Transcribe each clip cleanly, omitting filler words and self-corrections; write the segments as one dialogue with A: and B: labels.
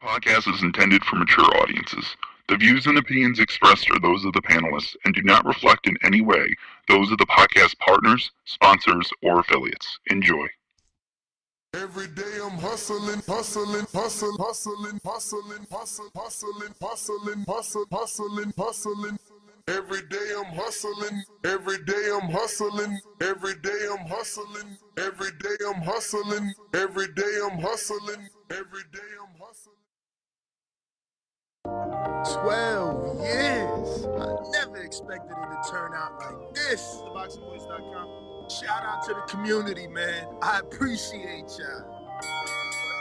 A: Podcast is intended for mature audiences. The views and opinions expressed are those of the panelists and do not reflect in any way those of the podcast partners, sponsors, or affiliates. Enjoy.
B: Every day I'm hustling, hustling, hustling, hustling, hustling, hustling, hustling, hustling, hustling, hustling, hustling. Every day I'm hustling, every day I'm hustling, every day I'm hustling, every day I'm hustling, every day I'm hustling, every day I'm hustling.
C: 12 years. I never expected it to turn out like this. TheBoxingVoice.com. Shout out to the community, man. I appreciate y'all.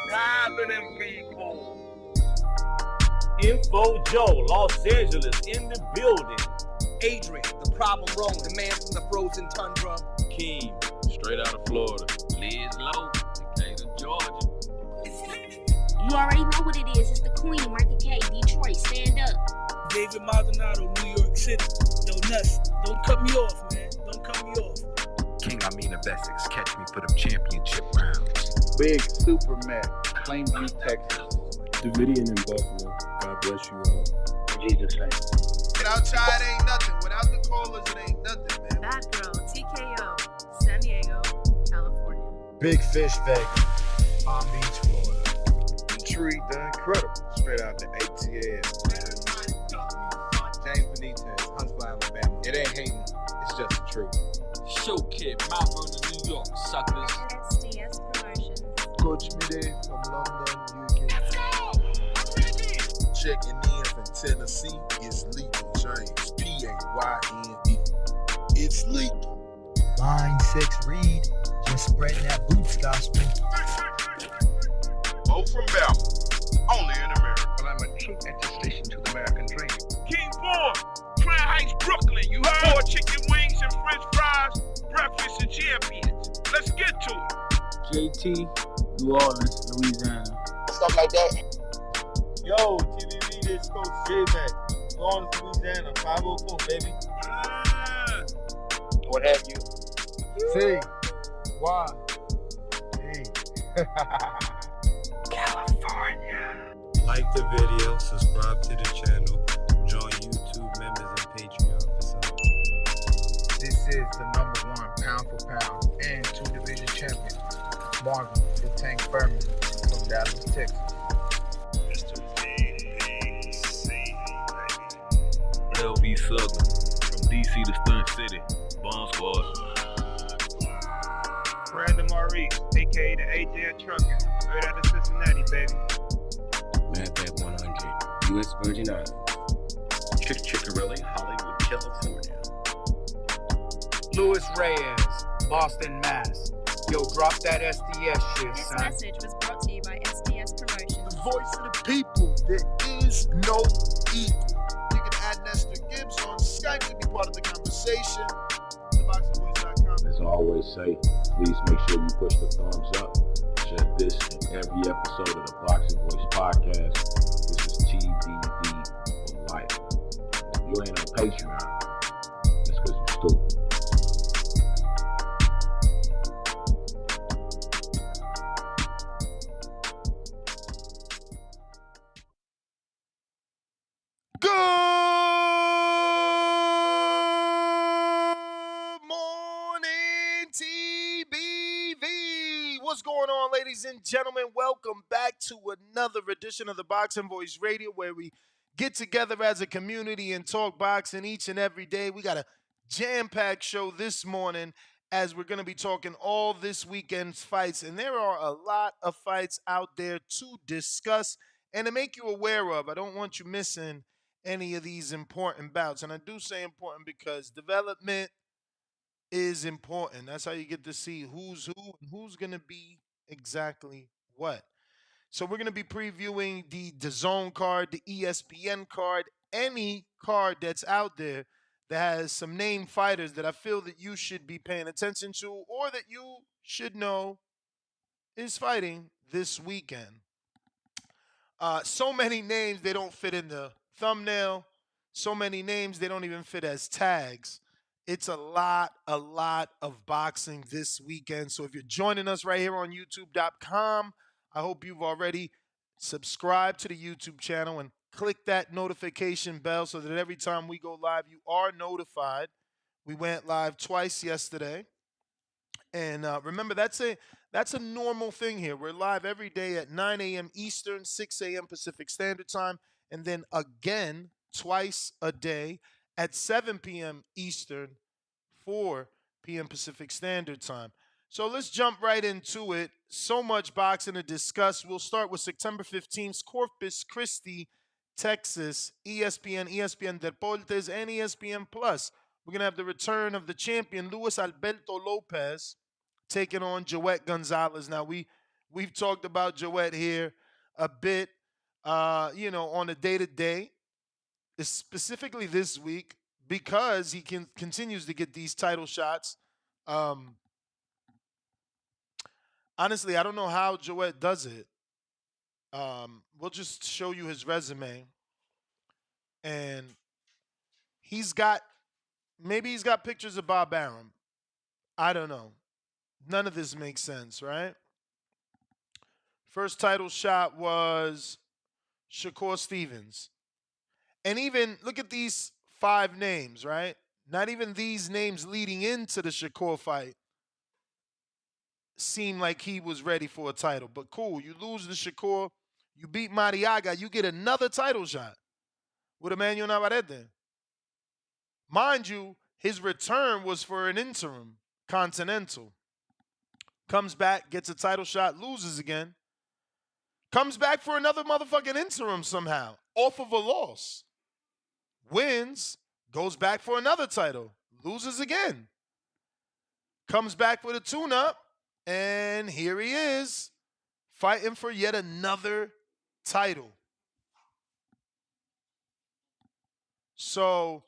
D: Gathering people. Info Joe, Los Angeles, in the building.
E: Adrian, the problem wrong, the man from the frozen tundra.
F: Keem, straight out of Florida. Liz Lowe, Decatur, Georgia.
G: You already know what it is. It's the Queen, Martha K, Detroit. Stand up.
H: David Maldonado, New York City. Yo, Nuts, don't cut me off, man. Don't cut me off.
I: King Amin of Essex, catch me for them championship rounds.
J: Big Super Mac, Plainview, Texas.
K: Davidian in Buffalo. God bless you all.
J: In Jesus' name.
C: Without y'all, it ain't nothing. Without the callers, it ain't nothing, man.
L: Bad Girl, TKO, San Diego, California.
M: Big Fish Vegas, Palm Beach, Florida.
N: Detroit, the Incredible, straight out the ATL. James Benitez, Huntsville, Alabama. It ain't hating, it's just the truth.
F: Show Kid, Mount Vernon, New York, suckers.
L: SDS Promotions.
C: Coach Midday from London, UK.
L: Let's go! I'm ready!
B: Checking in from Tennessee, it's Lethal James, P-A-Y-N-E. It's lethal.
M: Line 6 Reed, just spreading that boots gospel.
B: Bo from Bama, only in America.
I: Well, I'm a true attestation to the American dream.
D: King Born, Crown Heights, Brooklyn. You heard? 4 chicken wings and french fries, breakfast and champions. Let's get to it.
K: JT, New Orleans, Louisiana.
E: Stuff like that.
H: Yo, TVV, this Coach J-Mac. New Orleans, Louisiana, 504, baby.
E: What have you?
C: C. Y. E.
M: California.
O: Like the video, subscribe to the channel, join YouTube members and Patreon for some.
C: This is the #1 pound for pound and 2-division champion, Marvin the Tank Furman from Dallas, Texas.
O: Mr. BDC,
F: LB Southern, from DC to Stunt City, Bomb Squad.
H: Brandon Maurice, a.k.a. the AJ Trucking, straight out of Cincinnati, baby.
K: Madback 100, U.S. Virgin Islands.
F: Chickarelli, Hollywood, California.
E: Louis Reyes, Boston, Mass. Yo, drop that SDS shit,
L: This
E: son.
L: message was brought to you by SDS Promotions.
C: The voice of the people, there is no equal. You can add Nestor Gibbs on Skype to be part of the conversation. TheBoxingVoice.com.
K: As I always say, please make sure you push the thumbs up. Share this in every episode of the Boxing Voice podcast. This is TBD for life. If you ain't on Patreon, that's because you're stupid.
C: Good morning, TBV. What's going on, ladies and gentlemen? Welcome back to another edition of the Boxing Voice Radio, where we get together as a community and talk boxing each and every day. We got a jam-packed show this morning, as we're going to be talking all this weekend's fights, and there are a lot of fights out there to discuss and to make you aware of. I don't want you missing any of these important bouts. And I do say important because development is important. That's how you get to see who's who and who's going to be exactly what. So we're going to be previewing the DAZN card, the ESPN card, any card that's out there that has some named fighters that I feel that you should be paying attention to or that you should know is fighting this weekend. So many names, they don't fit in the thumbnail. So many names, they don't even fit as tags. It's a lot of boxing this weekend. So if you're joining us right here on YouTube.com, I hope you've already subscribe to the YouTube channel and click that notification bell so that every time we go live, you are notified. We went live twice yesterday. And remember, that's a normal thing here. We're live every day at 9 a.m. Eastern, 6 a.m. Pacific Standard Time, and then again twice a day at 7 p.m. Eastern, 4 p.m. Pacific Standard Time. So let's jump right into it. So much boxing to discuss. We'll start with September 15th, Corpus Christi, Texas, ESPN Deportes, and ESPN Plus. We're going to have the return of the champion, Luis Alberto Lopez, taking on Joet Gonzalez. Now, we've talked about Joet here a bit, on a day-to-day, specifically this week, because he continues to get these title shots. Honestly, I don't know how Joet does it. We'll just show you his resume. And maybe he's got pictures of Bob Arum. I don't know. None of this makes sense, right? First title shot was Shakur Stevens. And even, look at these 5 names, right? Not even these names leading into the Shakur fight seemed like he was ready for a title. But cool, you lose the Shakur, you beat Mariaga, you get another title shot with Emmanuel Navarrete. Mind you, his return was for an interim continental. Comes back, gets a title shot, loses again. Comes back for another motherfucking interim somehow, off of a loss. Wins, goes back for another title, loses again. Comes back with a tune-up, and here he is, fighting for yet another title. So,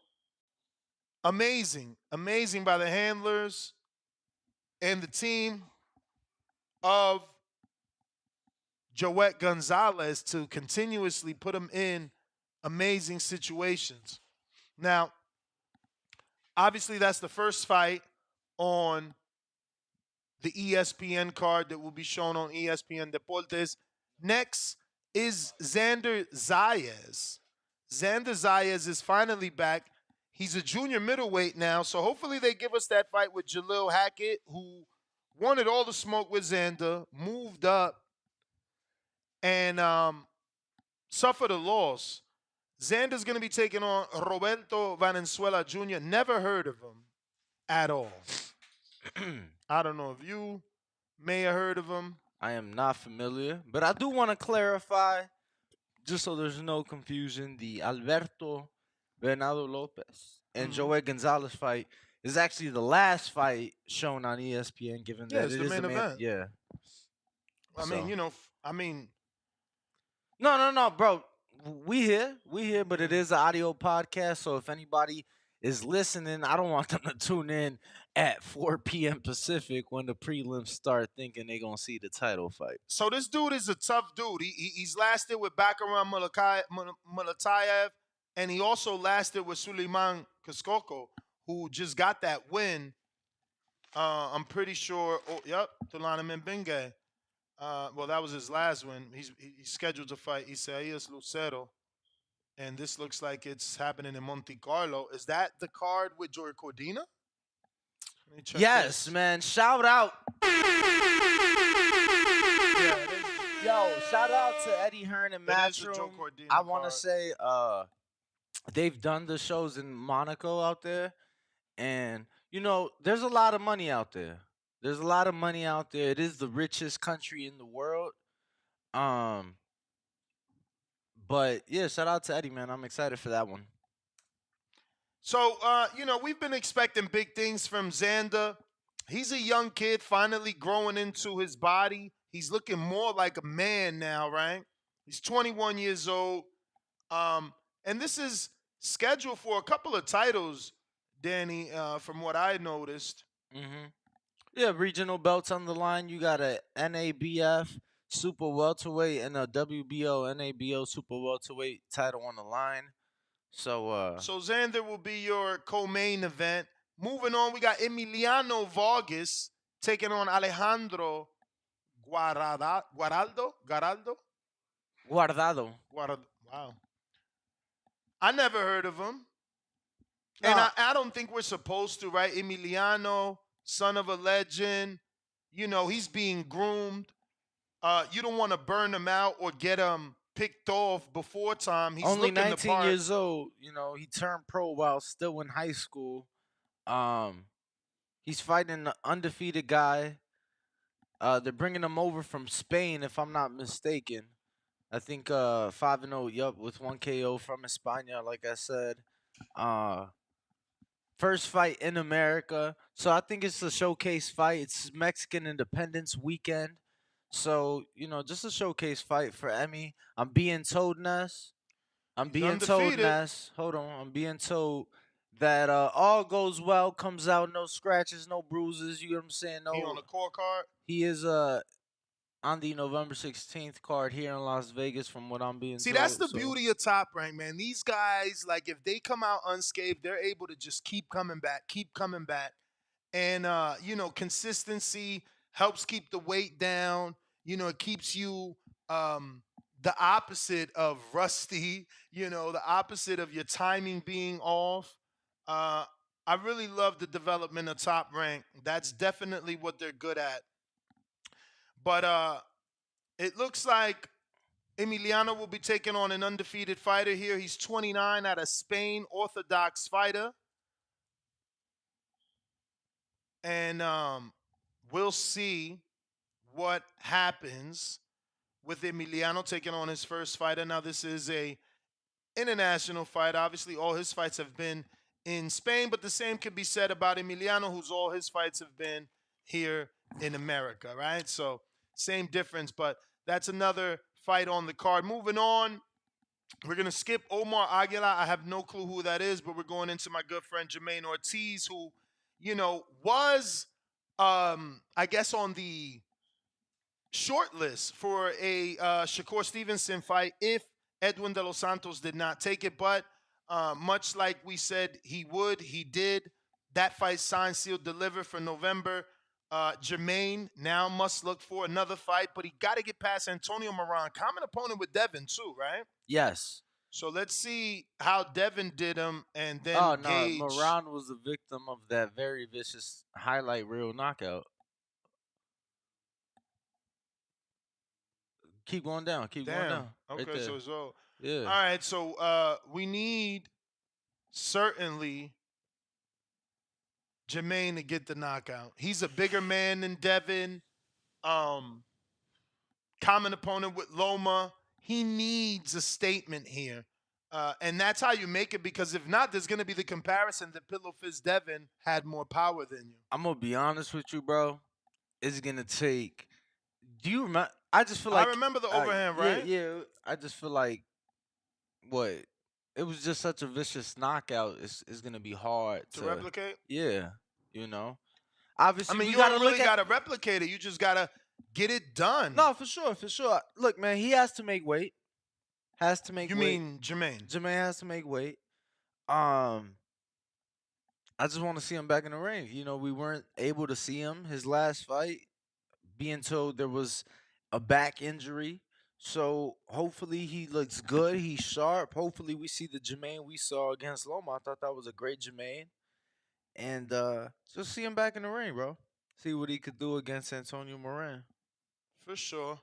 C: amazing by the handlers and the team of Joet Gonzalez to continuously put him in amazing situations. Now, obviously, that's the first fight on the ESPN card that will be shown on ESPN Deportes. Next is Xander Zayas. Xander Zayas is finally back. He's a junior middleweight now, so hopefully they give us that fight with Jalil Hackett, who wanted all the smoke with Xander, moved up, and suffered a loss. Xander's going to be taking on Roberto Valenzuela Jr. Never heard of him at all. I don't know if you may have heard of him.
P: I am not familiar, but I do want to clarify, just so there's no confusion, the Alberto Lopez and Joet Gonzalez fight is actually the last fight shown on ESPN, given that
C: it's
P: it
C: the
P: is
C: main
P: the
C: event.
P: Yeah. No, bro. We here, but it is an audio podcast, so if anybody is listening, I don't want them to tune in at 4 p.m. Pacific when the prelims start thinking they're going to see the title fight.
C: So this dude is a tough dude. He's lasted with Bakaram Mulatayev, and he also lasted with Suleiman Kaskoko, who just got that win. I'm pretty sure. Tulana Mbenge. Well, that was his last win. He's scheduled to fight Isaías Lucero, and this looks like it's happening in Monte Carlo. Is that the card with Joey Cordina?
P: Yes, man. Shout out. Yo, shout out to Eddie Hearn and Matchroom. I want to say they've done the shows in Monaco out there, and there's a lot of money out there. There's a lot of money out there. It is the richest country in the world. But yeah, shout out to Eddie, man. I'm excited for that one.
C: So, we've been expecting big things from Xander. He's a young kid finally growing into his body. He's looking more like a man now, right? He's 21 years old. And this is scheduled for a couple of titles, Danny, from what I noticed.
P: Mm-hmm. Yeah, regional belts on the line. You got a NABF Super Welterweight and a WBO NABO Super Welterweight title on the line. So
C: Xander will be your co-main event. Moving on, we got Emiliano Vargas taking on Alejandro Garaldo.
P: Guardado.
C: Wow. I never heard of him.
P: No.
C: And I don't think we're supposed to, right? Emiliano, son of a legend. You know, he's being groomed. You don't want to burn him out or get him picked off before time. He's
P: only
C: looking
P: 19
C: the part.
P: years old. You know, he turned pro while still in high school. He's fighting an undefeated guy. They're bringing him over from Spain, if I'm not mistaken. I think 5-0, yup, with 1 KO from España, like I said. First fight in America. So I think it's a showcase fight. It's Mexican Independence Weekend. So, you know, just a showcase fight for Emmy. I'm being told, Ness. Hold on. I'm being told that all goes well, comes out, no scratches, no bruises. You know what I'm saying? No.
C: He on the core card?
P: He is on the November 16th card here in Las Vegas, from what I'm being told.
C: See, that's the beauty of Top Rank, man. These guys, like, if they come out unscathed, they're able to just keep coming back. And, you know, consistency helps keep the weight down. You know, it keeps you the opposite of rusty, you know, the opposite of your timing being off. I really love the development of Top Rank. That's definitely what they're good at. But it looks like Emiliano will be taking on an undefeated fighter here. He's 29, out of Spain, orthodox fighter. And we'll see what happens with Emiliano taking on his first fighter. Now, this is a international fight. Obviously, all his fights have been in Spain, but the same can be said about Emiliano, whose all his fights have been here in America, right? So, same difference, but that's another fight on the card. Moving on, we're going to skip Omar Aguilar. I have no clue who that is, but we're going into my good friend Jermaine Ortiz, who, you know, was, I guess, on the short list for a Shakur Stevenson fight if Edwin De Los Santos did not take it. But much like we said he would, he did. That fight signed, sealed, delivered for November. Jermaine now must look for another fight, but he got to get past Antonio Moran. Common opponent with Devin too, right?
P: Yes.
C: So let's see how Devin did him, and then gauge.
P: Moran was the victim of that very vicious highlight reel knockout. Keep going down. Keep going down.
C: Okay,
P: right
C: so it's all.
P: Yeah.
C: All right, so we need certainly Jermaine to get the knockout. He's a bigger man than Devin. Common opponent with Loma. He needs a statement here. And that's how you make it, because if not, there's going to be the comparison that Pillow Fist Devin had more power than you.
P: I'm going to be honest with you, bro. It's going to take... Do you remember? I just feel like...
C: I remember the overhand, right?
P: Yeah. I just feel like, it was just such a vicious knockout. It's going to be hard
C: to replicate?
P: Yeah. You know? Obviously,
C: I mean,
P: you
C: don't really got to replicate it. You just got to get it done.
P: No, for sure. Look, man, he has to make weight.
C: You mean Jermaine?
P: Jermaine has to make weight. I just want to see him back in the ring. You know, we weren't able to see him his last fight, being told there was a back injury. So hopefully he looks good. He's sharp. Hopefully we see the Jermaine we saw against Loma. I thought that was a great Jermaine. And just see him back in the ring, bro. See what he could do against Antonio Moran.
C: For sure.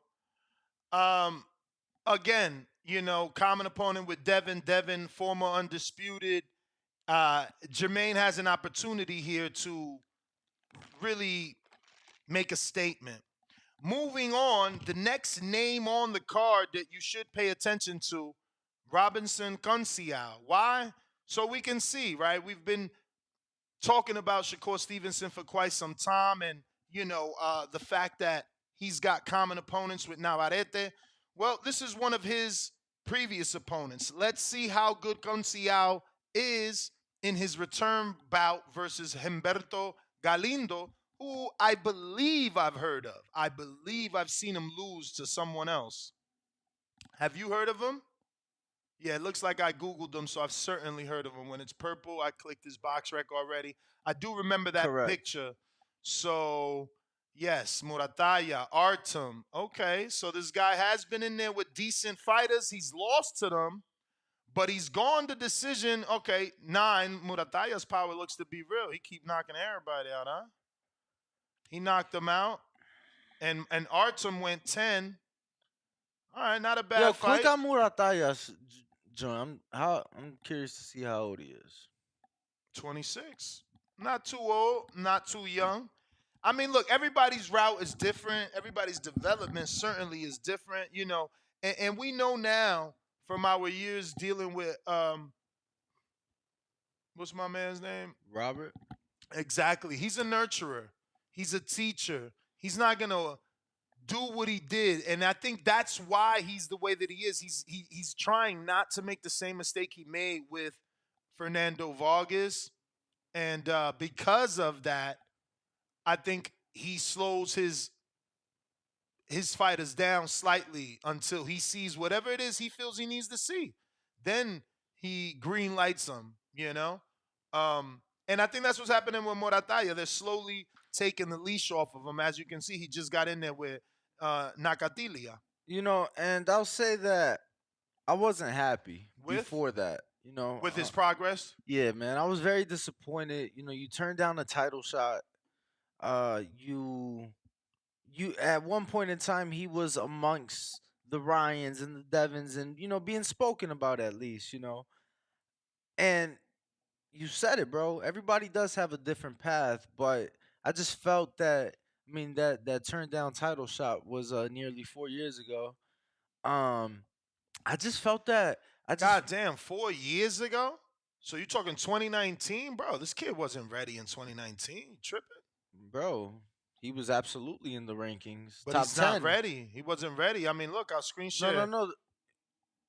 C: Again, you know, common opponent with Devin. Devin, former undisputed. Jermaine has an opportunity here to really make a statement. Moving on, the next name on the card that you should pay attention to, Robinson Conciao. Why? So we can see, right? We've been talking about Shakur Stevenson for quite some time, and, you know, the fact that he's got common opponents with Navarrete. Well, this is one of his previous opponents. Let's see how good Conciao is in his return bout versus Humberto Galindo, who I believe I've heard of. I believe I've seen him lose to someone else. Have you heard of him? Yeah, it looks like I Googled him, so I've certainly heard of him. When it's purple, I clicked his box rec already. I do remember that picture. So, Yes, Murataya, Artem. Okay, so this guy has been in there with decent fighters. He's lost to them, but he's gone the decision. Okay, 9. Murataya's power looks to be real. He keep knocking everybody out, huh? He knocked them out, and Artem went 10. All right, not a bad
P: Yo,
C: fight.
P: click on Murataya's joint. I'm curious to see how old he is.
C: 26. Not too old, not too young. I mean, look, everybody's route is different. Everybody's development certainly is different, you know. And we know now from our years dealing with what's my man's name?
P: Robert.
C: Exactly. He's a nurturer. He's a teacher. He's not gonna do what he did, and I think that's why he's the way that he is. He's trying not to make the same mistake he made with Fernando Vargas, and because of that, I think he slows his fighters down slightly until he sees whatever it is he feels he needs to see. Then he green lights them, you know? And I think that's what's happening with Morataya. They're slowly taking the leash off of him. As you can see, he just got in there with Nakatilia.
P: You know, and I'll say that I wasn't happy
C: With?
P: before that. You know,
C: With his progress?
P: Yeah, man, I was very disappointed. You know, you turned down a title shot. You at one point in time he was amongst the Ryans and the Devons, and being spoken about at least. And you said it, bro. Everybody does have a different path, but I just felt that. I mean, that turned down title shot was nearly 4 years ago. I just felt that.
C: God damn, 4 years ago? So you're talking 2019? Bro, this kid wasn't ready in 2019. You tripping?
P: Bro, he was absolutely in the rankings.
C: But
P: top
C: he's
P: 10.
C: not ready. He wasn't ready. I mean, look, I'll screen share.
P: No.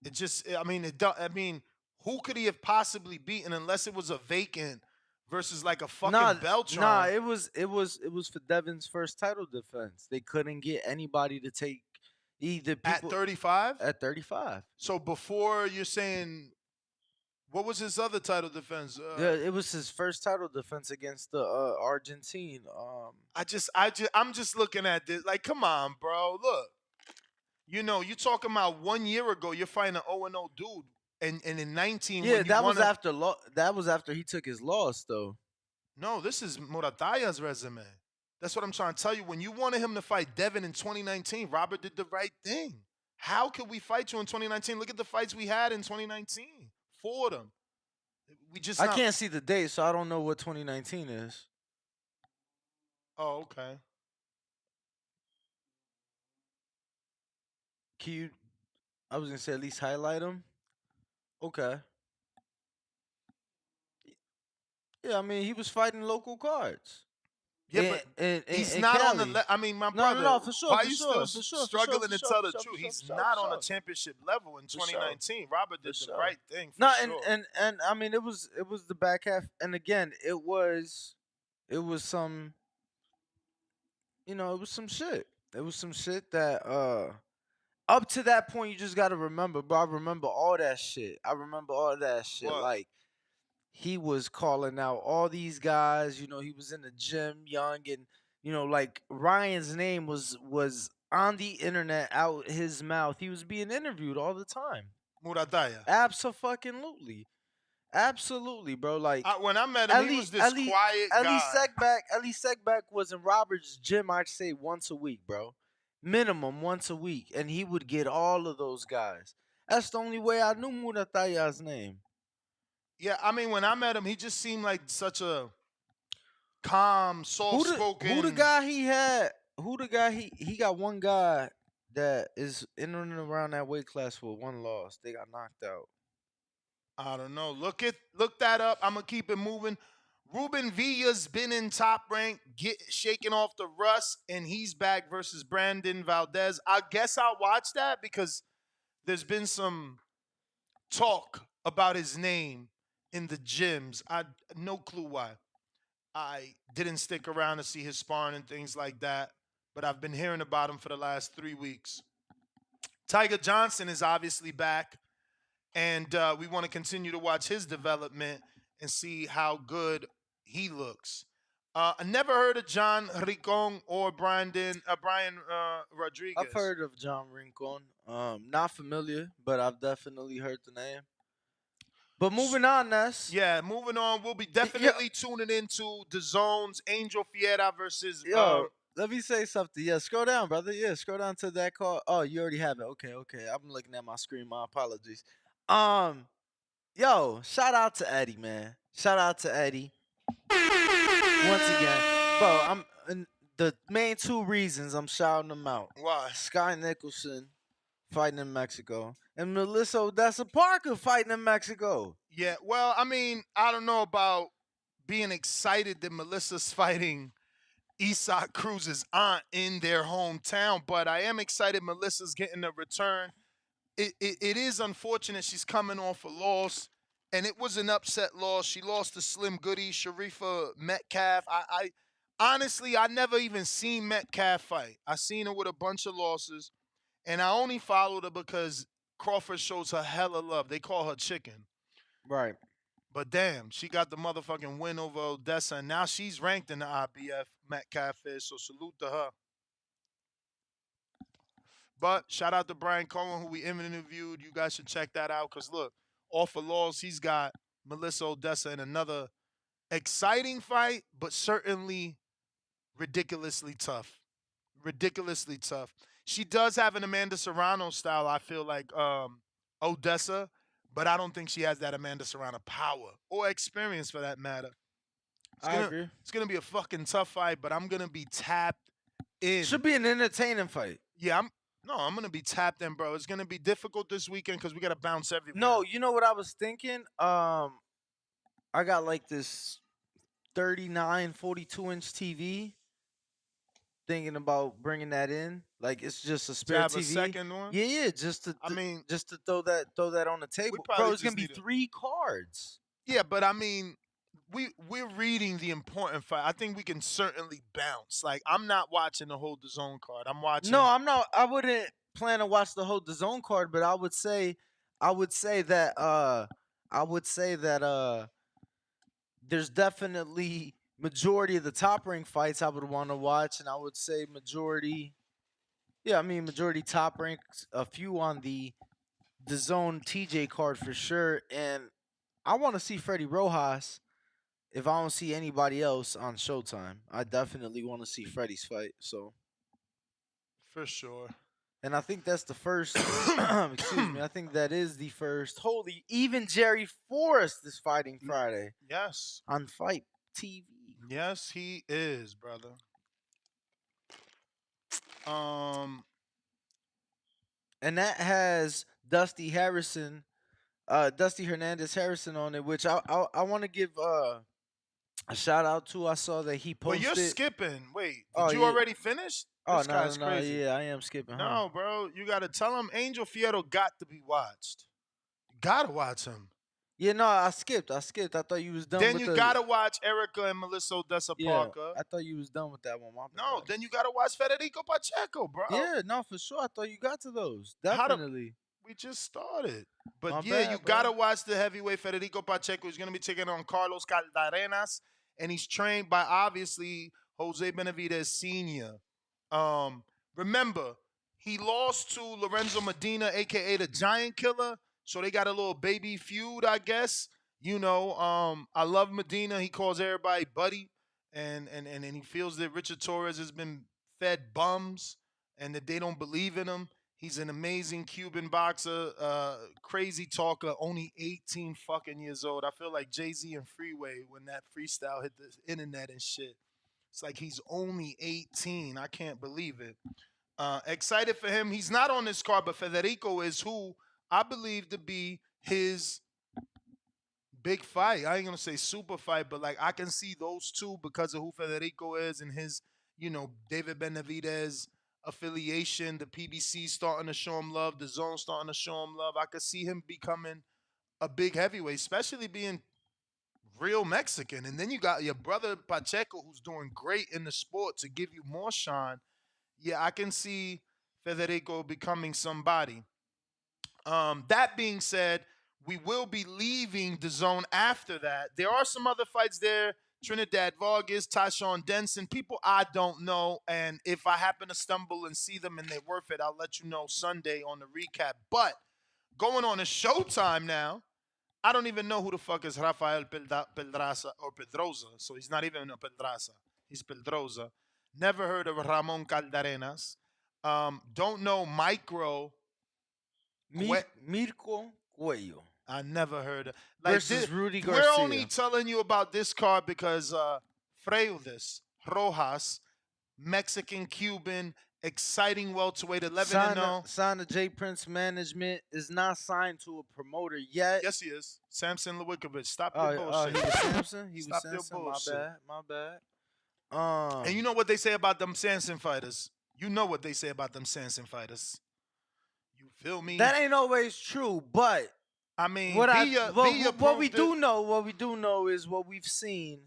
C: It just, I mean, who could he have possibly beaten unless it was a vacant versus like a fucking Beltron?
P: Nah, it was for Devon's first title defense. They couldn't get anybody to take either people
C: at 35.
P: At 35.
C: So before you're saying, what was his other title defense?
P: Yeah, it was his first title defense against the Argentine.
C: I'm just looking at this like, come on, bro. Look, you're talking about 1 year ago. You're fighting an 0-0 dude. And in 19,
P: yeah, that was after he took his loss, though.
C: No, this is Murataya's resume. That's what I'm trying to tell you. When you wanted him to fight Devin in 2019, Robert did the right thing. How could we fight you in 2019? Look at the fights we had in 2019. 4 of them.
P: I can't see the date, so I don't know what 2019 is.
C: Oh, okay.
P: Can you? I was gonna say at least highlight them. Okay. Yeah, I mean he was fighting local cards.
C: Yeah, but he's not on the. I mean, my brother.
P: No, for sure.
C: Why
P: for
C: are you
P: sure,
C: still struggling to tell the truth? He's not on a championship level in 2019. Robert did the right thing. For sure.
P: and I mean it was the back half, and again it was some, it was some shit. It was some shit that up to that point you just gotta remember, bro. I remember all that shit.
C: What?
P: Like. He was calling out all these guys. He was in the gym, young, and like Ryan's name was on the internet, out his mouth. He was being interviewed all the time.
C: Murataya.
P: Absolutely, bro. Like
C: when I met him, he was this quiet guy.
P: Ali Sekbak was in Robert's gym, I'd say once a week, bro. Minimum once a week, and he would get all of those guys. That's the only way I knew Murataya's name.
C: Yeah, I mean, when I met him, he just seemed like such a calm, soft-spoken.
P: Who the guy he had? Who the guy he got? One guy that is in and around that weight class with one loss. They got knocked out.
C: I don't know. Look that up. I'm gonna keep it moving. Ruben Villa's been in Top Rank, shaking off the rust, and he's back versus Brandon Valdez. I guess I'll watch that because there's been some talk about his name in the gyms. I no clue why. I didn't stick around to see his sparring and things like that, but I've been hearing about him for the last 3 weeks. Tiger Johnson is obviously back, and we want to continue to watch his development and see how good he looks. I never heard of John Rincon or Brian
P: I've
C: Rodriguez.
P: heard of John Rincon. Not familiar, but I've definitely heard the name. But moving on, Ness.
C: Yeah, moving on. We'll be definitely tuning into the Zone's Angel Fiera versus.
P: Let me say something. Yeah, scroll down, brother. Yeah, scroll down to that call. Oh, you already have it. Okay. I'm looking at my screen. My apologies. Yo, shout out to Eddie, man. Shout out to Eddie. Once again, bro. The main two reasons I'm shouting them out.
C: Why?
P: Sky Nicholson fighting in Mexico, and Melissa Odessa Parker fighting in Mexico.
C: Yeah, well, I mean, I don't know about being excited that Melissa's fighting Isak Cruz's aunt in their hometown, but I am excited Melissa's getting a return. It is unfortunate she's coming off a loss, and it was an upset loss. She lost to Slim Goody, Sharifa Metcalf. I honestly, I never even seen Metcalf fight. I seen her with a bunch of losses, and I only followed her because Crawford shows her hella love. They call her chicken.
P: Right.
C: But damn, she got the motherfucking win over Odessa, and now she's ranked in the IBF. Metcalf is, so salute to her. But shout out to Brian Cohen, who we interviewed. You guys should check that out because look, off of laws, he's got Melissa Odessa in another exciting fight, but certainly ridiculously tough. Ridiculously tough. She does have an Amanda Serrano style, I feel like, Odessa, but I don't think she has that Amanda Serrano power or experience for that matter.
P: I agree.
C: It's gonna be a fucking tough fight, but I'm gonna be tapped in.
P: Should be an entertaining fight.
C: Yeah, I'm gonna be tapped in, bro. It's gonna be difficult this weekend because we gotta bounce everywhere.
P: No, you know what I was thinking? I got like this 39, 42-inch TV. Thinking about bringing that in, like it's just a spare
C: have
P: TV.
C: A second one?
P: Yeah, just to throw that on the table, bro. It's gonna be 3 cards.
C: Yeah, but I mean, we're reading the important fight. I think we can certainly bounce. Like I'm not watching the whole DAZN card. I'm watching.
P: No, I'm not. I wouldn't plan to watch the whole DAZN card, but I would say that there's definitely majority of the top rank fights I would want to watch, and I would say majority top ranks, a few on the DAZN TJ card for sure, and I want to see Freddie Rojas. If I don't see anybody else on Showtime, I definitely want to see Freddie's fight. So,
C: for sure.
P: And I think that's the first. Excuse me. I think that is the first. Holy, even Jerry Forrest is fighting Friday.
C: Yes.
P: On Fight TV.
C: Yes, he is, brother.
P: And that has Dusty Hernandez Harrison on it, which I want to give a shout out to. I saw that he posted.
C: Well, you're skipping. Wait, did you already finish? This guy's crazy.
P: Yeah, I am skipping.
C: No, bro, you gotta tell him Angel Fierro got to be watched. You gotta watch him.
P: Yeah, no, I skipped. I thought you was done.
C: Then you gotta watch Erica and Melissa Odessa Parker.
P: I thought you was done with that one.
C: No, then you gotta watch Federico Pacheco, bro.
P: Yeah, no, for sure. I thought you got to those. Definitely.
C: We just started. But
P: My
C: yeah,
P: bad,
C: you
P: bro.
C: gotta watch the heavyweight Federico Pacheco. He's gonna be taking on Carlos Caldarenas, and he's trained by obviously Jose Benavidez Sr. Remember, he lost to Lorenzo Medina, aka the Giant Killer. So they got a little baby feud, I guess. You know, I love Medina. He calls everybody buddy, and he feels that Richard Torres has been fed bums and that they don't believe in him. He's an amazing Cuban boxer, crazy talker, only 18 fucking years old. I feel like Jay-Z and Freeway when that freestyle hit the internet and shit. It's like he's only 18. I can't believe it. Excited for him. He's not on this card, but Federico is, who I believe to be his big fight. I ain't gonna say super fight, but like I can see those two because of who Federico is and his, David Benavidez affiliation. The PBC starting to show him love. The Zone starting to show him love. I could see him becoming a big heavyweight, especially being real Mexican. And then you got your brother Pacheco, who's doing great in the sport to give you more shine. Yeah, I can see Federico becoming somebody. That being said, we will be leaving the Zone after that. There are some other fights there Trinidad Vargas, Tyshawn Denson, people I don't know. And if I happen to stumble and see them and they're worth it, I'll let you know Sunday on the recap. But going on to Showtime now, I don't even know who the fuck is Rafael Pedraza or Pedroza. So he's not even a Pedraza. He's Pedroza. Never heard of Ramon Caldarenas. Don't know Micro.
P: Mirko Cuello.
C: I never heard of.
P: Versus Rudy
C: We're
P: Garcia.
C: only telling you about this card because Freudis, Rojas, Mexican, Cuban, exciting welterweight, 11-0.
P: Signed to J Prince Management, is not signed to a promoter yet.
C: Yes, he is. Samson Lewickovich. Stop your
P: He
C: bullshit.
P: was Samson? He
C: Stop
P: was
C: your
P: Samson?
C: bullshit.
P: My bad.
C: And you know what they say about them Samson fighters? You know what they say about them Samson fighters. You feel me?
P: That ain't always true, but
C: I mean,
P: what we
C: proved
P: do know is what we've seen.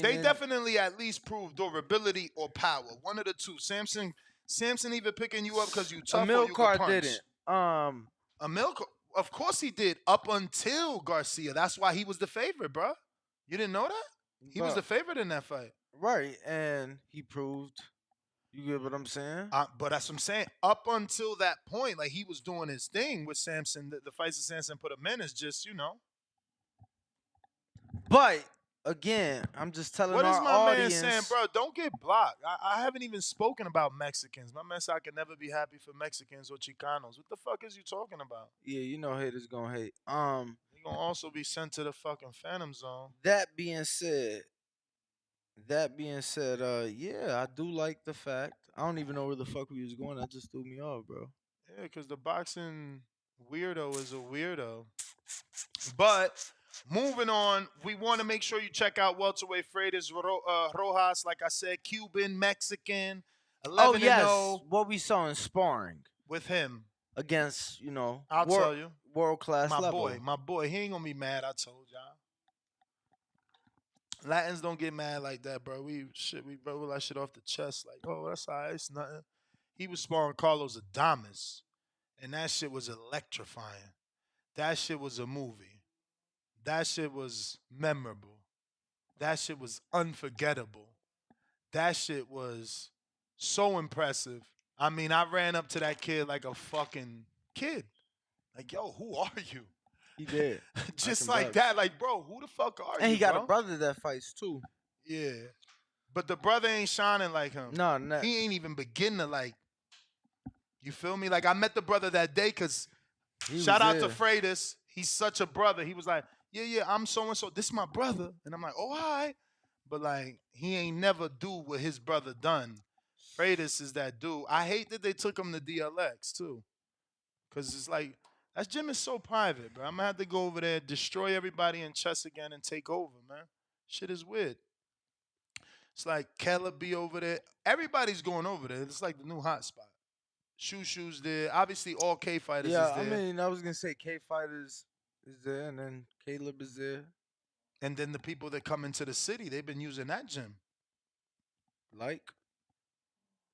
C: They definitely at least prove durability or power. One of the two. Samson either picking you up because you tough or you can punch.
P: didn't.
C: Amilcar, of course he did, up until Garcia. That's why he was the favorite, bro. You didn't know that? He was the favorite in that fight.
P: Right, and he proved. You get what I'm saying?
C: But that's what I'm saying. Up until that point, like he was doing his thing with Samson. The fights that Samson put him in is just,
P: But again, I'm just telling
C: what
P: our
C: is my
P: audience.
C: man saying, bro? Don't get blocked. I haven't even spoken about Mexicans. My man said I can never be happy for Mexicans or Chicanos. What the fuck is you talking about?
P: Yeah, you know haters gonna hate.
C: They gonna also be sent to the fucking Phantom Zone.
P: That being said, yeah, I do like the fact. I don't even know where the fuck we was going. That just threw me off, bro.
C: Yeah, because the boxing weirdo is a weirdo. But moving on, we want to make sure you check out welterweight Freudis Rojas. Like I said, Cuban, Mexican, 11-0.
P: What we saw in sparring
C: with him
P: against,
C: I'll tell you,
P: world class level.
C: My boy, he ain't gonna be mad. I told y'all. Latins don't get mad like that, bro. We roll that shit off the chest like, oh, that's all right, it's nothing. He was sparring Carlos Adames, and that shit was electrifying. That shit was a movie. That shit was memorable. That shit was unforgettable. That shit was so impressive. I mean, I ran up to that kid like a fucking kid. Like, yo, who are you?
P: He did.
C: Just like that. Like, bro, who the fuck are you,
P: And he got
C: bro?
P: a brother that fights, too.
C: Yeah. But the brother ain't shining like him.
P: No.
C: He ain't even beginning to, like, you feel me? Like, I met the brother that day because shout out to Freudis. He's such a brother. He was like, yeah, I'm so-and-so. This is my brother. And I'm like, oh, hi. But, like, he ain't never do what his brother done. Freudis is that dude. I hate that they took him to DLX, too. Because it's like, that gym is so private, bro. I'm going to have to go over there, destroy everybody in chess again, and take over, man. Shit is weird. It's like Caleb be over there. Everybody's going over there. It's like the new hot spot. Shoes there. Obviously, all K fighters is there.
P: I mean, I was going to say K fighters is there, and then Caleb is there.
C: And then the people that come into the city, they've been using that gym.
P: Like?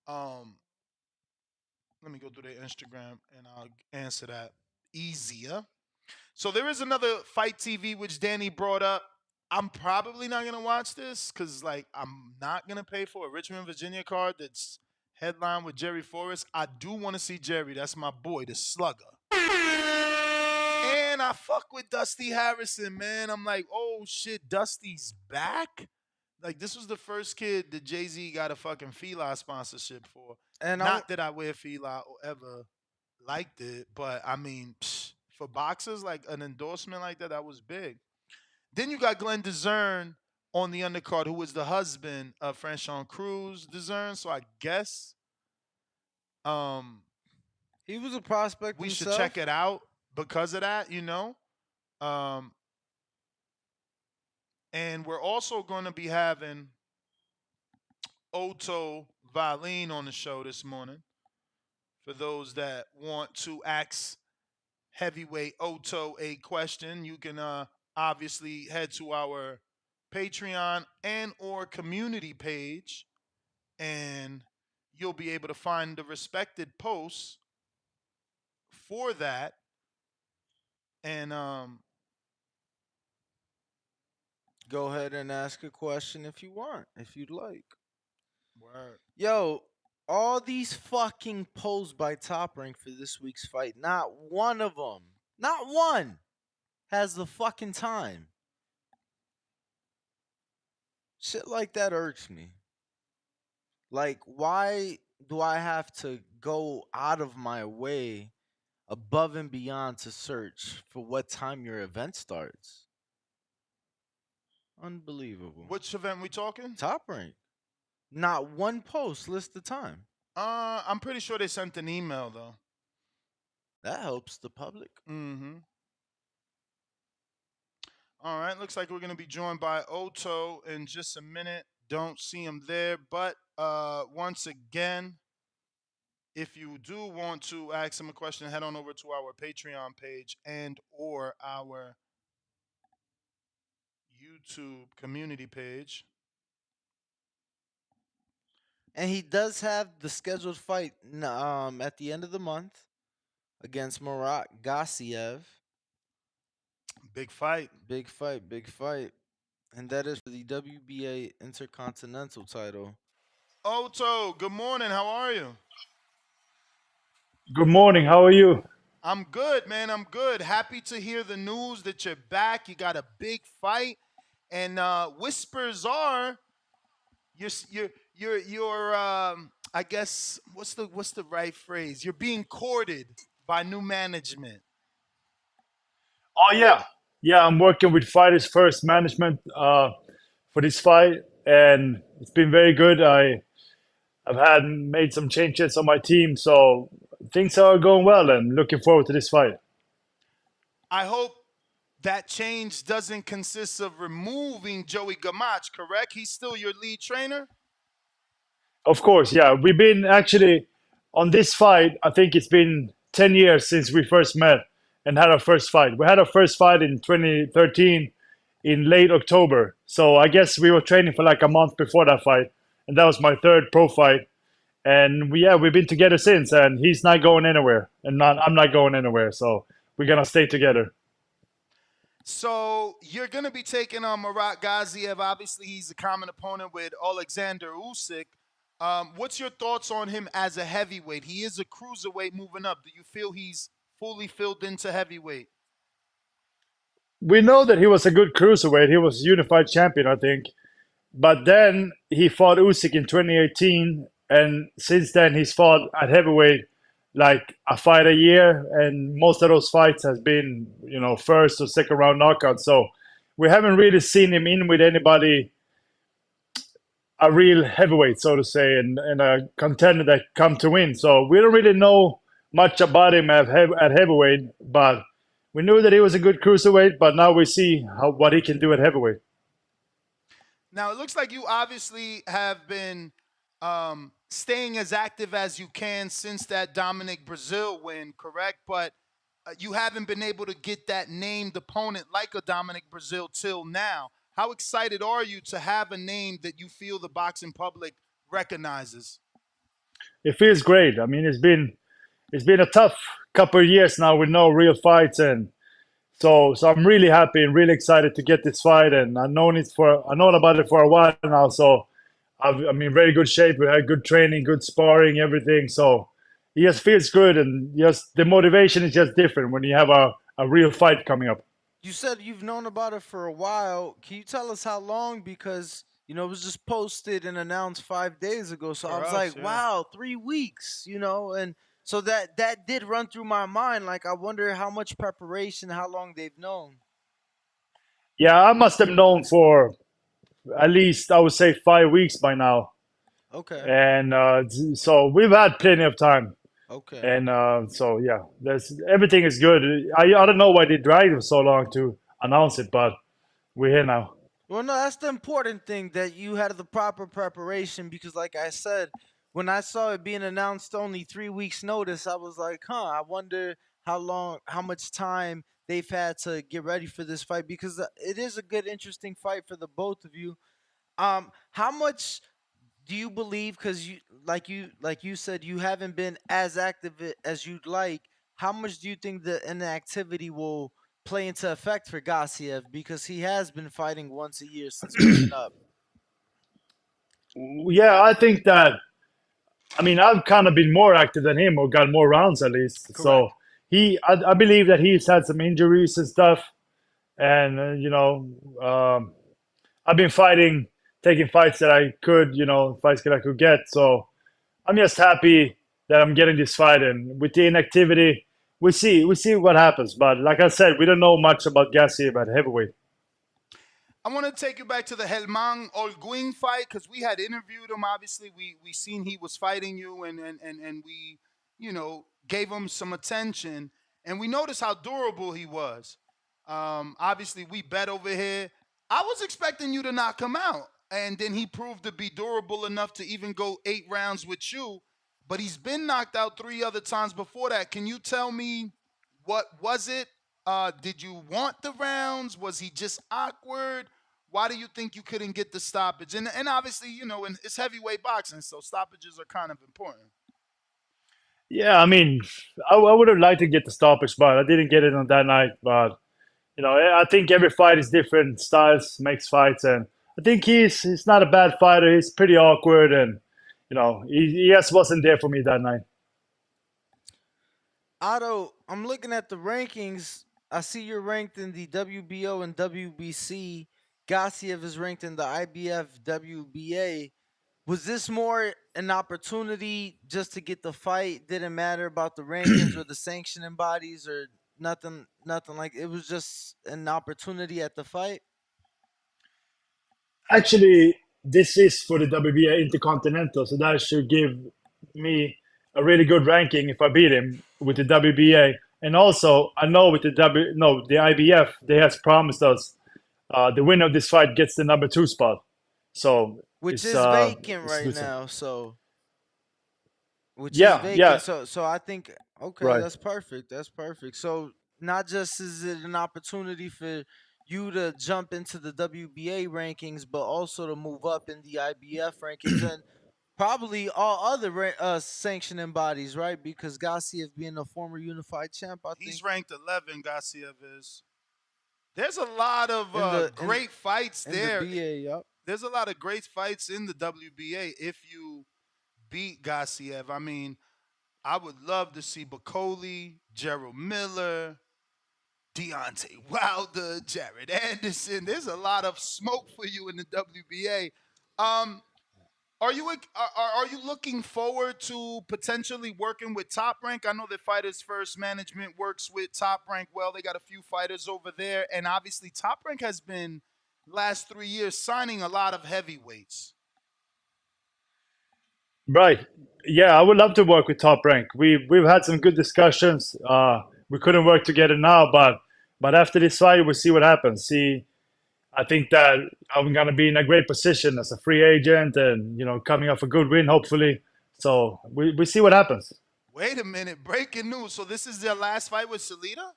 C: Let me go through their Instagram, and I'll answer that easier. So there is another Fight TV, which Danny brought up. I'm probably not going to watch this because, like, I'm not going to pay for a Richmond, Virginia card that's headlined with Jerry Forrest. I do want to see Jerry. That's my boy, the slugger. And I fuck with Dusty Harrison, man. I'm like, oh, shit, Dusty's back? Like, this was the first kid that Jay-Z got a fucking Fila sponsorship for. And not that I wear Fila or ever liked it, but, I mean, for boxers, like, an endorsement like that, that was big. Then you got Glenn DeZern on the undercard, who was the husband of Franchon Cruz DeZern. So I guess
P: he was a prospect.
C: We should check it out because of that, you know. And we're also going to be having Otto Valine on the show this morning. For those that want to ask heavyweight Otto a question, you can obviously head to our Patreon and or community page, and you'll be able to find the respected posts for that. And
P: Go ahead and ask a question if you want, if you'd like.
C: Word.
P: Yo, all these fucking posts by Top Rank for this week's fight, not one of them, not one, has the fucking time. Shit like that irks me. Like, why do I have to go out of my way above and beyond to search for what time your event starts? Unbelievable.
C: Which event we talking?
P: Top Rank. Not one post lists the time.
C: I'm pretty sure they sent an email though.
P: That helps the public.
C: Mm-hmm. All right, looks like we're gonna be joined by Oto in just a minute. Don't see him there, but once again, if you do want to ask him a question, head on over to our Patreon page and or our YouTube community page.
P: And he does have the scheduled fight at the end of the month against Murat Gassiev.
C: Big fight.
P: Big fight, big fight. And that is for the WBA Intercontinental title.
C: Oto, good morning. How are you?
Q: Good morning. How are you?
C: I'm good, man. I'm good. Happy to hear the news that you're back. You got a big fight, and whispers are you're I guess what's the right phrase? You're being courted by new management.
Q: Oh yeah. I'm working with Freudis First Management for this fight, and it's been very good. I've made some changes on my team, so things are going well, and looking forward to this fight.
C: I hope that change doesn't consist of removing Joey Gamache, correct? He's still your lead trainer?
Q: Of course, yeah. We've been actually on this fight. I think it's been 10 years since we first met and had our first fight. We had our first fight in 2013 in late October. So I guess we were training for like a month before that fight, and that was my third pro fight. And we've been together since, and he's not going anywhere, and I'm not going anywhere. So we're gonna stay together.
C: So you're gonna be taking on Murat Gassiev. Obviously, he's a common opponent with Alexander Usyk. What's your thoughts on him as a heavyweight? He is a cruiserweight moving up. Do you feel he's fully filled into heavyweight?
Q: We know that he was a good cruiserweight. He was unified champion, I think. But then he fought Usyk in 2018, and since then he's fought at heavyweight like a fight a year, and most of those fights has been, first or second round knockout. So we haven't really seen him in with anybody, a real heavyweight, so to say, and a contender that come to win. So we don't really know much about him at heavyweight, but we knew that he was a good cruiserweight, but now we see what he can do at heavyweight.
C: Now, it looks like you obviously have been staying as active as you can since that Dominic Brazil win, correct? But you haven't been able to get that named opponent like a Dominic Brazil till now. How excited are you to have a name that you feel the boxing public recognizes?
Q: It feels great. I mean, it's been a tough couple of years now with no real fights, and so I'm really happy and really excited to get this fight. And I've known about it for a while now. So I'm in very good shape. We had good training, good sparring, everything. So it just feels good, and just the motivation is just different when you have a real fight coming up.
P: You said you've known about it for a while. Can you tell us how long? Because it was just posted and announced 5 days ago. So I was like, wow, 3 weeks. And so that did run through my mind. Like, I wonder how much preparation, how long they've known.
Q: Yeah, I must have known for at least, I would say, 5 weeks by now.
P: Okay.
Q: And so we've had plenty of time.
P: Okay.
Q: And so yeah, everything is good. I don't know why they dragged so long to announce it, but we're here now.
P: Well, no, that's the important thing, that you had the proper preparation, because like I said, when I saw it being announced only 3 weeks notice, I was like, I wonder how much time they've had to get ready for this fight, because it is a good, interesting fight for the both of you. How much do you believe, because like you said, you haven't been as active as you'd like, how much do you think the inactivity will play into effect for Gassiev because he has been fighting once a year since coming up.
Q: Yeah, I think that. I mean, I've kind of been more active than him, or got more rounds at least.
P: Correct.
Q: So I believe that he's had some injuries and stuff, and I've been taking fights that I could, fights that I could get. So I'm just happy that I'm getting this fight, and with the inactivity, we see what happens. But like I said, we don't know much about Gassiev at heavyweight.
C: I want to take you back to the Helman Olguin fight because we had interviewed him. Obviously, we seen he was fighting you, and we, gave him some attention, and we noticed how durable he was. Obviously, we bet over here. I was expecting you to knock him out, and then he proved to be durable enough to even go 8 rounds with you. But he's been knocked out 3 other times before that. Can you tell me what was it? Did you want the rounds? Was he just awkward? Why do you think you couldn't get the stoppage? And obviously, it's heavyweight boxing, so stoppages are kind of important.
Q: Yeah, I mean, I would have liked to get the stoppage, but I didn't get it on that night. But I think every fight is different. Styles makes fights, and I think he's not a bad fighter. He's pretty awkward, and he just wasn't there for me that night.
P: Otto, I'm looking at the rankings. I see you're ranked in the WBO and WBC. Gassiev is ranked in the IBF WBA. Was this more an opportunity just to get the fight? Didn't matter about the rankings or the sanctioning bodies or nothing like it was just an opportunity at the fight?
Q: Actually, this is for the WBA Intercontinental, so that should give me a really good ranking if I beat him with the WBA. And also, I know with the IBF, they has promised us the winner of this fight gets the number 2 spot. So
P: which is vacant right now. So which is vacant.
Q: Yeah.
P: So I think
Q: right.
P: That's perfect. That's perfect. So not just is it an opportunity for you to jump into the WBA rankings, but also to move up in the IBF rankings and probably all other sanctioning bodies, right? Because Gassiev being a former unified champ, I think
C: he's ranked 11. Gassiev is. There's a lot of great fights there.
P: In the BA, yep.
C: There's a lot of great fights in the WBA if you beat Gassiev. I mean, I would love to see Bacoli, Gerald Miller, Deontay Wilder, Jared Anderson. There's a lot of smoke for you in the WBA. Are you looking forward to potentially working with Top Rank? I know that Fighters First Management works with Top Rank well. They got a few fighters over there, and obviously Top Rank has been last 3 years signing a lot of heavyweights.
Q: Right. Yeah, I would love to work with Top Rank. We've had some good discussions. We couldn't work together now, but after this fight, we'll see what happens. I think that I'm gonna be in a great position as a free agent, and coming off a good win, hopefully. So we see what happens.
C: Wait a minute! Breaking news. So this is their last fight with Salida?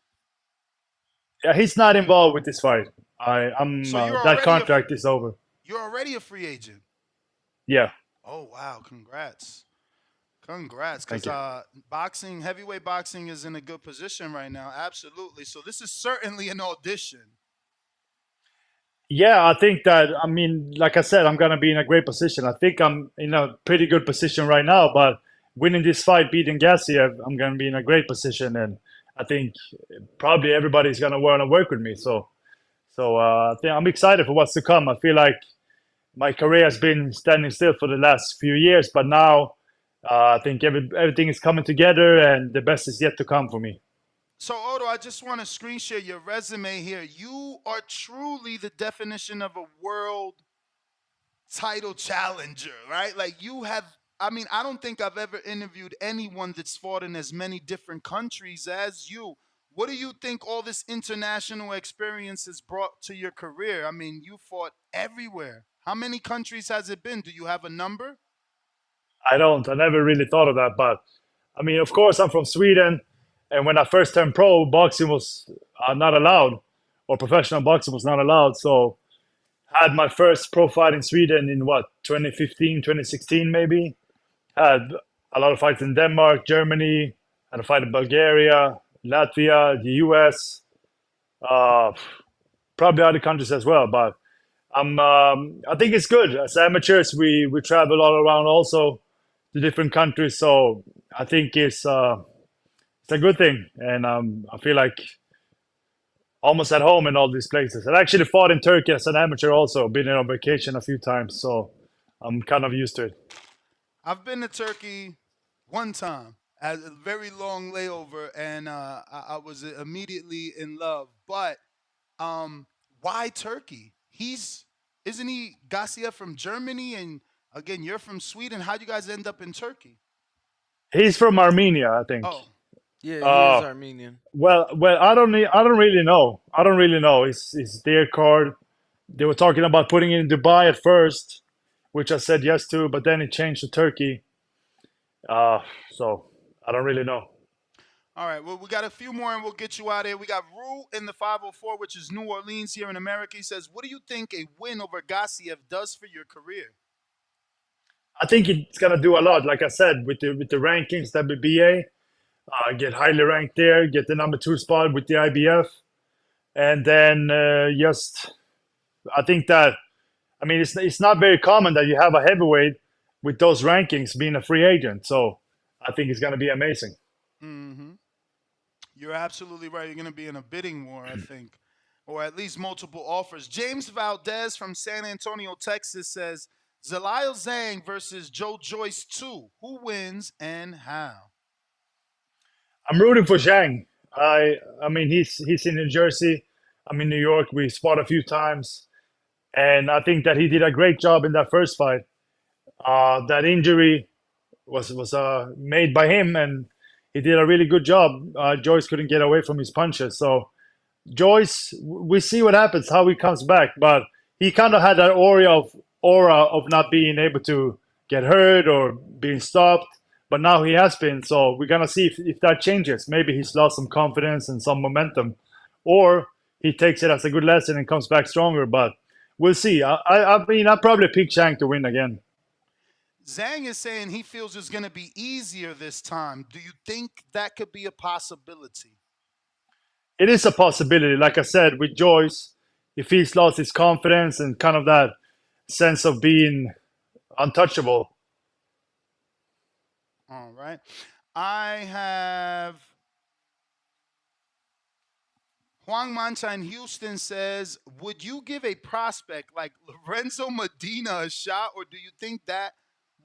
Q: Yeah, he's not involved with this fight. That contract is over.
C: You're already a free agent.
Q: Yeah.
C: Oh wow! Congrats, because heavyweight boxing is in a good position right now. Absolutely. So this is certainly an audition.
Q: Yeah, I think that, like I said, I'm going to be in a great position. I think I'm in a pretty good position right now, but winning this fight, beating Gassiev, I'm going to be in a great position, and I think probably everybody's going to want to work with me. So I think I'm excited for what's to come. I feel like my career has been standing still for the last few years, but now I think everything is coming together, and the best is yet to come for me.
C: So, Otto, I just want to screen share your resume here. You are truly the definition of a world title challenger, right? Like I don't think I've ever interviewed anyone that's fought in as many different countries as you. What do you think all this international experience has brought to your career? I mean, you fought everywhere. How many countries has it been? Do you have a number?
Q: I don't. I never really thought of that. But, of course, I'm from Sweden. And when I first turned pro, boxing was not allowed, or professional boxing was not allowed. So I had my first pro fight in Sweden in 2015, 2016 maybe. Had a lot of fights in Denmark, Germany, had a fight in Bulgaria, Latvia, the US. Uh, Probably other countries as well, but I think it's good. As amateurs, we travel all around also to different countries, so I think it's a good thing, and I feel like almost at home in all these places. I actually fought in Turkey as an amateur, also been on vacation a few times, so I'm kind of used to it.
C: I've been to Turkey one time as a very long layover, and I was immediately in love. But um, why Turkey? Isn't he Garcia from Germany, and again you're from Sweden. How'd you guys end up in Turkey?
Q: He's from Armenia, I think.
C: Oh,
P: Yeah, he is
Q: Uh,
P: Armenian.
Q: well, I don't really know. I don't really know. It's their card. They were talking about putting it in Dubai at first, which I said yes to, but then it changed to Turkey. So I don't really know.
C: all right. Well, we got a few more, and we'll get you out of here. We got Rue in the 504, which is New Orleans here in America. He says, "What do you think a win over Gassiev does for your career?"
Q: I think it's gonna do a lot. Like I said, with the rankings, WBA, get highly ranked there, get the number 2 spot with the IBF, and then just I think that I mean it's not very common that you have a heavyweight with those rankings being a free agent. So I think it's gonna be amazing.
C: Mm-hmm. You're absolutely right. You're going to be in a bidding war, I think, or at least multiple offers. James Valdez from San Antonio, Texas says Zalil Zhang versus Joe Joyce 2. Who wins and how?
Q: I'm rooting for Zhang. I mean he's in New Jersey. I'm in New York. We fought a few times, and I think that he did a great job in that first fight. That injury was made by him, and he did a really good job. Joyce couldn't get away from his punches, so Joyce, we see what happens, how he comes back, but he kind of had that aura of not being able to get hurt or being stopped, but now he has been. So we're gonna see if that changes. Maybe he's lost some confidence and some momentum, or he takes it as a good lesson and comes back stronger. But we'll see. I mean, I probably pick Chang to win again.
C: Zhang is saying he feels it's going to be easier this time. Do you think that could be a possibility?
Q: It is a possibility. Like I said, with Joyce, if he's lost his confidence and kind of that sense of being untouchable.
C: All right. I have Juan Mancha in Houston says, would you give a prospect like Lorenzo Medina a shot, or do you think that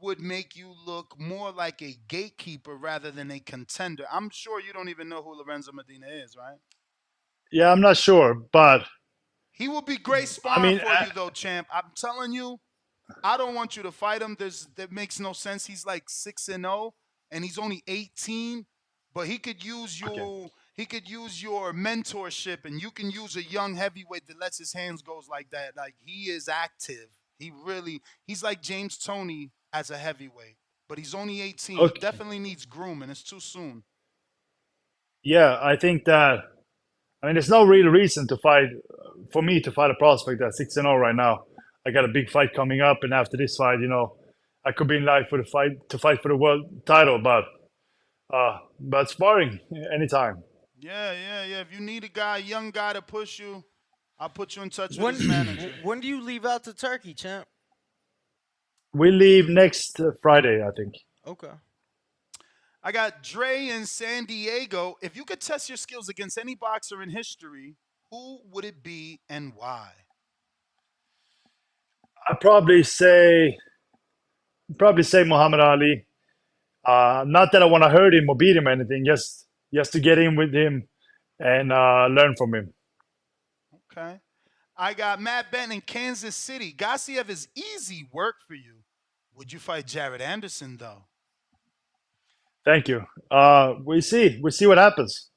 C: would make you look more like a gatekeeper rather than a contender? I'm sure you don't even know who Lorenzo Medina is, right?
Q: Yeah, I'm not sure, but
C: he will be great sparring for you, though, champ. I'm telling you, I don't want you to fight him. That makes no sense. He's like 6-0, and he's only 18. But he could use you. Okay. He could use your mentorship, and you can use a young heavyweight that lets his hands go like that. Like, he is active. He's like James Toney as a heavyweight, but he's only 18. Okay. He definitely needs grooming. It's too soon.
Q: Yeah, I think that. I mean, there's no real reason to fight for me to fight a prospect that's 6-0 right now. I got a big fight coming up, and after this fight, I could be in line for the fight to fight for the world title, but sparring anytime.
C: Yeah. If you need a young guy to push you, I'll put you in touch with his manager.
P: When do you leave out to Turkey, champ?
Q: We leave next Friday, I think.
P: Okay.
C: I got Dre in San Diego. If you could test your skills against any boxer in history, who would it be and why?
Q: I'd probably say Muhammad Ali. Not that I want to hurt him or beat him or anything, just to get in with him and learn from him.
C: Okay. I got Matt Benton in Kansas City. Gassiev is easy work for you. Would you fight Jared Anderson, though?
Q: Thank you. We see what happens.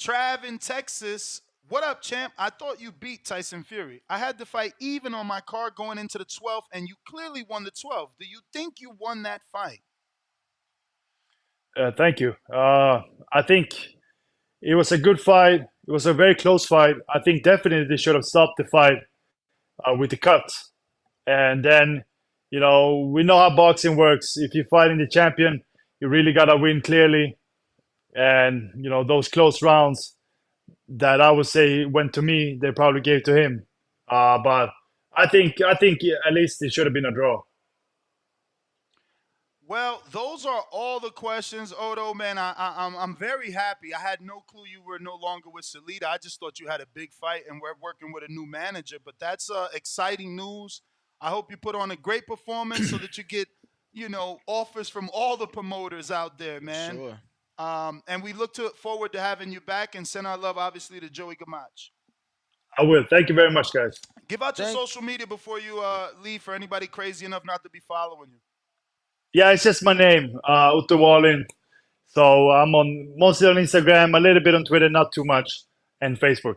C: Trav in Texas. What up, champ? I thought you beat Tyson Fury. I had to fight even on my card going into the 12th, and you clearly won the 12th. Do you think you won that fight?
Q: Thank you. I think it was a good fight. It was a very close fight. I think definitely they should have stopped the fight with the cut. And then, we know how boxing works. If you're fighting the champion, you really got to win clearly. And, those close rounds, that I would say went to me, they probably gave to him. But I think at least it should have been a draw.
C: Well, those are all the questions, Odo. Man, I'm very happy. I had no clue you were no longer with Salida. I just thought you had a big fight and we're working with a new manager. But that's exciting news. I hope you put on a great performance so that you get, offers from all the promoters out there, man.
P: Sure.
C: And we look forward to having you back and send our love, obviously, to Joey Gamache.
Q: I will. Thank you very much, guys.
C: Give out your social media before you leave for anybody crazy enough not to be following you.
Q: Yeah, it's just my name, Otto Wallin. So I'm on mostly on Instagram, a little bit on Twitter, not too much, and Facebook.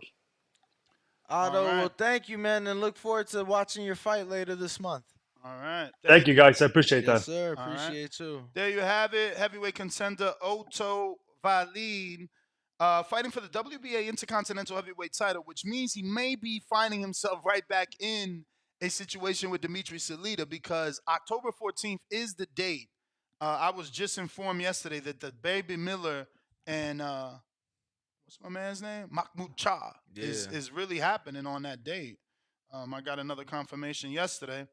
P: Otto, well, thank you, man, and look forward to watching your fight later this month.
C: All right.
Q: Thank you, guys. I appreciate
P: Yes,
Q: that.
P: sir.
C: All right.
P: Appreciate you.
C: There you have it. Heavyweight contender Otto Wallin fighting for the WBA Intercontinental Heavyweight title, which means he may be finding himself right back in a situation with Dimitri Salita because October 14th is the date. I was just informed yesterday that the Baby Miller and what's my man's name? Mahmoud Cha is really happening on that date. I got another confirmation yesterday.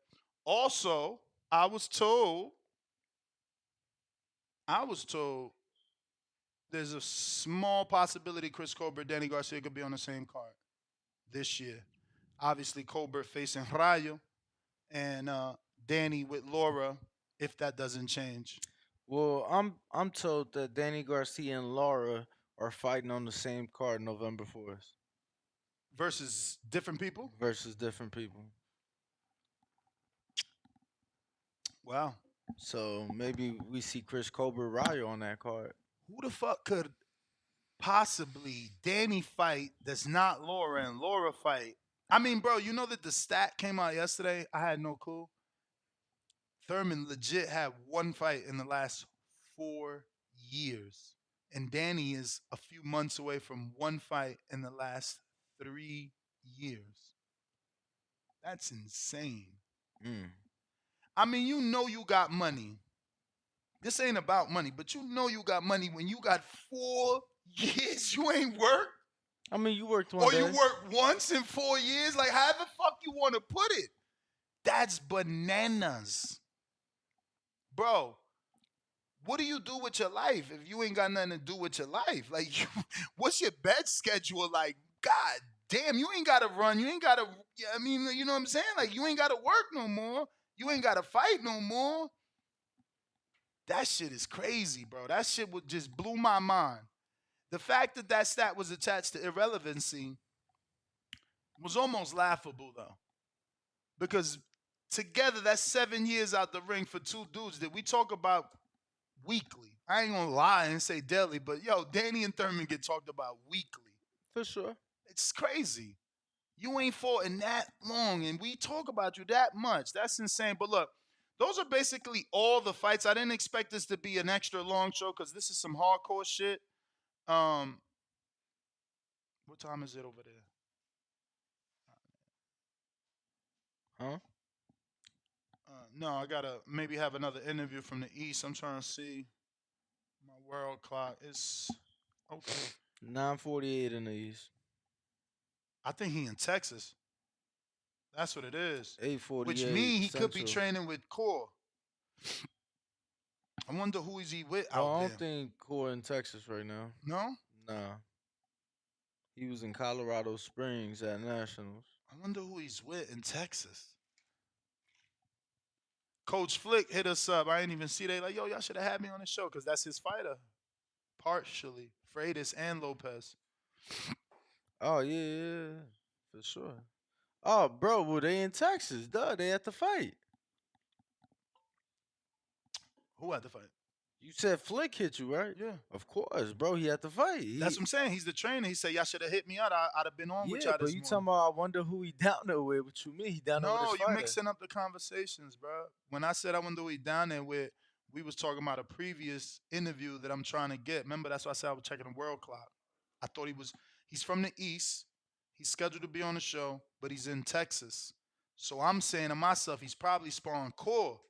C: Also, I was told there's a small possibility Chris Colbert, Danny Garcia could be on the same card this year. Obviously, Colbert facing Rayo and Danny with Laura if that doesn't change.
P: Well, I'm told that Danny Garcia and Laura are fighting on the same card November 4th.
C: Versus different people?
P: Versus different people.
C: Wow.
P: So maybe we see Chris Colbert Rayo on that card.
C: Who the fuck could possibly Danny fight that's not Laura and Laura fight? I mean, bro, you know that the stat came out yesterday? I had no clue. Thurman legit had one fight in the last 4 years. And Danny is a few months away from one fight in the last 3 years. That's insane. I mean, you know you got money. This ain't about money, but you know you got money when you got 4 years you ain't worked.
P: I mean, you worked one
C: Or
P: day.
C: you worked once in 4 years. Like, how the fuck you want to put it? That's bananas. Bro, what do you do with your life if you ain't got nothing to do with your life? Like, what's your bed schedule like? God damn, you ain't got to run. You ain't got to, I mean, you know what I'm saying? Like, you ain't got to work no more. You ain't got to fight no more. That shit is crazy, bro. That shit would just blew my mind. The fact that that stat was attached to irrelevancy was almost laughable, though. Because together, that's 7 years out the ring for two dudes that we talk about weekly. I ain't gonna lie and say daily, but yo, Danny and Thurman get talked about weekly.
P: For sure.
C: It's crazy. You ain't fought in that long, and we talk about you that much. That's insane. But look, those are basically all the fights. I didn't expect this to be an extra long show because this is some hardcore shit. What time is it over there?
P: Huh?
C: No, I gotta maybe have another interview from the East. I'm trying to see my world clock. It's okay.
P: 9:48 in the East.
C: I think he in Texas. That's what it is.
P: 8:48.
C: Which means he could be
P: Central.
C: training with Core. I wonder who is he with
P: Well,
C: out
P: I
C: there.
P: don't think Core in Texas right now.
C: No?
P: Nah. He was in Colorado Springs at Nationals.
C: I wonder who he's with in Texas. Coach Flick hit us up. I didn't even see that. Like, yo, y'all should have had me on the show because that's his fighter. Partially. Freudis and Lopez.
P: Oh, yeah. For sure. Oh, bro, well, they in Texas. Duh, they at the fight.
C: Who had the fight?
P: You said Flick hit you, right?
C: Yeah.
P: Of course, bro. He had to fight.
C: That's what I'm saying. He's the trainer. He said, y'all should have hit me out. I'd have been on with
P: Yeah,
C: y'all
P: but
C: this
P: you
C: morning.
P: talking about, I wonder who he down there with. What you mean? He down there with
C: No,
P: his
C: you're
P: fighter.
C: mixing up the conversations, bro. When I said I wonder who he down there with, we was talking about a previous interview that I'm trying to get. Remember, that's why I said I was checking the world clock. I thought he's from the East. He's scheduled to be on the show, but he's in Texas. So I'm saying to myself, he's probably sparring Core.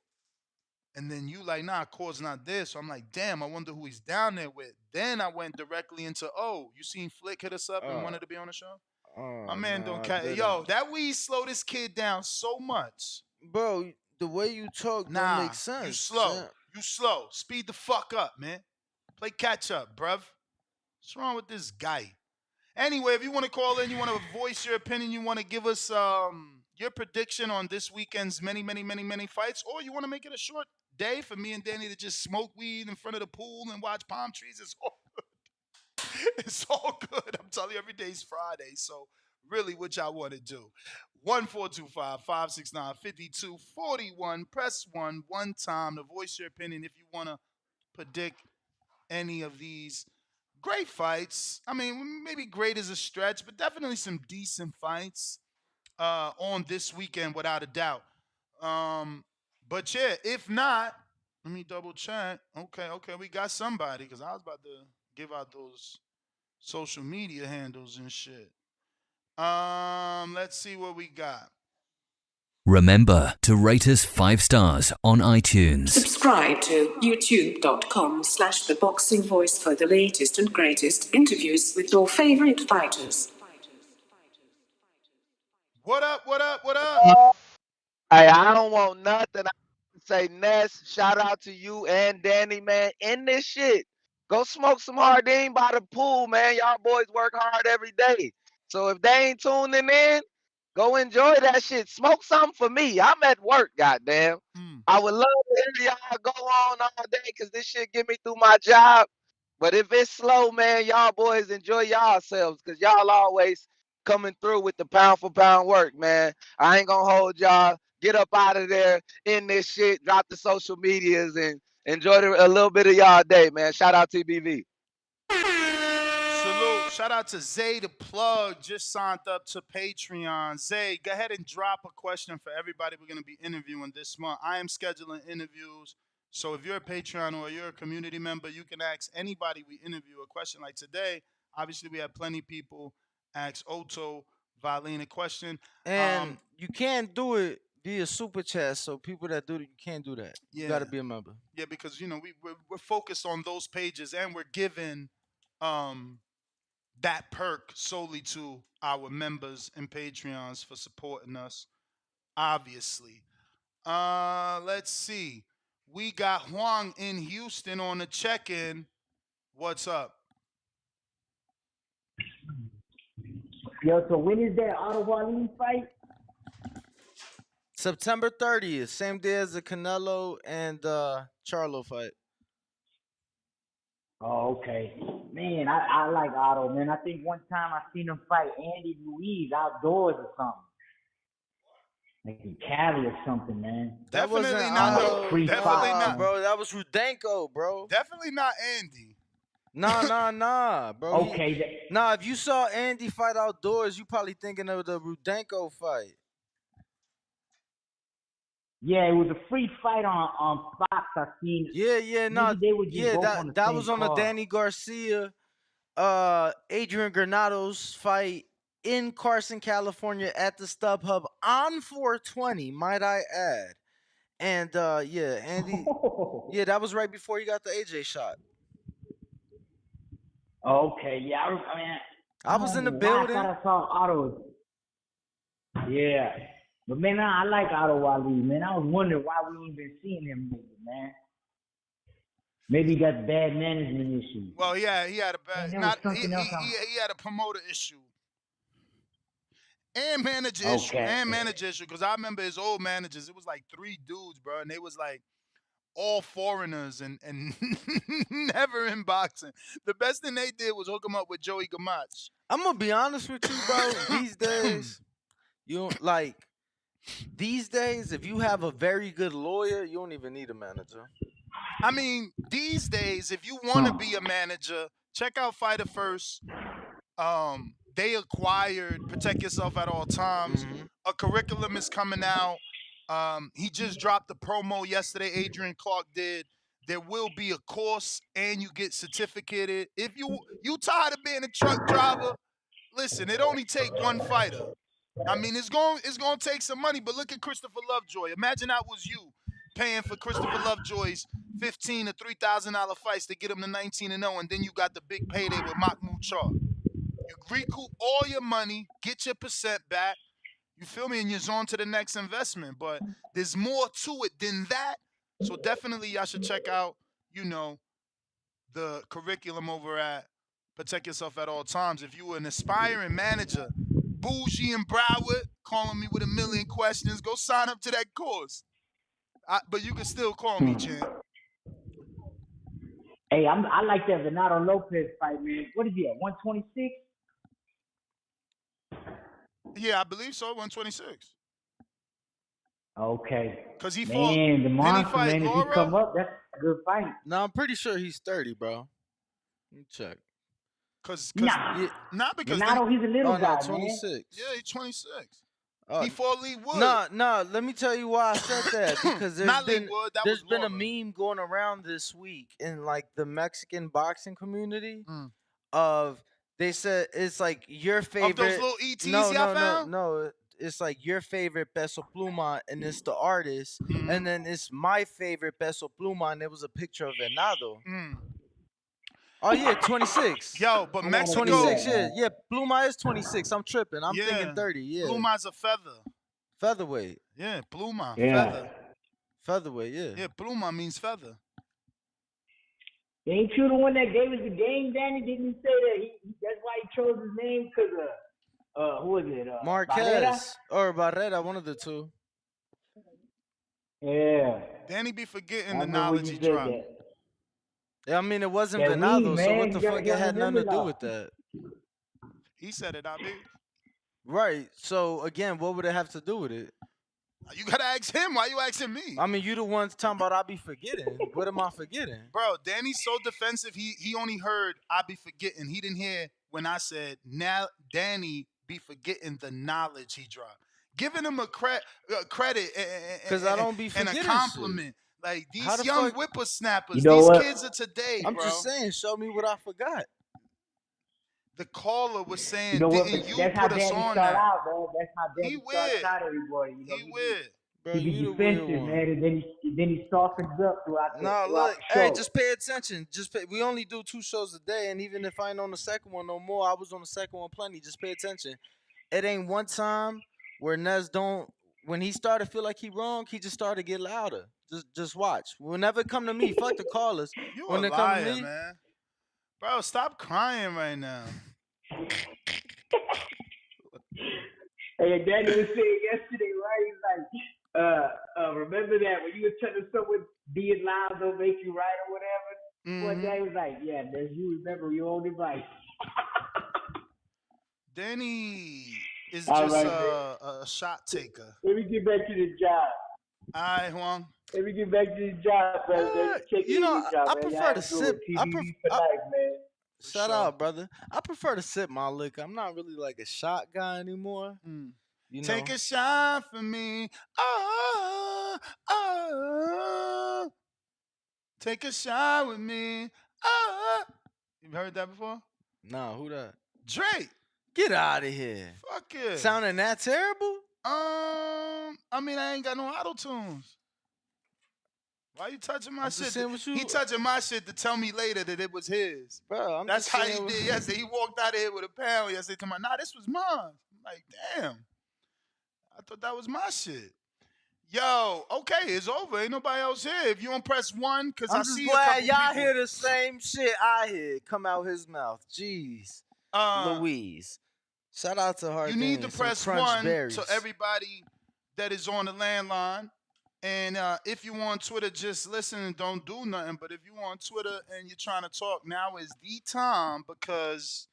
C: And then you like, nah, Cord's not there. So I'm like, damn, I wonder who he's down there with. Then I went directly into, oh, you seen Flick hit us up and wanted to be on the show? My man
P: no,
C: don't
P: I
C: care.
P: didn't.
C: Yo, that weed slow this kid down so much.
P: Bro, the way you talk don't make sense.
C: You slow.
P: Sam.
C: You slow. Speed the fuck up, man. Play catch up, bruv. What's wrong with this guy? Anyway, if you want to call in, you want to voice your opinion, you want to give us your prediction on this weekend's many fights, or you want to make it a short day for me and Danny to just smoke weed in front of the pool and watch palm trees, it's all good. It's all good. I'm telling you, every day's Friday. So really what y'all want to do. 1-425-569-5241. Press 1 time to voice your opinion if you want to predict any of these great fights. I mean, maybe great is a stretch, but definitely some decent fights on this weekend without a doubt. But yeah, if not, let me double check. Okay, we got somebody because I was about to give out those social media handles and shit. Let's see what we got.
R: Remember to rate us 5 stars on iTunes.
S: Subscribe to youtube.com/theboxingvoice for the latest and greatest interviews with your favorite fighters.
C: What up?
T: Hey, I don't want nothing. I say Ness, shout out to you and Danny, man. In this shit. Go smoke some Hardin by the pool, man. Y'all boys work hard every day. So if they ain't tuning in, go enjoy that shit. Smoke something for me. I'm at work, goddamn. I would love to hear y'all go on all day because this shit get me through my job. But if it's slow, man, y'all boys enjoy yourselves because y'all always coming through with the pound for pound work, man. I ain't gonna hold y'all. Get up out of there in this shit. Drop the social medias and enjoy a little bit of y'all day, man. Shout out TBV.
C: Salute. Shout out to Zay the Plug. Just signed up to Patreon. Zay, go ahead and drop a question for everybody we're going to be interviewing this month. I am scheduling interviews. So if you're a Patreon or you're a community member, you can ask anybody we interview a question. Like today, obviously we have plenty of people ask Otto Valine a question.
P: And you can't do it via super chat. So people that do it, you can't do that. You got to be a member.
C: Yeah, because we're focused on those pages and we're giving that perk solely to our members and Patreons for supporting us, obviously. Let's see. We got Huang in Houston on the check-in. What's up?
U: Yo, so when is that Ottawa fight?
P: September 30th, same day as the Canelo and Charlo fight.
U: Oh, okay. Man, I like Otto, man. I think one time I seen him fight Andy Ruiz outdoors or something. Like in Cali or something, man.
C: Definitely not.
U: Definitely
C: not,
P: bro. That was Rudenko, bro.
C: Definitely not Andy.
P: Nah, bro.
U: Okay.
P: If you saw Andy fight outdoors, you probably thinking of the Rudenko fight.
U: Yeah, it was a free fight on Fox. I seen.
P: That was on the Danny Garcia, Adrian Granados fight in Carson, California, at the StubHub on 420. Might I add? And Andy. Yeah, that was right before he got the AJ shot.
U: Okay, yeah,
P: I was in the building.
U: I thought I saw Otto. Yeah. But, man, I like Otto Wally, man. I was wondering why we ain't been seeing him lately, man. Maybe he got bad management issues.
C: Well, yeah, he had a bad... he had a promoter issue. And manager issue. And manager issue. Because I remember his old managers, it was like 3 dudes, bro. And they was like all foreigners and never in boxing. The best thing they did was hook him up with Joey Gamache.
P: I'm going to be honest with you, bro. These days, these days, if you have a very good lawyer, you don't even need a manager.
C: I mean, these days, if you want to be a manager, check out Fighter First. They acquired Protect Yourself at All Times. Mm-hmm. A curriculum is coming out. He just dropped the promo yesterday. Adrian Clark did. There will be a course, and you get certificated. If you tired of being a truck driver, listen. It only take one fighter. I mean, it's going to take some money, but look at Christopher Lovejoy. Imagine that was you paying for Christopher Lovejoy's $15,000 to $3,000 fights to get him to 19-0, and then you got the big payday with Mahmoud Char. You recoup all your money, get your percent back. You feel me? And you're on to the next investment. But there's more to it than that. So definitely y'all should check out, the curriculum over at Protect Yourself at All Times. If you were an aspiring manager, bougie in Broward, calling me with a million questions, go sign up to that course. But you can still call me, champ.
U: Hey, I like that Renato Lopez fight, man. What is he at? 126?
C: Yeah, I believe so. 126.
U: Okay.
C: Cause he fought.
U: Man, the monster,
C: fight
U: man.
C: Laura?
U: If he come up, that's a good fight.
P: No, I'm pretty sure he's 30, bro. Let me check.
C: Because
U: Renato, he's a little guy,
P: 26.
U: man.
C: Yeah, he's 26. He fought Lee Wood.
P: No. Let me tell you why I said that. Because there's been a
C: Laura.
P: meme going around this week in like the Mexican boxing community of they said it's like your favorite.
C: Of those little ETs y'all found?
P: No. It's like your favorite Peso Pluma and it's the artist, and then it's my favorite Peso Pluma and there was a picture of Venado. Oh yeah, 26.
C: Yo, but Mexico.
P: 26. Yeah. Pluma is 26. I'm tripping. I'm thinking 30. Yeah.
C: Pluma's a feather.
P: Featherweight.
C: Yeah, Pluma.
U: Yeah.
C: Feather.
P: Featherweight. Yeah.
C: Yeah, Pluma means feather.
U: Ain't you the one that gave us the game, Danny? Didn't you say that that's why he chose his name? Because who was it?
P: Marquez or Barrera, one of the two.
U: Yeah.
C: Danny be forgetting the knowledge he dropped.
P: Yeah, I mean, it wasn't Venado, so what the fuck it had nothing to do with that?
C: He said it, I mean.
P: Right. So, again, what would it have to do with it?
C: You got to ask him. Why you asking me?
P: I mean, you the ones talking about I be forgetting. What am I forgetting?
C: Bro, Danny's so defensive, he only heard I be forgetting. He didn't hear when I said, now Danny be forgetting the knowledge he dropped. Giving him a credit
P: because I don't be forgetting
C: and a compliment.
P: Shit.
C: Like these young whippersnappers, kids of today,
P: I'm
C: bro.
P: just saying, show me what I forgot.
C: The caller was saying,
U: didn't you that's
C: put
U: how
C: us
U: Danny
C: on
U: start
C: that?
U: out, man. That's how Danny starts out everybody.
C: He weird.
P: Bro,
U: he be defensive, man, and then he softens up throughout the
P: look,
U: show.
P: hey, just pay attention. We only do 2 shows a day, and even if I ain't on the second one no more, I was on the second one plenty. Just pay attention. It ain't one time where Nez when he started to feel like he wrong, he just started to get louder. Just watch. Whenever it come to me, fuck the callers.
C: You
P: when
C: a
P: it
C: liar,
P: come to me,
C: man. Bro, stop crying right now.
U: Hey, Danny was saying yesterday, right? He's like, remember that when you were telling someone being loud don't make you right or whatever? One day he was like, yeah, Nez, you remember your own advice.
C: Danny is
U: All
C: just
U: right,
C: a shot taker.
U: Let me get back to the job.
C: All right, Juan.
U: Let me get back to the job, brother.
P: I prefer to sip. Shout
C: sure.
P: out, brother. I prefer to sip my liquor. I'm not really like a shot guy anymore. You
C: Take
P: know?
C: a shot for me. Oh, oh. Take a shot with me. Oh. You've heard that before?
P: Nah, who that?
C: Drake.
P: Get out of here.
C: Fuck it.
P: Sounding that terrible?
C: I mean, I ain't got no auto tunes. Why you touching my shit? He touching my shit to tell me later that it was his.
P: Bro,
C: that's how he did yesterday. He walked out of here with a pound yesterday to my, nah, this was mine. I'm like, damn. I thought that was my shit. Yo, okay, it's over. Ain't nobody else here. If you don't press 1, because I see
P: glad
C: a couple
P: y'all
C: people.
P: hear the same shit I hear come out his mouth. Jeez. Louise. Shout out to her.
C: You need to press 1 to everybody that is on the landline. And if you on Twitter, just listen and don't do nothing. But if you on Twitter and you're trying to talk, now is the time because,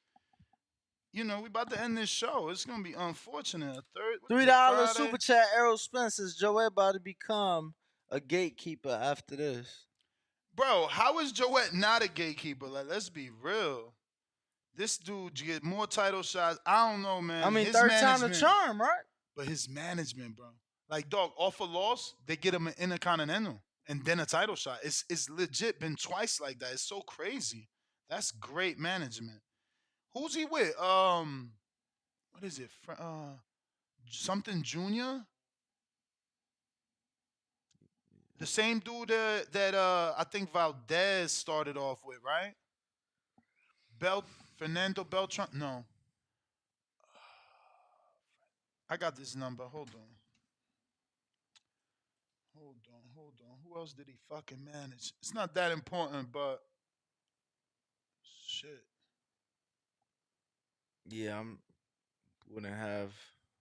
C: we about to end this show. It's going to be unfortunate.
P: $3 super chat. Errol Spencer's Joet about to become a gatekeeper after this.
C: Bro, how is Joet not a gatekeeper? Like, let's be real. This dude get more title shots. I don't know, man.
P: I mean, third time the charm, right?
C: But his management, bro. Like, dog, off a loss, they get him an Intercontinental and then a title shot. It's legit been twice like that. It's so crazy. That's great management. Who's he with? What is it? Something Junior? The same dude that I think Valdez started off with, right? Fernando Beltran. No, I got this number. Hold on. Hold on. Who else did he fucking manage? It's not that important, but shit.
P: Yeah, wouldn't have.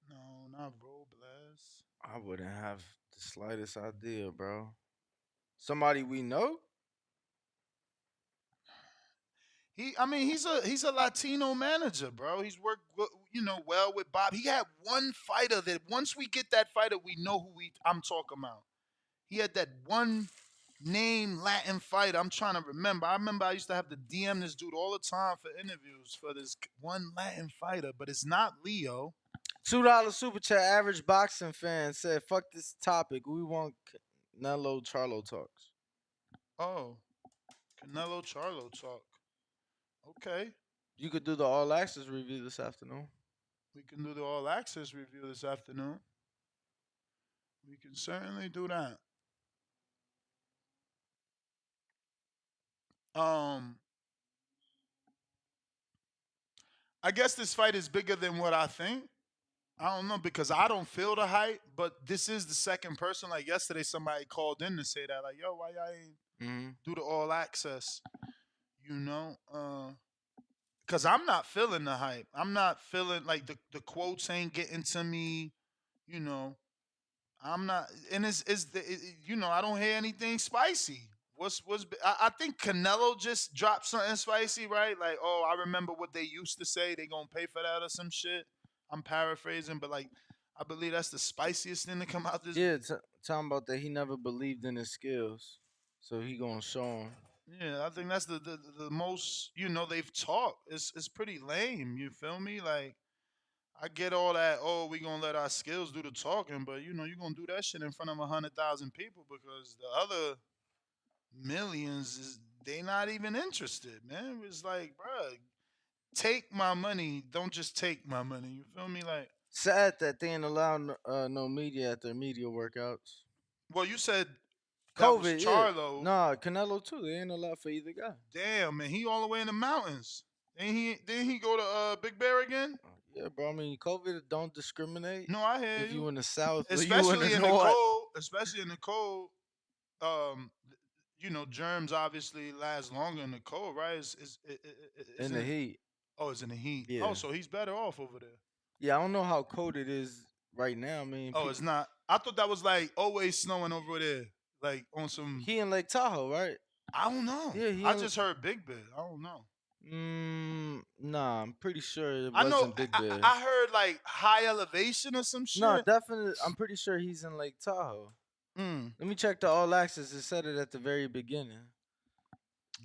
C: No, not Robles.
P: I wouldn't have the slightest idea, bro. Somebody we know?
C: He's a Latino manager, bro. He's worked, well with Bob. He had one fighter that once we get that fighter, we know who I'm talking about. He had that one name Latin fighter. I'm trying to remember. I remember I used to have to DM this dude all the time for interviews for this one Latin fighter, but it's not Leo.
P: $2 super chat. Average boxing fan said, "Fuck this topic. We want Canelo Charlo talks."
C: Oh, Canelo Charlo talk. Okay.
P: You could do the All Access review this afternoon.
C: We can do the All Access review this afternoon. We can certainly do that. I guess this fight is bigger than what I think. I don't know because I don't feel the hype, but this is the second person. Like yesterday, somebody called in to say that, like, "Yo, why y'all ain't do the All Access?" Because I'm not feeling the hype. I'm not feeling like the quotes ain't getting to me. I'm not, and I don't hear anything spicy. I think Canelo just dropped something spicy, right? Like, oh, I remember what they used to say. They gonna pay for that or some shit. I'm paraphrasing, but like, I believe that's the spiciest thing to come out this.
P: Yeah, talking about that he never believed in his skills, so he gonna show him.
C: Yeah, I think that's the most they've talked. It's pretty lame. You feel me? Like, I get all that. Oh, we gonna let our skills do the talking, but you gonna do that shit in front of 100,000 people because the other millions they not even interested, man. It's like, bruh, take my money. Don't just take my money. You feel me? Like,
P: sad that they ain't allowed no media at their media workouts.
C: Well, you said
P: COVID,
C: that was Charlo.
P: Yeah. Nah, Canelo too. They ain't allowed for either guy.
C: Damn, man, he all the way in the mountains. Didn't he go to Big Bear again?
P: Yeah, bro. I mean, COVID don't discriminate.
C: No, I hear
P: if you in the south,
C: especially
P: in the
C: cold. Especially in the cold. Germs obviously last longer in the cold, right?
P: In the heat.
C: Oh, it's in the heat.
P: Yeah.
C: Oh, so he's better off over there.
P: Yeah, I don't know how cold it is right now. I mean,
C: it's not. I thought that was like always snowing over there, like on some.
P: He in Lake Tahoe, right?
C: I don't know. Yeah, I just heard Big Bear. I don't know.
P: Nah, I'm pretty sure it wasn't Big Bear.
C: I heard like high elevation or some shit.
P: No, definitely. I'm pretty sure he's in Lake Tahoe. Let me check the All Access. It said it at the very beginning.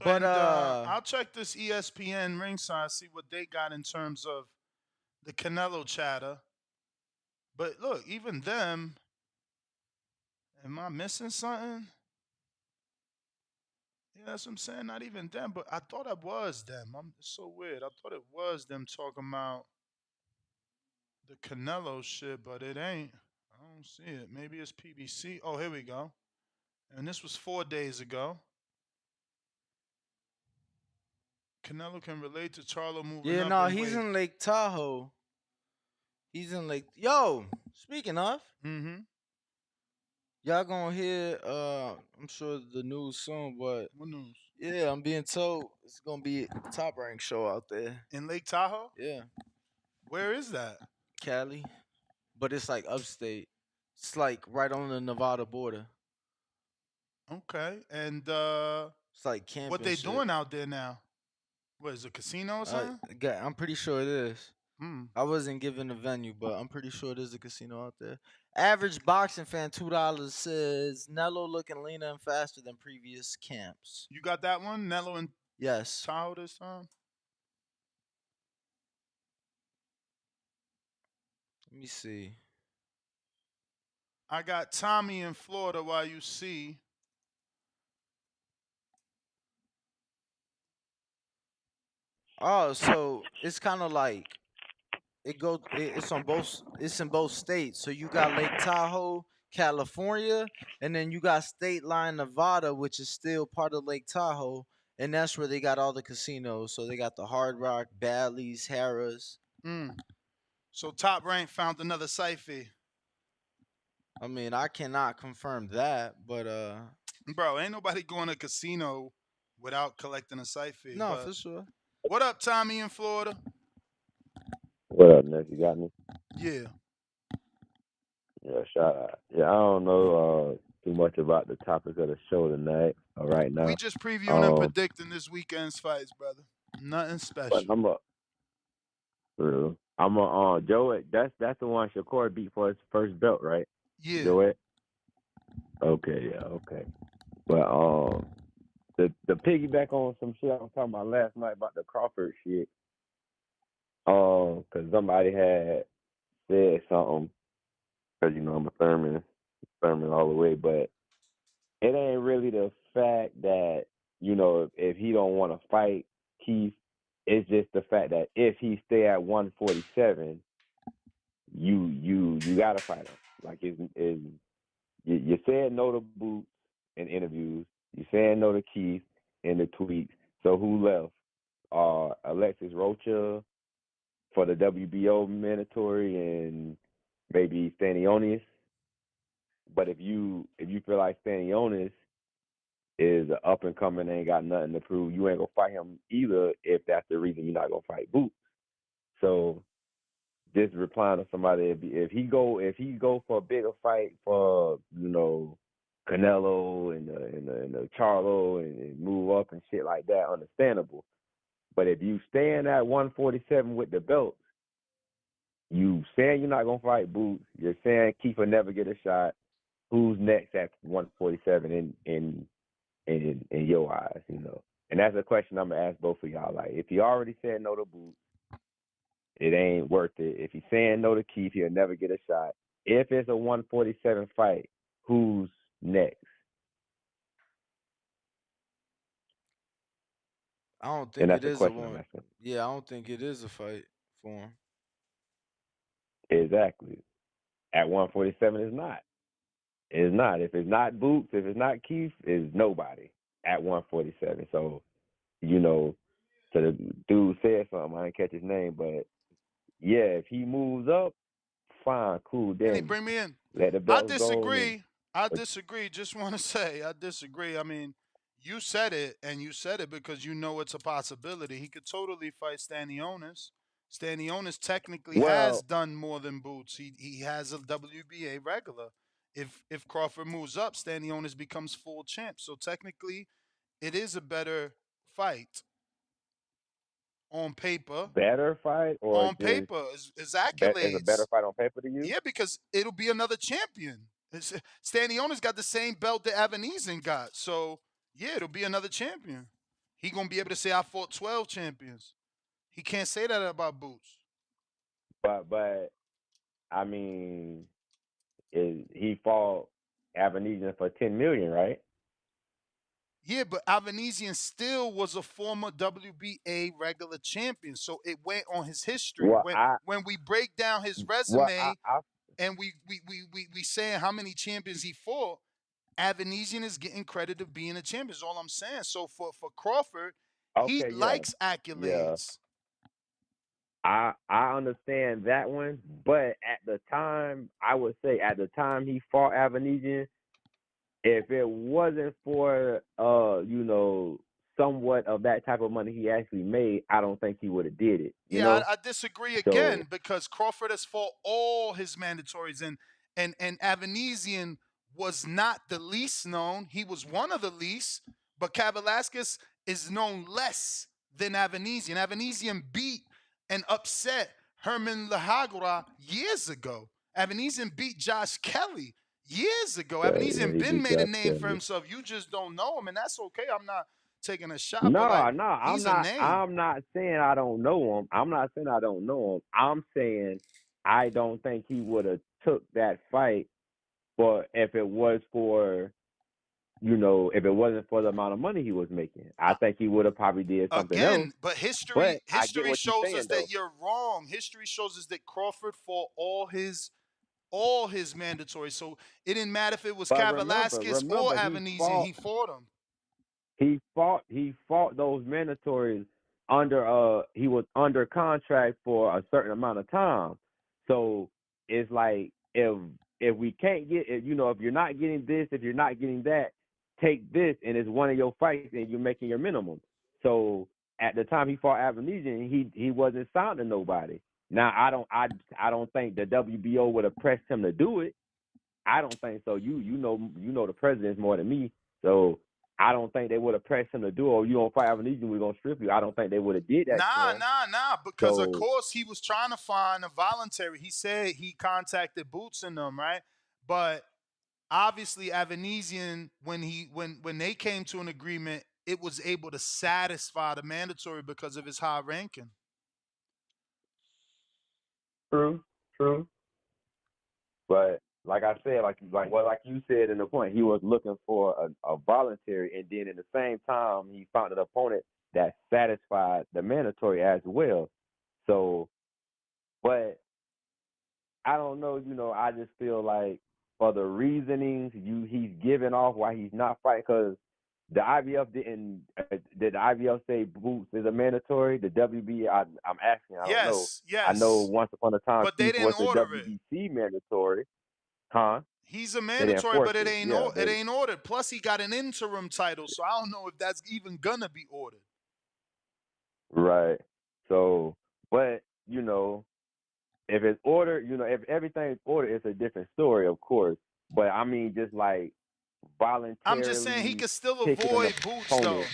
P: But
C: I'll check this ESPN ringside, see what they got in terms of the Canelo chatter. But look, even them. Am I missing something? Yeah, that's what I'm saying. Not even them, but I thought it was them. It's so weird. I thought it was them talking about the Canelo shit, but it ain't. I don't see it. Maybe it's PBC. Oh, here we go. And this was 4 days ago. Canelo can relate to Charlo moving up.
P: Yeah, no, he's in Lake Tahoe. He's in Lake. Yo, speaking of. Y'all gonna hear, I'm sure the news soon, but.
C: What news?
P: Yeah, I'm being told it's gonna be a Top Rank show out there.
C: In Lake Tahoe?
P: Yeah.
C: Where is that?
P: Cali. But it's like upstate. It's like right on the Nevada border.
C: Okay. And
P: it's like camping.
C: What they doing out there now? What is it, a casino or something?
P: I'm pretty sure it is. I wasn't given the venue, but I'm pretty sure there's a casino out there. Average boxing fan, $2 says Nello looking leaner and faster than previous camps.
C: You got that one? Nello and
P: yes.
C: Tahoe this time?
P: Let me see.
C: I got Tommy in Florida while you see.
P: Oh, so it's kind of like it's in both states. So you got Lake Tahoe, California, and then you got State Line, Nevada, which is still part of Lake Tahoe, and that's where they got all the casinos. So they got the Hard Rock, Bally's, Harrah's.
C: So Top Rank found another site fee.
P: I mean, I cannot confirm that, but
C: bro, ain't nobody going to casino without collecting a site fee.
P: No,
C: but
P: for sure.
C: What up, Tommy in Florida?
K: What up, Nick? You got me?
C: Yeah.
K: Yeah, shout out. Yeah, I don't know too much about the topic of the show tonight or right now.
C: We just previewing and predicting this weekend's fights, brother. Nothing special.
K: But I'm a Joet. That's the one Shakur beat for his first belt, right?
C: Yeah.
K: Joet. Okay, yeah, okay. But the piggyback on some shit I was talking about last night about the Crawford shit. Because somebody had said something. Because I'm a Thurman all the way, but it ain't really the fact that if he don't want to fight Keith, it's just the fact that if he stay at 147, you gotta fight him. Like you said no to Boots in interviews, you saying no to Keith in the tweets. So who left? Alexis Rocha for the WBO mandatory and maybe Stanionis. But if you feel like Stanionis is an up and coming, ain't got nothing to prove, you ain't gonna fight him either. If that's the reason you're not gonna fight Boots. So just replying to somebody, if he go for a bigger fight for Canelo and the Charlo and move up and shit like that, understandable. But if you stand at 147 with the belts, you saying you're not gonna fight Boots, you're saying Keith will never get a shot. Who's next at 147 in your eyes, And that's a question I'm gonna ask both of y'all. Like, if he already said no to Boots, it ain't worth it. If he's saying no to Keith, he'll never get a shot. If it's a 147 fight, who's next?
P: I don't think it is a one. Yeah, I don't think it is a fight for him.
K: Exactly. At 147, it's not. It's not. If it's not Boots, if it's not Keith, it's nobody at 147. So, so the dude said something. I didn't catch his name, but yeah, if he moves up, fine, cool. Then
C: Hey, bring me in.
K: Let the belts
C: I disagree. Just want to say I disagree. I mean, you said it, and you said it because you know it's a possibility. He could totally fight Stanionis. Stanionis technically has done more than Boots. He has a WBA regular. If Crawford moves up, Stanionis becomes full champ. So technically, it is a better fight on paper.
K: Better fight or
C: on paper is accolades.
K: Is a better fight on paper to you?
C: Yeah, because it'll be another champion. Stanionis got the same belt that Avanesan got. So yeah, it'll be another champion. He gonna be able to say I fought 12 champions. He can't say that about Boots.
K: But I mean, he fought Avanesan for $10 million, right?
C: Yeah, but Avanesan still was a former WBA regular champion, so it went on his history. When we break down his resume and we saying how many champions he fought, Avanesan is getting credit of being a champion. Is all I'm saying. So for Crawford, he likes accolades.
K: Yeah. I understand that one, but at the time, I would say at the time he fought Avanesan, if it wasn't for somewhat of that type of money he actually made, I don't think he would have did it.
C: I disagree again because Crawford has fought all his mandatories and Avanesan was not the least known. He was one of the least, but Velasquez is known less than Avanesan. Avanesan beat and upset Herman Lahagura years ago. Avanesan beat Josh Kelly years ago. Avanesan been made a name for himself. You just don't know him, and that's okay. I'm not taking a shot.
K: No,
C: I'm
K: not saying I don't know him. I'm not saying I don't know him. I'm saying I don't think he would have took that fight, but if it was for, if it wasn't for the amount of money he was making, I think he would have probably did something else.
C: But history shows us that you're wrong. History shows us that Crawford fought all his all his mandatory. So it didn't matter if it was
A: But
C: Cav
A: remember,
C: Velasquez or
A: remember,
C: Avenesian. He fought him.
A: he fought those mandatories under he was under contract for a certain amount of time. So it's like if we can't get if you're not getting this, if you're not getting that, take this, and it's one of your fights and you're making your minimum. So at the time he fought Avenesian, he wasn't signed to nobody. Now I don't think the WBO would have pressed him to do it. I don't think so. You know the presidents more than me, so I don't think they would have pressed him to do it. Oh, you don't fight Avenesian, we're gonna strip you. I don't think they would have did that.
C: Nah. Because of
A: So,
C: course he was trying to find a voluntary. He said he contacted Boots and them, right? But obviously Avenesian, when they came to an agreement, it was able to satisfy the mandatory because of his high ranking.
A: True. But like I said, like you said in the point, he was looking for a voluntary, and then at the same time he found an opponent that satisfied the mandatory as well. So, but I don't know. I just feel like for the reasonings he's giving off why he's not fighting, because the IBF did the IBF say Boots is a mandatory? The WB, I'm asking. I don't know.
C: Yes.
A: I know once upon a time
C: but they didn't
A: was the
C: order
A: WBC mandatory, huh?
C: He's a mandatory, but it ain't ordered. Plus, he got an interim title, so I don't know if that's even gonna be ordered.
A: Right. So, but if it's ordered, if everything's ordered, it's a different story, of course. But I mean, just like voluntarily.
C: I'm just saying he could still avoid Boots, though.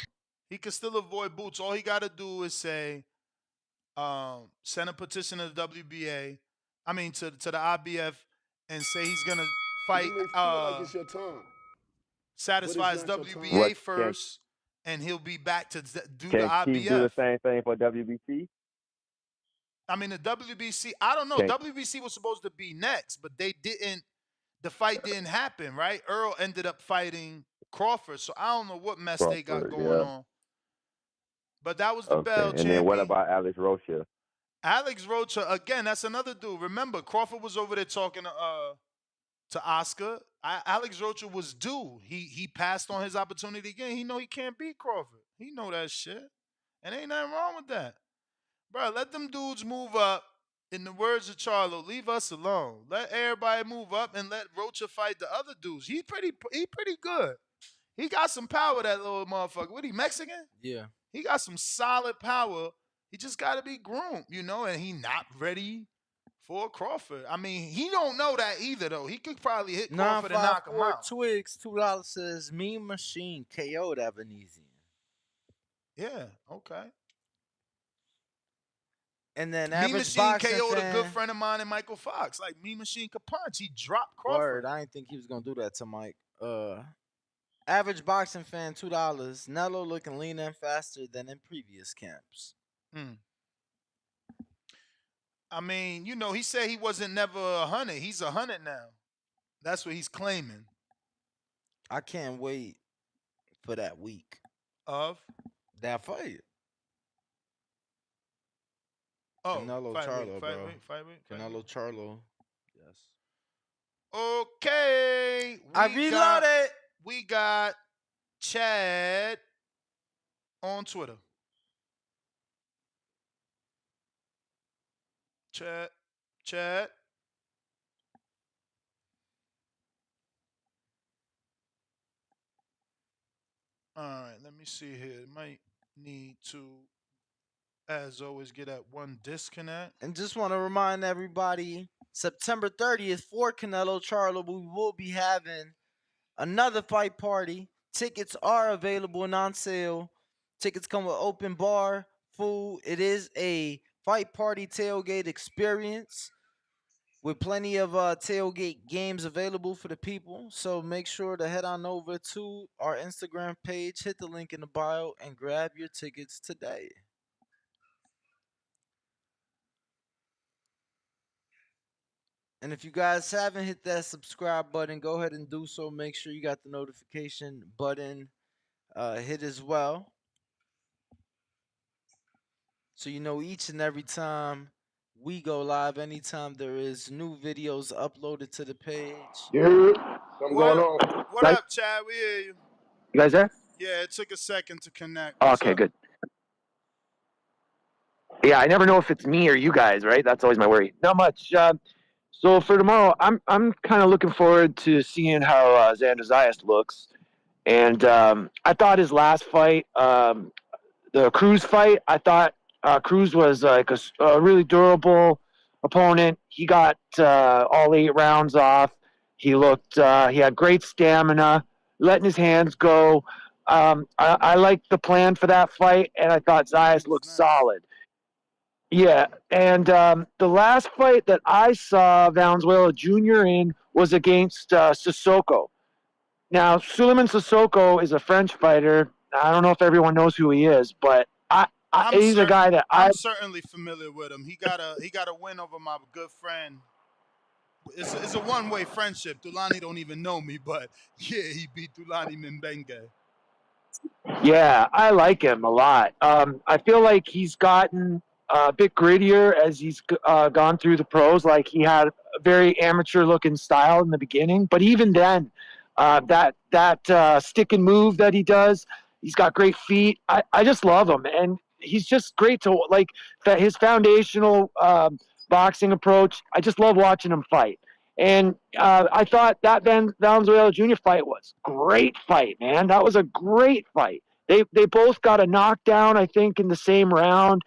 C: He could still avoid Boots. All he got to do is say, send a petition to the WBA. I mean, to the IBF, and say he's gonna fight.
B: You may feel like it's your time.
C: Satisfy his WBA first, and he'll be back to do the IBF.
A: Can he do the same thing for WBC?
C: I mean, the WBC, I don't know. WBC was supposed to be next, but they didn't. The fight didn't happen, right? Earl ended up fighting Crawford, so I don't know what mess they got going on. But that was the bell champion.
A: And then what about Alex Rocha?
C: Alex Rocha, again, that's another dude. Remember, Crawford was over there talking to Oscar. Alex Rocha was due. He passed on his opportunity again. He know he can't beat Crawford. He know that shit. And ain't nothing wrong with that. Bro, let them dudes move up. In the words of Charlo, leave us alone. Let everybody move up and let Rocha fight the other dudes. He pretty good. He got some power, that little motherfucker. What, he Mexican?
P: Yeah.
C: He got some solid power. He just got to be groomed, and he not ready for Crawford. I mean, he don't know that either, though. He could probably hit Crawford and knock him out.
P: Twigs, $2 says, Mean Machine KO'd Avenesian.
C: Yeah, okay.
P: And then
C: Mean Machine KO'd a good friend of mine and Michael Fox. Like, Mean Machine could punch. He dropped Crawford.
P: Word, I didn't think he was going to do that to Mike. Average boxing fan, $2. Nello looking leaner and faster than in previous camps.
C: I mean, he said he wasn't never 100. He's 100 now. That's what he's claiming.
P: I can't wait for that week.
C: Of?
P: That fight.
C: Oh,
P: Canelo Charlo, bro. Canelo Charlo. Yes.
C: Okay.
P: I reloaded.
C: We got Chad on Twitter. Chad. All right, let me see here. Might need to, as always, get that one disconnect.
P: And just want to remind everybody, September 30th for Canelo Charlo, we will be having another fight party. Tickets are available and on sale. Tickets come with open bar, food. It is a fight party tailgate experience with plenty of tailgate games available for the people. So make sure to head on over to our Instagram page, hit the link in the bio, and grab your tickets today. And if you guys haven't hit that subscribe button, go ahead and do so. Make sure you got the notification button hit as well, so you know each and every time We go live anytime there is new videos uploaded to the page.
G: Dude, something going on.
C: What up, Chad? We hear you.
G: You guys there?
C: Yeah, it took a second to connect.
G: Oh,
C: What's
G: okay,
C: up?
G: good. Yeah, I never know if it's me or you guys, right? That's always my worry. Not much. So for tomorrow, I'm kind of looking forward to seeing how Xander Zayas looks. And I thought his last fight, the Cruz fight, I thought Cruz was like a really durable opponent. He got all 8 rounds off. He looked, he had great stamina, letting his hands go. I liked the plan for that fight, and I thought Zayas looked solid. Yeah, and the last fight that I saw Valenzuela Jr. in was against Sissoko. Now, Suleiman Sissoko is a French fighter. I don't know if everyone knows who he is, but he's a guy that
C: I'm certainly familiar with him. He got a win over my good friend. It's a one-way friendship. Dulani don't even know me, but yeah, he beat Dulani Mbenge.
G: Yeah, I like him a lot. I feel like he's gotten a bit grittier as he's gone through the pros. Like he had a very amateur-looking style in the beginning, but even then, that stick and move that he does, he's got great feet. I just love him, and he's just great to like. His foundational boxing approach, I just love watching him fight. And I thought that Valenzuela Jr. fight was a great fight, man. That was a great fight. They both got a knockdown, I think, in the same round.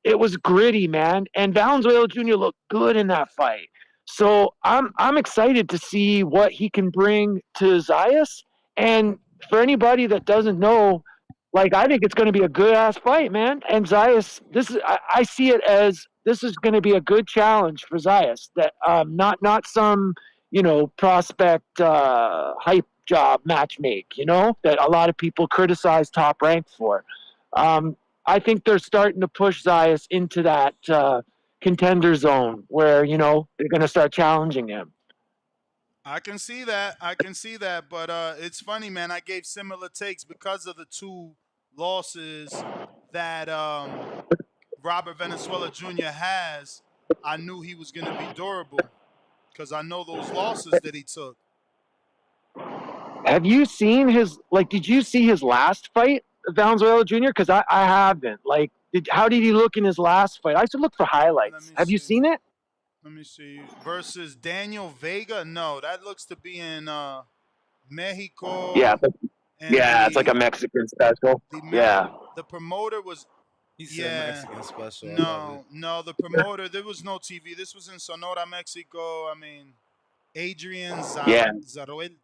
G: It was gritty, man, and Valenzuela Jr. looked good in that fight. So I'm excited to see what he can bring to Zayas. And for anybody that doesn't know, like I think it's going to be a good ass fight, man. And Zayas, I see it as this is going to be a good challenge for Zayas. That not some prospect hype job match make, that a lot of people criticize Top Rank for. I think they're starting to push Zayas into that contender zone where, they're going to start challenging him.
C: I can see that. But it's funny, man. I gave similar takes because of the 2 losses that Robert Venezuela Jr. has. I knew he was going to be durable because I know those losses that he took.
G: Have you seen did you see his last fight, Valenzuela Jr.? Because I haven't. How did he look in his last fight? I should look for highlights. Have you seen it?
C: Let me see. Versus Daniel Vega? No, that looks to be in Mexico.
G: Yeah. It's like a Mexican special.
C: The promoter was...
P: He said Mexican special.
C: No, the promoter, there was no TV. This was in Sonora, Mexico. I mean, Adrian Zarueta.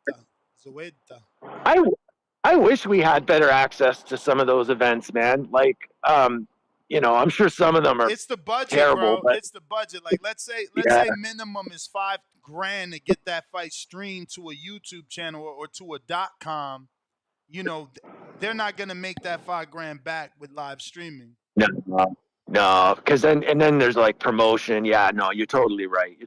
G: I wish we had better access to some of those events, man. I'm sure some of them are
C: it's the budget,
G: terrible,
C: bro.
G: but
C: It's the budget. Like let's say minimum is $5,000 to get that fight streamed to a YouTube channel or to a .com. They're not gonna make that $5,000 back with live streaming.
G: No, because then there's like promotion. Yeah, no, you're totally right.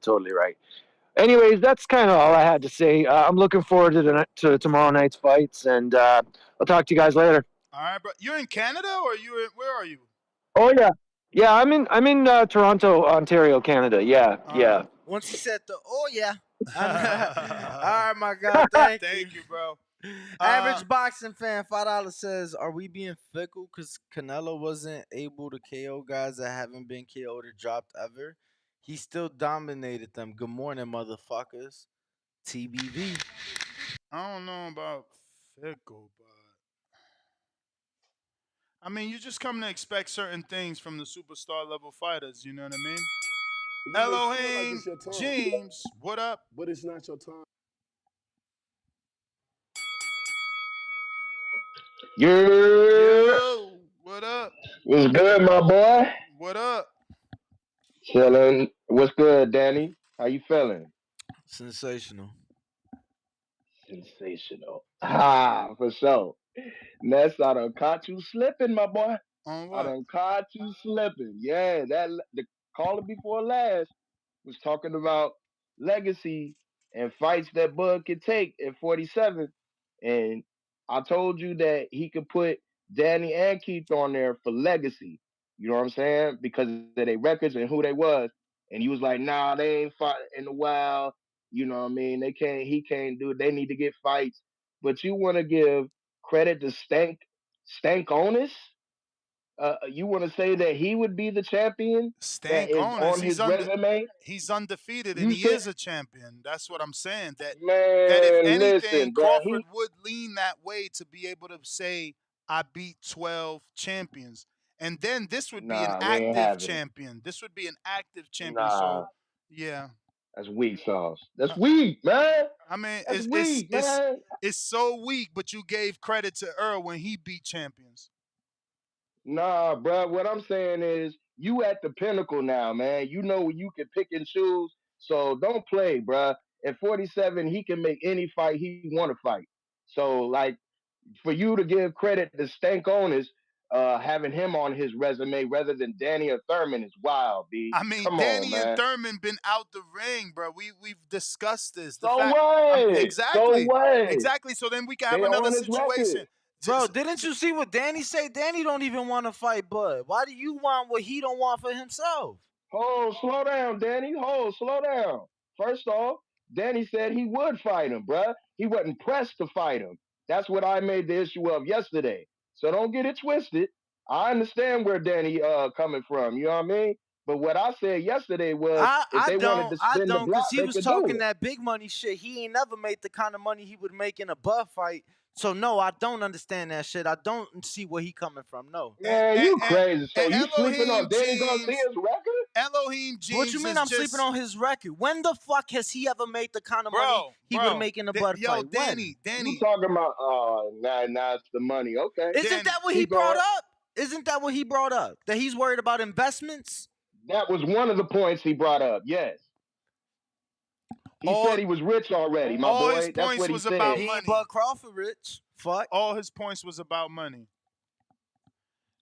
G: Anyways, that's kind of all I had to say. I'm looking forward to tomorrow night's fights, and I'll talk to you guys later.
C: All right, bro. You're in Canada, or where are you?
G: Oh yeah. I'm in Toronto, Ontario, Canada. Yeah.
P: Once he said all right, my God, thank
C: you, bro.
P: Average boxing fan, $5 says, "Are we being fickle because Canelo wasn't able to KO guys that haven't been KO'd or dropped ever? He still dominated them. Good morning, motherfuckers. TBV."
C: I don't know about fickle, but I mean, you just come to expect certain things from the superstar level fighters. You know what I mean? Elohim, like James, what up?
B: But it's not your time.
C: Yo, what up?
G: What's good, my boy?
C: What up?
G: Chilling. What's good, Danny? How you feeling?
P: Sensational.
G: For sure. Ness, I done caught you slipping, my boy.
C: On what?
G: I done caught you slipping. Yeah, the caller before last was talking about legacy and fights that Bud could take at 47. And I told you that he could put Danny and Keith on there for legacy.
J: You know what I'm saying? Because of their records and who they was. And he was like, nah, they ain't fought in a while. You know what I mean? They can't. He can't do it. They need to get fights. But you want to give credit to Stank Onus? You want to say that he would be the champion that
C: Stank
J: is
C: Honest,
J: on his resume?
C: he's undefeated and
J: You
C: he
J: said,
C: is a champion. That's what I'm saying. That if
J: man,
C: anything,
J: listen, bro.
C: Crawford would lean that way to be able to say, I beat 12 champions. And then this would be an
J: Nah, we ain't
C: active
J: having it.
C: champion. This would be an active champion. So
J: Nah,
C: yeah.
J: that's weak sauce. That's weak, man.
C: I mean,
J: That's weak, man.
C: it's so weak, but you gave credit to Earl when he beat champions.
J: Nah, bro. What I'm saying is, you at the pinnacle now, man. You know you can pick and choose. So don't play, bro. At 47, he can make any fight he want to fight. So like, for you to give credit to Stank Onus, having him on his resume rather than Danny or Thurman is wild, B.
C: I mean,
J: Come on,
C: Danny and
J: man.
C: Thurman been out the ring, bro. We've discussed this. The
J: So
C: fact,
J: what? So
C: exactly,
J: what?
C: exactly. So then we can have
J: They
C: another
J: on his record.
C: situation.
P: Bro, didn't you see what Danny say? Danny don't even want to fight Bud. Why do you want what he don't want for himself?
J: Oh, slow down, Danny. Oh, slow down. First off, Danny said he would fight him, bruh. He wasn't pressed to fight him. That's what I made the issue of yesterday. So don't get it twisted. I understand where Danny coming from. You know what I mean? But what I said yesterday was, if they wanted to
P: I
J: spin the
P: don't,
J: block,
P: cause he
J: they
P: was
J: could do
P: talking
J: it.
P: that big money shit. He ain't never made the kind of money he would make in a Bud fight. So no, I don't understand that shit. I don't see where he coming from. No.
J: Man, you crazy. So you sleeping
C: Elohim
J: on Danny
C: Jeans,
J: Garcia's record?
C: Elohim Jeans.
P: What you mean I'm sleeping on his record? When the fuck has he ever made the kind of money he would make in a Bud fight?
C: Danny,
J: You talking about? Now it's the money. Okay.
P: Isn't that what he
J: Keep
P: brought
J: going.
P: up? Isn't that what he brought up? That he's worried about investments?
J: That was one of the points he brought up. Yes. He said he was rich already, my
C: all
J: boy.
C: his
J: That's
C: points
J: what he
C: was
J: said.
C: about
P: He
C: money.
P: ain't Bud Crawford rich. Fuck.
C: All his points was about money.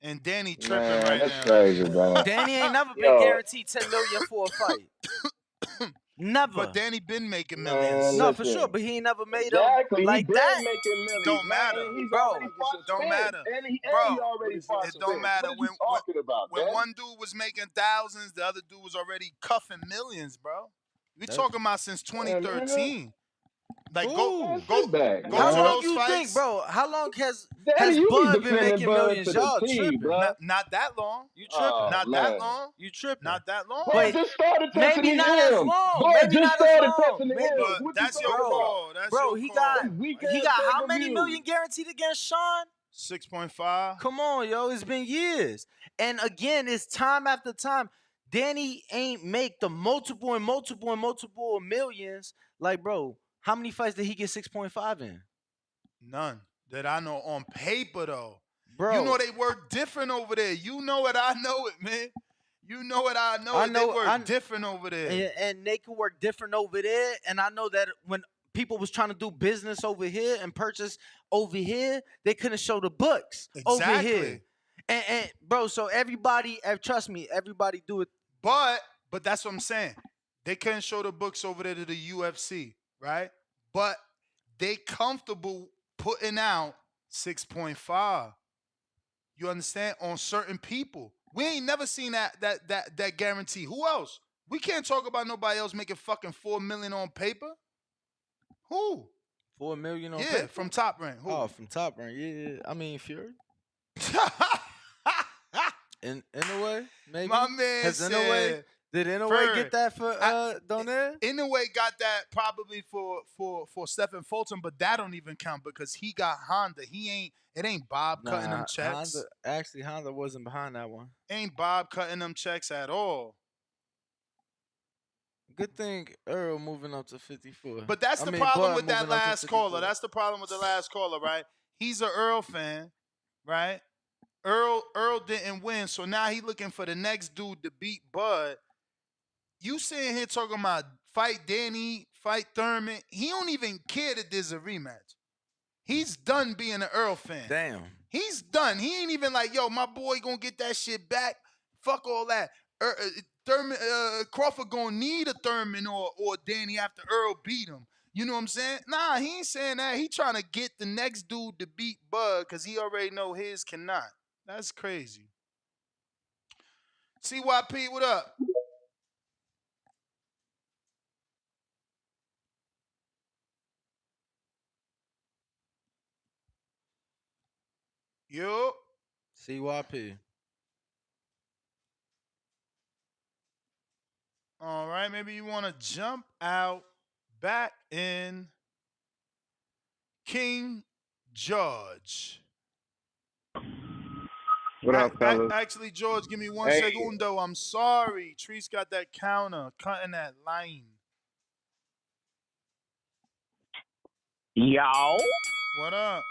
C: And Danny tripping
J: Man,
C: right
J: that's
C: now.
J: crazy, bro.
P: Danny ain't never been guaranteed $10 million for a fight. Never.
C: But Danny been making
J: Man,
C: millions.
P: No, for sure. But he ain't never made
J: Exactly.
P: them like
J: he been
P: that.
J: making millions.
C: Don't matter.
J: Man, he's
P: Bro,
J: already fought
C: It don't
J: Spence.
C: matter.
J: And he
C: Bro,
J: already fought
C: it don't
J: Spence.
C: matter.
J: What are you talking about,
C: when
J: man?
C: one dude was making thousands, the other dude was already cuffing millions, bro. We talking about since 2013. Like
J: Sit back,
C: go
P: How
C: to
P: long
C: those
P: you
C: fights.
P: think, bro? How long has
J: Daddy, you be
P: Bud been
J: defending
P: making
J: Bud
P: millions?
J: to the
P: Y'all
J: T,
P: tripping.
J: bro.
C: Not that long.
P: You tripping.
C: Not
J: man.
C: that long.
P: You tripping.
C: Not that long.
J: Bud just started touching
P: Maybe
J: the
P: not as
J: M's.
P: long.
J: Bud
P: Maybe
J: just
P: not as
J: started
P: long.
J: touching the
P: Maybe,
J: M's.
C: But
J: What
C: that's
J: you
C: your
J: talking about?
C: call. That's
P: bro,
C: your
P: he
C: call.
P: got
J: Them weak
P: he
J: ass
P: got how
J: pay-per-views.
P: many million guaranteed against Sean?
C: 6.5.
P: Come on, yo, it's been years. And again, it's time after time. Danny ain't make the multiple millions. Like, bro, how many fights did he get 6.5 in?
C: None that I know on paper though.
P: Bro,
C: You know they work different over there. You know it, I know it, man. You know it, I know it. They work different over there.
P: And they could work different over there. And I know that when people was trying to do business over here and purchase over here, they couldn't show the books over here. And bro, so everybody, trust me, everybody do it.
C: But that's what I'm saying. They couldn't show the books over there to the UFC, right? But they comfortable putting out 6.5. You understand? On certain people. We ain't never seen that guarantee. Who else? We can't talk about nobody else making fucking $4 million on paper. Who?
P: 4 million on
C: yeah,
P: paper?
C: from Top Rank. Who?
P: Oh, from Top Rank. Yeah. I mean Fury. in a way, maybe.
C: My man
P: Has
C: said,
P: Inouye, did Inouye get that for Donaire?
C: Inouye got that probably for Stephen Fulton, but that don't even count because he got Honda. It ain't Bob cutting them checks.
P: Honda wasn't behind that one.
C: Ain't Bob cutting them checks at all.
P: Good thing Earl moving up to 54.
C: But that's the problem with that last caller. That's the problem with the last caller, right? He's an Earl fan, right? Earl didn't win, so now he looking for the next dude to beat Bud. You sitting here talking about fight Danny, fight Thurman. He don't even care that there's a rematch. He's done being an Earl fan.
P: Damn.
C: He's done. He ain't even like, yo, my boy gonna get that shit back. Fuck all that. Thurman, Crawford gonna need a Thurman or Danny after Earl beat him. You know what I'm saying? Nah, he ain't saying that. He trying to get the next dude to beat Bud because he already know his cannot. That's crazy. CYP, what up? Yo.
P: CYP.
C: All right, maybe you want to jump out back in King George.
N: What up, fellas?
C: Actually, George, give me one
N: Hey.
C: segundo. I'm sorry. Treese got that counter, cutting that line.
N: Y'all.
C: What up?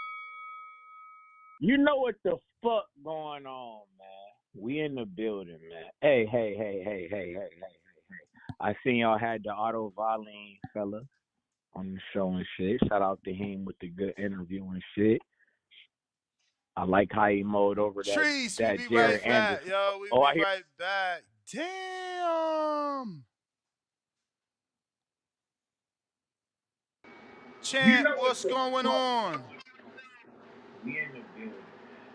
N: You know what the fuck going on, man. We in the building, man. Hey. I seen y'all had the auto volleying fella on the show and shit. Shout out to him with the good interview and shit. I like how he mowed over
C: Treese,
N: that
C: we be
N: Jared
C: right back,
N: Anderson.
C: yo. We
N: I
C: be
N: hear.
C: right back. Damn. Champ, what's going on?
N: We in the building.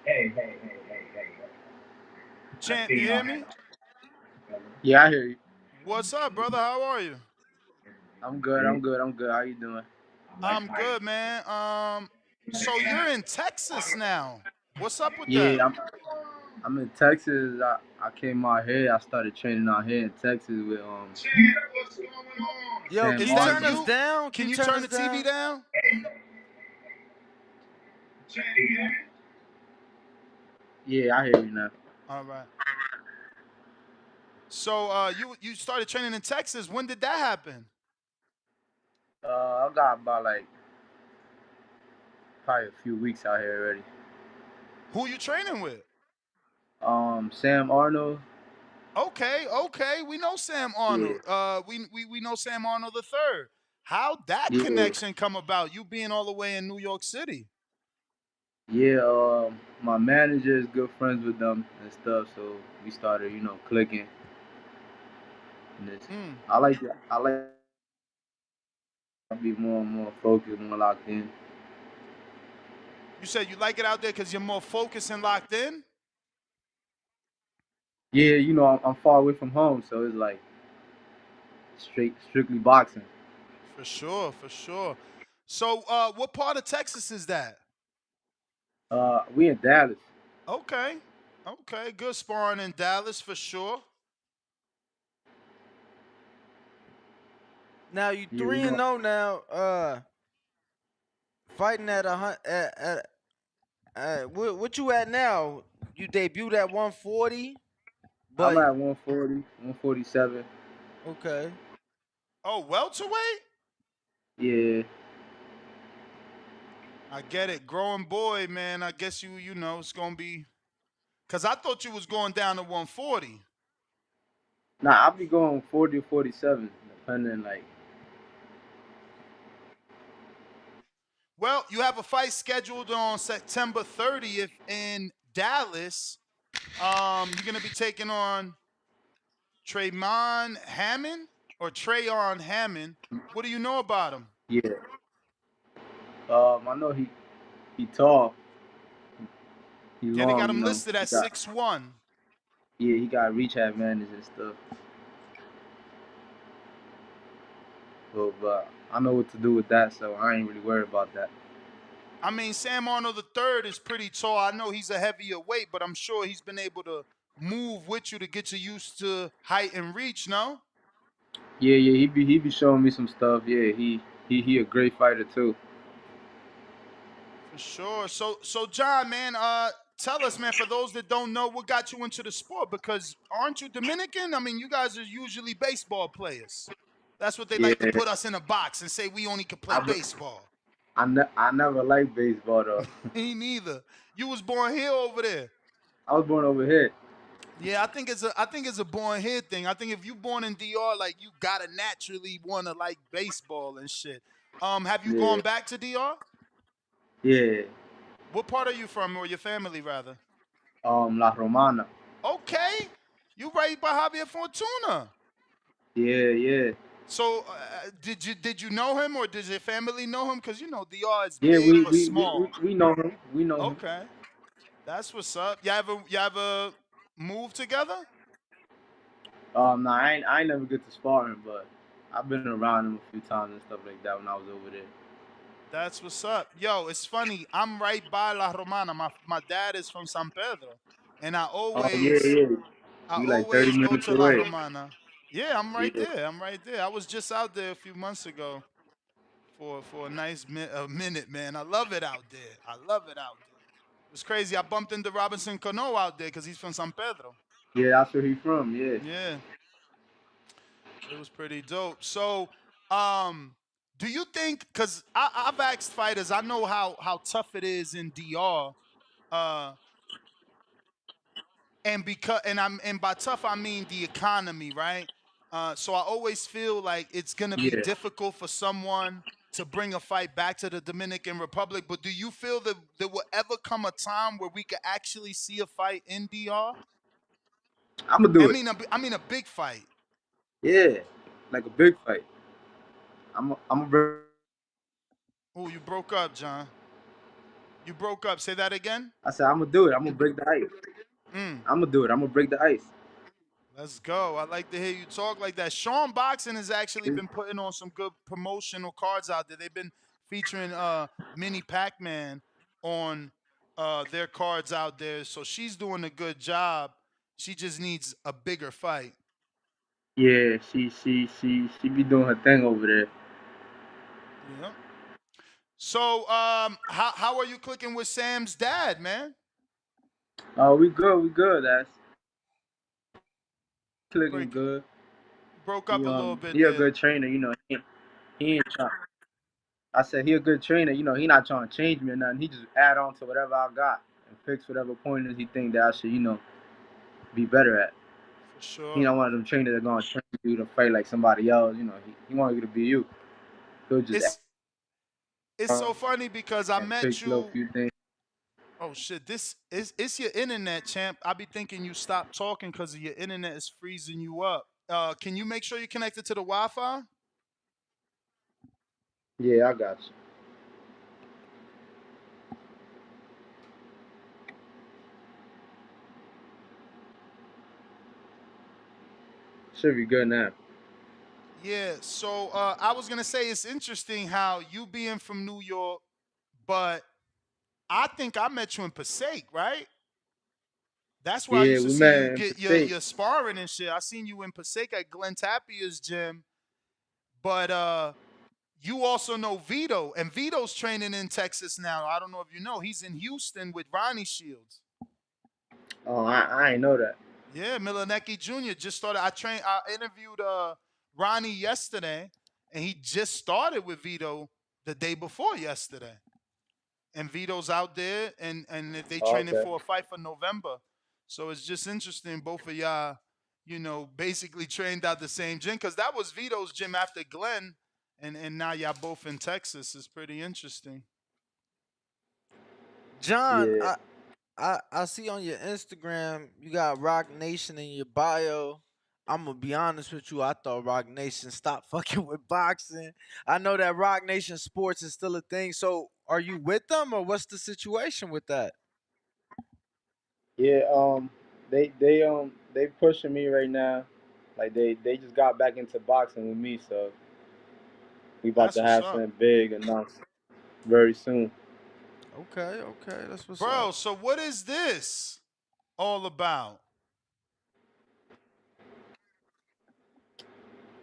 N: Hey.
C: Champ, you hear me?
V: Yeah, I hear you.
C: What's up, brother? How are you?
V: I'm good. How you doing?
C: I'm good, man. So you're in Texas now. What's up with that?
V: Yeah, I'm in Texas. I came out here. I started training out here in Texas with
P: Yo,
V: Sam
P: can you turn us down?
C: Can you turn the TV down?
V: Yeah, I hear you now.
C: All right. So you started training in Texas. When did that happen?
V: I got about probably a few weeks out here already.
C: Who you training with?
V: Sam Arnold.
C: Okay. We know Sam Arnold. We know Sam Arnold the third. How'd that
V: Yeah.
C: connection come about? You being all the way in New York City.
V: Yeah, my manager is good friends with them and stuff, so we started, clicking. And I like to be more and more focused, more locked in.
C: You said you like it out there because you're more focused and locked in?
V: Yeah, I'm far away from home, so it's like strictly boxing.
C: For sure. So what part of Texas is that?
V: We in Dallas.
C: Okay. Good sparring in Dallas for sure.
P: Now you
V: Yeah,
P: 3-0 now. Fighting at what you at now? You debuted at 140. But
V: I'm at 140, 147.
C: Okay. Oh, welterweight?
V: Yeah.
C: I get it. Growing boy, man. I guess you know it's gonna be. Cause I thought you was going down to 140.
V: Nah, I'll be going 40 or 47, depending
C: Well, you have a fight scheduled on September 30th in Dallas. You're gonna be taking on Traymon Hammond or Trayon Hammond. What do you know about him?
V: Yeah. I know he tall. He
C: Yeah, they
V: long,
C: got him listed at 6'1".
V: Yeah, he got reach advantage and stuff. But I know what to do with that, so I ain't really worried about that.
C: I mean, Sam Arnold III is pretty tall. I know he's a heavier weight, but I'm sure he's been able to move with you to get you used to height and reach, no?
V: Yeah, he be showing me some stuff. Yeah, he a great fighter too.
C: For sure. So John, man, tell us, man, for those that don't know, what got you into the sport? Because aren't you Dominican? I mean, you guys are usually baseball players. That's what they like to
V: Yeah.
C: put us in a box and say we only can play baseball.
V: I never liked baseball though.
C: Me neither. You was born here over there.
V: I was born over here.
C: Yeah, I think it's a born here thing. I think if you born in DR, like you gotta naturally wanna like baseball and shit. Have you gone back to DR?
V: Yeah.
C: What part are you from, or your family rather?
V: La Romana.
C: Okay, you right by Javier Fortuna.
V: Yeah.
C: So did you know him, or does your family know him? Because you know DR is
V: Yeah,
C: big
V: we
C: but
V: we, we, we
C: small.
V: we know him. We know him.
C: Okay, that's what's up. You ever move together?
V: No, I ain't never get to sparring, but I've been around him a few times and stuff like that when I was over there.
C: That's what's up. Yo, it's funny. I'm right by La Romana. My dad is from San Pedro. And
V: Oh yeah, yeah.
C: I
V: You like 30
C: always go
V: minutes
C: to La
V: away.
C: Romana. Yeah, I'm right
V: Yeah.
C: there. I'm right there. I was just out there a few months ago for a nice minute, man. I love it out there. I love it out there. It was crazy. I bumped into Robinson Cano out there because he's from San Pedro.
V: Yeah, that's where he from. Yeah.
C: Yeah, it was pretty dope. So, um, do you think? Because I've asked fighters, I know how tough it is in DR. Uh, and by tough I mean the economy, right? So I always feel like it's gonna be
V: Yeah.
C: difficult for someone to bring a fight back to the Dominican Republic. But do you feel that there will ever come a time where we could actually see a fight in DR?
V: I'm gonna do it.
C: I mean a big fight.
V: Yeah, like a big fight. I'm gonna.
C: Oh, you broke up, John. You broke up. Say that again.
V: I said I'm gonna do it. I'm gonna break the ice.
C: Mm.
V: I'm gonna do it. I'm gonna break the ice.
C: Let's go. I like to hear you talk like that. Sean Boxing has actually been putting on some good promotional cards out there. They've been featuring Mini Pac-Man on their cards out there. So she's doing a good job. She just needs a bigger fight.
V: Yeah, she be doing her thing over there.
C: Yeah. So how are you clicking with Sam's dad, man?
V: Oh, we good. We good. That's clicking
C: Break
V: good.
C: broke up a little bit
V: He a
C: there.
V: good trainer. You know, he ain't trying. I said he a good trainer. You know, he not trying to change me or nothing. He just add on to whatever I got and fix whatever pointers he think that I should, be better at.
C: For
V: He
C: sure.
V: not one of them trainers that gonna train you to fight like somebody else. You know, he want you to be you. He'll just
C: It's
V: add
C: so funny because I
V: and
C: met
V: fix little
C: you.
V: few things.
C: Oh shit! This is it's your internet, champ. I be thinking you stopped talking because your internet is freezing you up. Can you make sure you're connected to the Wi-Fi?
V: Yeah, I got you. Should be good now.
C: Yeah. So I was gonna say it's interesting how you being from New York, but I think I met you in Passaic, right? That's where I
V: Yeah,
C: used to
V: we
C: see
V: met
C: you
V: in
C: get
V: Passaic.
C: your sparring and shit. I seen you in Passaic at Glenn Tapia's gym, but you also know Vito, and Vito's training in Texas now. I don't know if you know. He's in Houston with Ronnie Shields.
V: Oh, I ain't know that.
C: Yeah, Milanecki Jr. just started. I interviewed Ronnie yesterday, and he just started with Vito the day before yesterday. And Vito's out there, and they
V: Oh,
C: training
V: okay.
C: for a fight for November. So it's just interesting. Both of y'all, basically trained out the same gym because that was Vito's gym after Glenn, and now y'all both in Texas. It's pretty interesting.
P: John,
V: Yeah.
P: I see on your Instagram you got Rock Nation in your bio. I'm gonna be honest with you. I thought Rock Nation stopped fucking with boxing. I know that Rock Nation sports is still a thing. So, are you with them, or what's the situation with that?
V: Yeah, they pushing me right now. Like they just got back into boxing with me, so we about
C: That's
V: to
C: what's
V: have
C: up,
V: something big announced very soon.
P: Okay, okay, that's what's
C: bro.
P: up.
C: So what is this all about?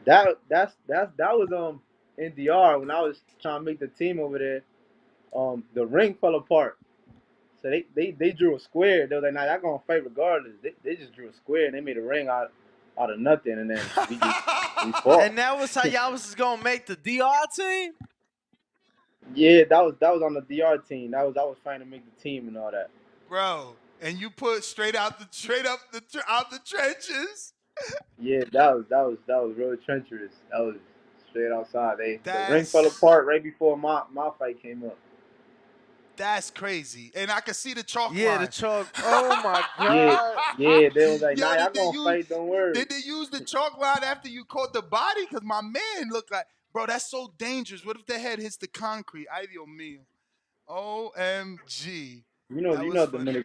V: That was in DR when I was trying to make the team over there. The ring fell apart. So they drew a square. They was like, nah, y'all gonna fight regardless. They just drew a square and they made a ring out of nothing, and then we fought.
P: And that was how y'all was gonna make the DR team.
V: Yeah, that was on the DR team. I was trying to make the team and all that.
C: Bro, and you put straight up out the trenches.
V: Yeah, that was really treacherous. That was straight outside. The ring fell
C: That's
V: apart right before my fight came up.
C: that's crazy. And I can see the chalk
P: Yeah, the
C: line.
P: chalk. Oh my
V: Yeah,
P: god.
V: yeah. They was like, nah,
C: Yo,
V: y'all gonna fight. Don't worry.
C: did they use the chalk line after you caught the body? Cause my man looked like, bro, that's so dangerous. What if the head hits the concrete? Ay Dios mío. OMG. That
V: You
C: was
V: know,
C: funny.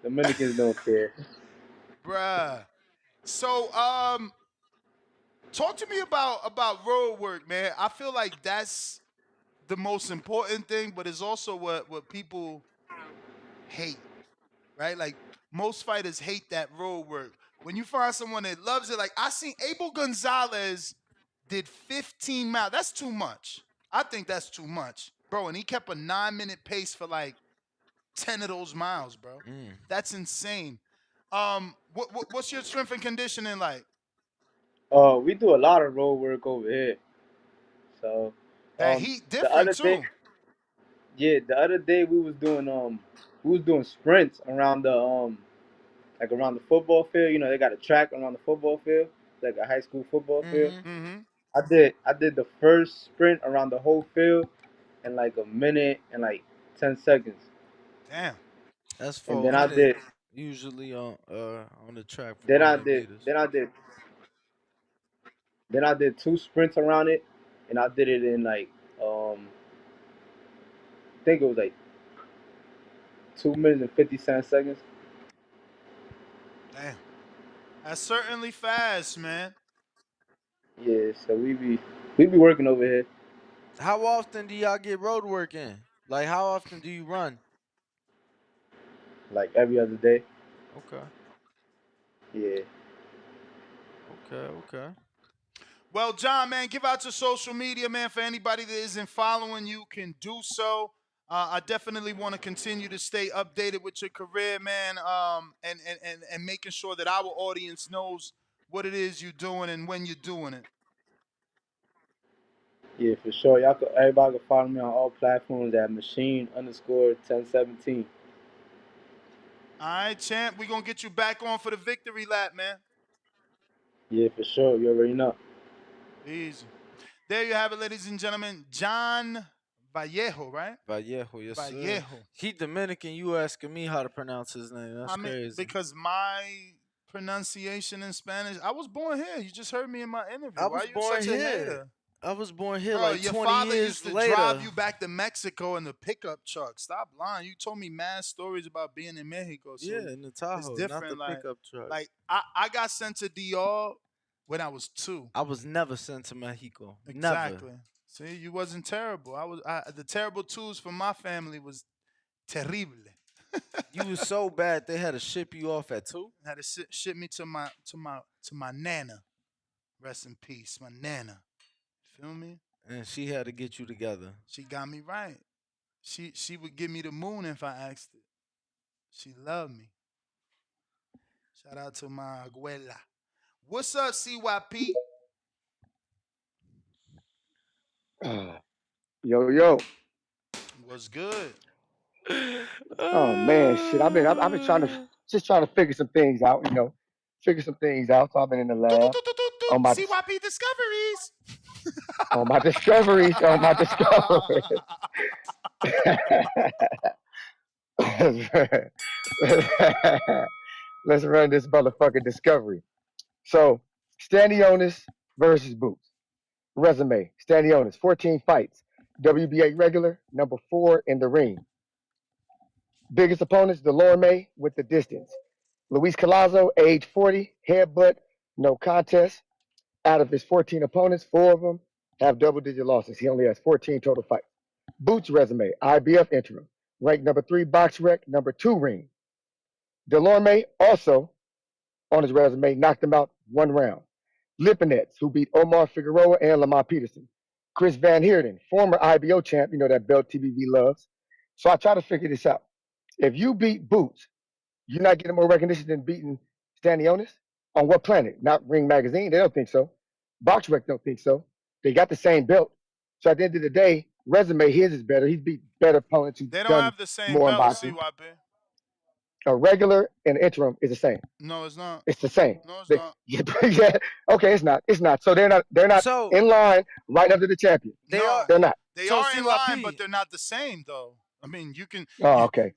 V: Dominicans don't care.
C: Bruh. So Talk to me about road work, man. I feel like that's the most important thing, but it's also what people hate, right? Like most fighters hate that road work. When you find someone that loves it, like I seen Abel Gonzalez did 15 miles. That's too much. I think that's too much, bro. And he kept a 9-minute pace for like 10 of those miles, bro. That's insane. What's your strength and conditioning like?
V: We do a lot of road work over here. So,
C: That heat
V: the
C: different
V: other day,
C: too.
V: yeah, the other day we was doing sprints around the like around the football field. You know, they got a track around the football field, like a high school football field.
C: Mm-hmm.
V: I did the first sprint around the whole field in like a minute and like 10 seconds,
C: Damn.
P: That's
V: and
P: 400 usually on the track for
V: then I
P: 100
V: did
P: meters.
V: then I did then I did two sprints around it, and I did it in like I think it was like 2 minutes and 57 seconds.
C: Damn. That's certainly fast, man.
V: Yeah, so we be working over here
P: How often do y'all get road work in? Like how often do you run?
V: like every other day.
P: Okay.
V: Yeah.
P: Okay.
C: Well, John, man, give out your social media, man. For anybody that isn't following you, can do so. I definitely want to continue to stay updated with your career, man, and making sure that our audience knows what it is you're doing and when you're doing it.
V: Yeah, for sure. Everybody can follow me on all platforms at machine_1017.
C: All right, champ, we're going to get you back on for the victory lap, man.
V: Yeah, for sure. You already know.
C: Easy. There you have it, ladies and gentlemen. John Vallejo, right?
P: Vallejo, yes, sir.
C: Vallejo.
P: He Dominican. You asking me how to pronounce his name? That's crazy.
C: Because my pronunciation in Spanish, I was born here. You just heard me in my interview.
P: I
C: Why
P: was
C: are you
P: born
C: such a
P: here.
C: hater?
P: I was born here
C: Bro,
P: like
C: your
P: 20
C: father
P: years
C: used to
P: later.
C: drive you back to Mexico in the pickup truck. Stop lying. You told me mad stories about being in Mexico. So
P: Yeah, in the Tahoe,
C: it's
P: not
C: different.
P: the pickup truck.
C: Like I got sent to DR when I was 2.
P: I was never sent to Mexico.
C: Exactly.
P: Never.
C: See, you wasn't terrible. The terrible twos for my family was terrible.
P: You was so bad they had to ship you off at 2.
C: Had to ship me to my nana. Rest in peace, my nana. Feel me?
P: And she had to get you together.
C: She got me right. She would give me the moon if I asked it. She loved me. Shout out to my abuela. What's up, CYP?
D: Yo.
C: What's good?
D: Oh man, shit. I've been trying to figure some things out. So I've been in the lab on my
C: CYP discoveries.
D: on my discoveries. Let's run this motherfucking discovery. So, Stanionis versus Boots. Resume: Stanionis, 14 fights, WBA regular, number 4 in the ring. Biggest opponents: Delorme with the distance. Luis Colazo, age 40, headbutt, no contest. Out of his 14 opponents, 4 of them have double-digit losses. He only has 14 total fights. Boots resume: IBF interim, ranked number 3 box rec, number 2 ring. Delorme also on his resume knocked him out 1 round. Lipinets, who beat Omar Figueroa and Lamar Peterson. Chris Van Heerden, former IBO champ, that belt TBV loves. So I try to figure this out. If you beat Boots, you're not getting more recognition than beating Stanionis? On what planet? Not Ring Magazine. They don't think so. BoxRec don't think so. They got the same belt. So at the end of the day, resume, his is better. He's beat better opponents who've
C: They don't
D: done
C: have the same
D: more in
C: belt,
D: boxing.
C: CYP.
D: A regular and interim is the same.
C: No, it's not.
D: It's the same.
C: No, it's not.
D: Yeah. Okay, it's not. It's not. So they're not in line right under the champion. They're not.
C: They are in line, but they're not the same, though. I mean, you can.
D: Oh, okay.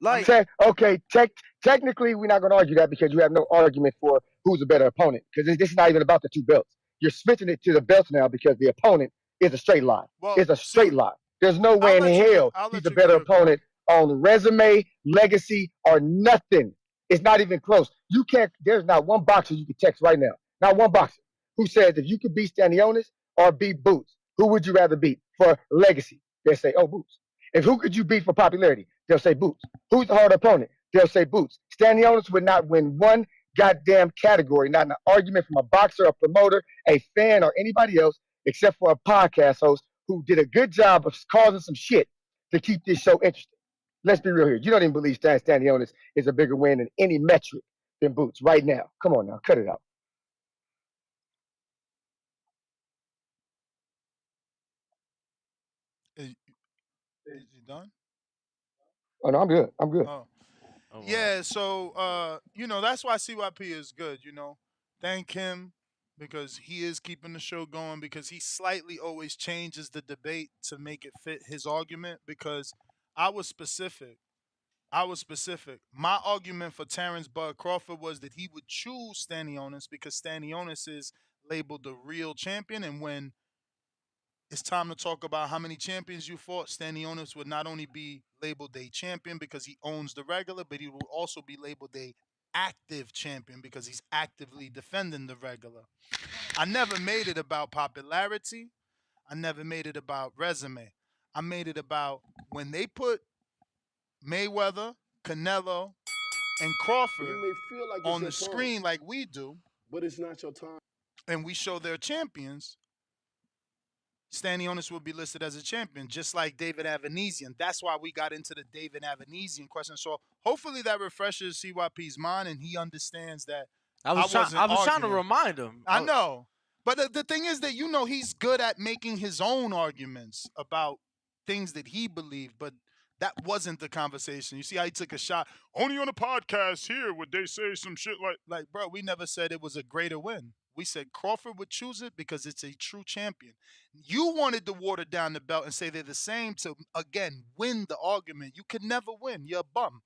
D: Technically, we're not going to argue that because you have no argument for who's a better opponent because this is not even about the 2 belts. You're switching it to the belts now because the opponent is a straight line. It's a straight line. There's no way in hell he's a better opponent on resume, legacy, or nothing. It's not even close. You can't. There's not one boxer you can text right now. Not one boxer. who says if you could beat Stanionis or beat Boots, who would you rather beat for legacy? They'll say, oh, Boots. If who could you beat for popularity? They'll say Boots. Who's the hard opponent? They'll say Boots. Stanionis would not win one goddamn category, not an argument from a boxer, a promoter, a fan, or anybody else, except for a podcast host who did a good job of causing some shit to keep this show interesting. Let's be real here. You don't even believe Stanionis is a bigger win in any metric than Boots right now. Come on now, cut it out.
C: Is you done?
D: Oh no, I'm good. I'm good.
C: Oh. Yeah, so that's why CYP is good, Thank him because he is keeping the show going because he slightly always changes the debate to make it fit his argument because I was specific. My argument for Terrence Bud Crawford was that he would choose Stanionis because Stanionis is labeled the real champion, and when it's time to talk about how many champions you fought, Stanionis would not only be labeled a champion because he owns the regular, but he will also be labeled a active champion because he's actively defending the regular. I never made it about popularity. I never made it about resume. I made it about when they put Mayweather, Canelo, and Crawford on the screen like we do,
B: but it's not your time.
C: and we show their champions, Stanionis will be listed as a champion, just like David Avanesian. That's why we got into the David Avanesian question. So hopefully that refreshes CYP's mind and he understands that
P: I was trying to remind him.
C: I know. But the thing is that, he's good at making his own arguments about things that he believed, but that wasn't the conversation. You see how he took a shot? Only on a podcast here would they say some shit like, bro, we never said it was a greater win. We said Crawford would choose it because it's a true champion. You wanted to water down the belt and say they're the same to, again, win the argument. You could never win. You're a bum.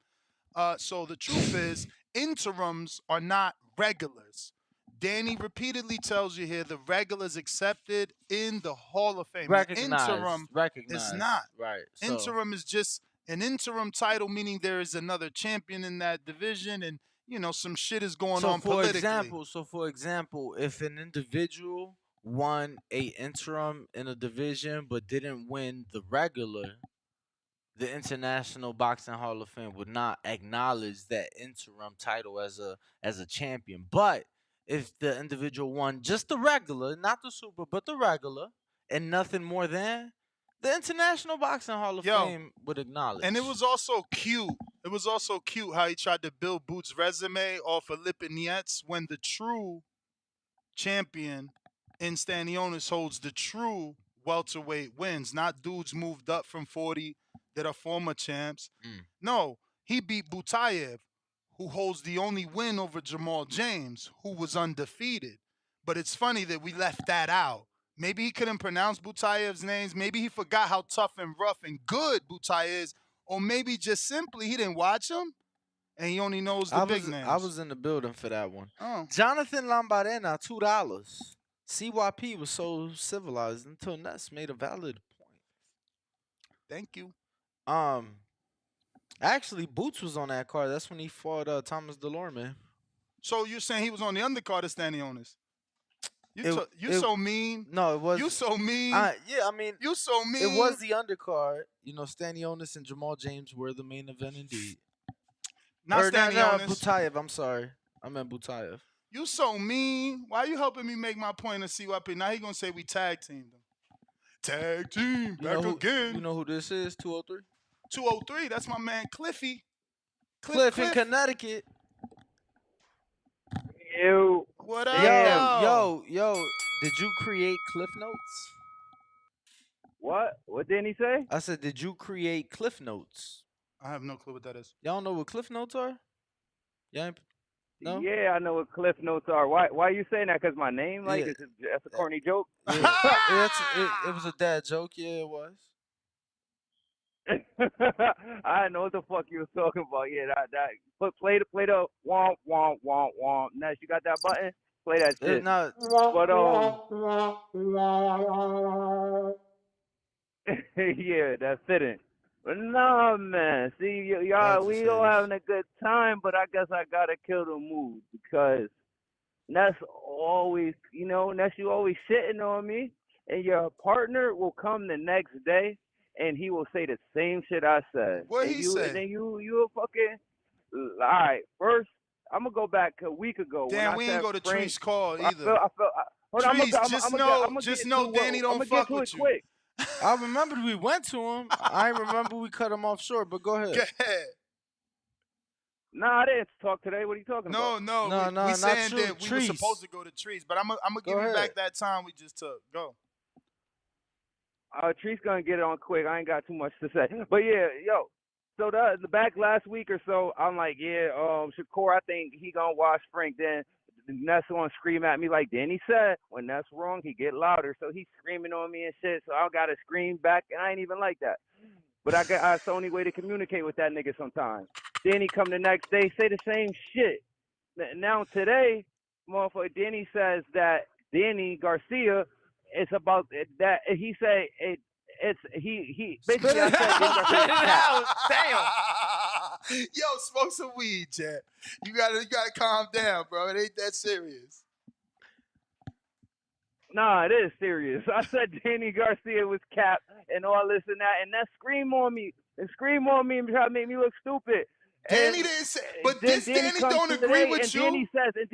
C: So the truth is, interims are not regulars. Danny repeatedly tells you here the regulars accepted in the Hall of Fame.
P: Recognized.
C: Interim is not.
P: Right.
C: Interim is just an interim title, meaning there is another champion in that division, and some shit is going on politically.
P: For example, if an individual won a interim in a division but didn't win the regular, the International Boxing Hall of Fame would not acknowledge that interim title as a champion. But if the individual won just the regular, not the super, but the regular, and nothing more than, the International Boxing Hall of Fame would acknowledge.
C: And it was also cute. It was also cute how he tried to build Boots' resume off of Lipinets when the true champion in Stanionis holds the true welterweight wins, not dudes moved up from 40 that are former champs. No, he beat Butayev, who holds the only win over Jamal James, who was undefeated. But it's funny that we left that out. Maybe he couldn't pronounce Butayev's names. Maybe he forgot how tough and rough and good Butayev is. Or maybe just simply he didn't watch him and he only knows the big names.
P: I was in the building for that one.
C: Oh.
P: Jonathan Lambarena, $2. CYP was so civilized until Ness made a valid point.
C: Thank you.
P: Actually, Boots was on that card. That's when he fought Thomas Delorme.
C: So you're saying he was on the undercard of Stanionis? You so mean.
P: No, it was.
C: You so mean.
P: Yeah, I mean.
C: You so mean.
P: It was the undercard. Stanionis and Jamal James were the main event indeed.
C: Not Stanionis.
P: Butayev, I'm sorry. I meant Butayev.
C: You so mean. Why are you helping me make my point in CYP? Now he gonna say we tag teamed him. Tag team, back again.
P: You know who this is? 203?
C: 203, that's my man Cliffy.
P: Cliff in Connecticut.
A: Ew.
C: What up?
P: Yo, did you create Cliff Notes?
A: What didn't he say?
P: I said, did you create Cliff Notes?
C: I have no clue what that is.
P: Y'all know what Cliff Notes are? No?
A: Yeah, I know what Cliff Notes are. Why are you saying that? Because my name? Like, that's a corny joke?
P: Yeah. It was a dad joke. Yeah, it was.
A: I know what the fuck you was talking about. Yeah, play the womp womp womp womp. Next, you got that button? Play that shit. Yeah, that's fitting. But no, man. See, y'all, we all having a good time, but I guess I gotta kill the mood because That's always, Ness, you always shitting on me, and your partner will come the next day, and he will say the same shit I said,
C: What
A: and
C: he say?
A: you fucking. All right, first I'm gonna go back a week ago when
C: Damn,
A: I
C: we ain't
A: said
C: go to
A: Frank.
C: Treese call
A: I
C: either.
A: felt. Hold on,
C: Treese,
A: I'm gonna
C: just
A: get
C: know
A: to
C: Danny
A: I'm
C: don't
A: gonna get
C: fuck
A: to it
C: with you.
A: quick.
P: I remember we went to him. I remember we cut him off short, but go ahead.
C: Go ahead.
A: Nah, I didn't talk today. What are you talking about?
C: No, we
P: not
C: saying
P: true.
C: that we were supposed to go to Treese, but I'm gonna give you back that time we just took. Go.
A: Tree's gonna get it on quick. I ain't got too much to say, but yeah, yo. So the back last week or so, I'm like, yeah, Shakur, I think he gonna watch Frank. Then Ness gonna scream at me like Danny said, when that's wrong, he get louder. So he's screaming on me and shit. So I gotta scream back, and I ain't even like that. But it's the only way to communicate with that nigga sometimes. Danny come the next day, say the same shit. Now today, motherfucker, Danny says that Danny Garcia, it's about that. He say it's he basically I said Danny Garcia is cat.
C: Damn. Yo, smoke some weed, Jet. You gotta calm down, bro. It ain't that serious.
A: Nah, it is serious. I said Danny Garcia was cap and all this and that, and that scream on me and try to make me look stupid.
C: Danny
A: and
C: didn't say, but
A: then
C: this
A: Danny
C: Danny
A: comes
C: don't agree
A: today,
C: with
A: and
C: you.
A: Danny says, and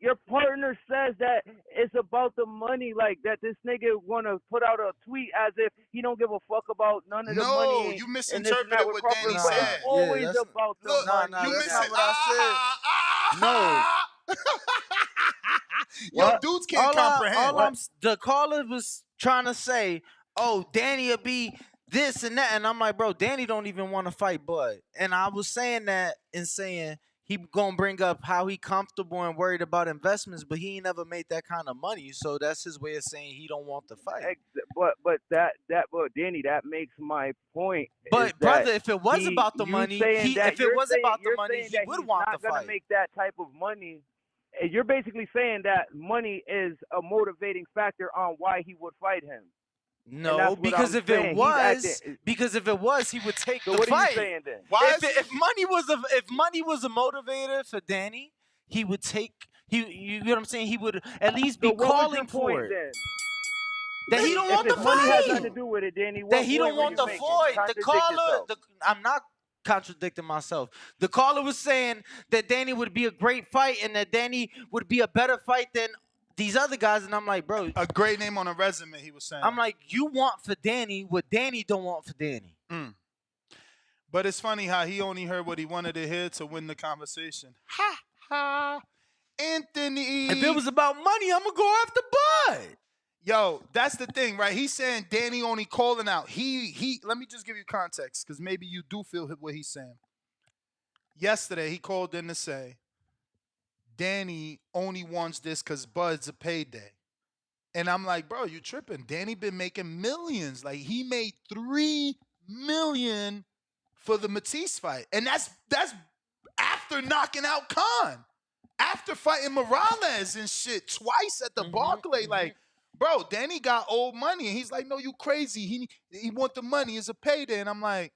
A: your partner says that it's about the money, like that this nigga wanna put out a tweet as if he don't give a fuck about none of the money.
C: No, you
A: and this and
C: misinterpreted
A: that with
C: what
A: Crawford,
C: Danny
A: but
C: said.
A: it's always about the money.
C: You
P: that's
C: missing.
P: not what I said. No.
C: Yo, dudes can't comprehend.
P: The caller was trying to say, "Oh, Danny will be this and that," and I'm like, "Bro, Danny don't even want to fight Bud." And I was saying that and saying he gonna bring up how he comfortable and worried about investments, but he ain't never made that kind of money, so that's his way of saying he don't want to fight.
A: But Danny, that makes my point.
P: But
A: is
P: brother,
A: that
P: if it was about the
A: you
P: money,
A: saying that
P: if it was about the
A: you're
P: money,
A: saying
P: he
A: that
P: would
A: he's
P: want
A: not
P: to
A: gonna
P: fight.
A: make that type of money. You're basically saying that money is a motivating factor on why he would fight him.
P: No, because if it was, he would take
A: so
P: the
A: what
P: fight.
A: are you saying then?
P: If money was a motivator for Danny, he would take. You know what I'm saying? He would at least be
A: So what was your
P: calling for
A: point
P: it.
A: then?
P: That he don't want the
A: If money has
P: fight.
A: nothing to do with it, Danny,
P: That
A: what
P: he
A: point
P: don't
A: were
P: want
A: you
P: the
A: making?
P: fight. The
A: Contradict
P: caller.
A: yourself.
P: I'm not contradicting myself. The caller was saying that Danny would be a great fight and that Danny would be a better fight than these other guys, and I'm like, bro,
C: a great name on a resume. He was saying.
P: I'm like, you want for Danny what Danny don't want for Danny.
C: But it's funny how he only heard what he wanted to hear to win the conversation. Ha ha, Anthony.
P: If it was about money, I'm gonna go after Bud.
C: Yo, that's the thing, right? He's saying Danny only calling out. He. Let me just give you context, because maybe you do feel what he's saying. Yesterday, he called in to say, Danny only wants this because Bud's a payday. And I'm like, bro, you tripping. Danny been making millions. Like, he made $3 million for the Matisse fight. And that's after knocking out Khan. After fighting Morales and shit twice at the Barclay. Like, bro, Danny got old money. And he's like, no, you crazy. He want the money. It's a payday. And I'm like,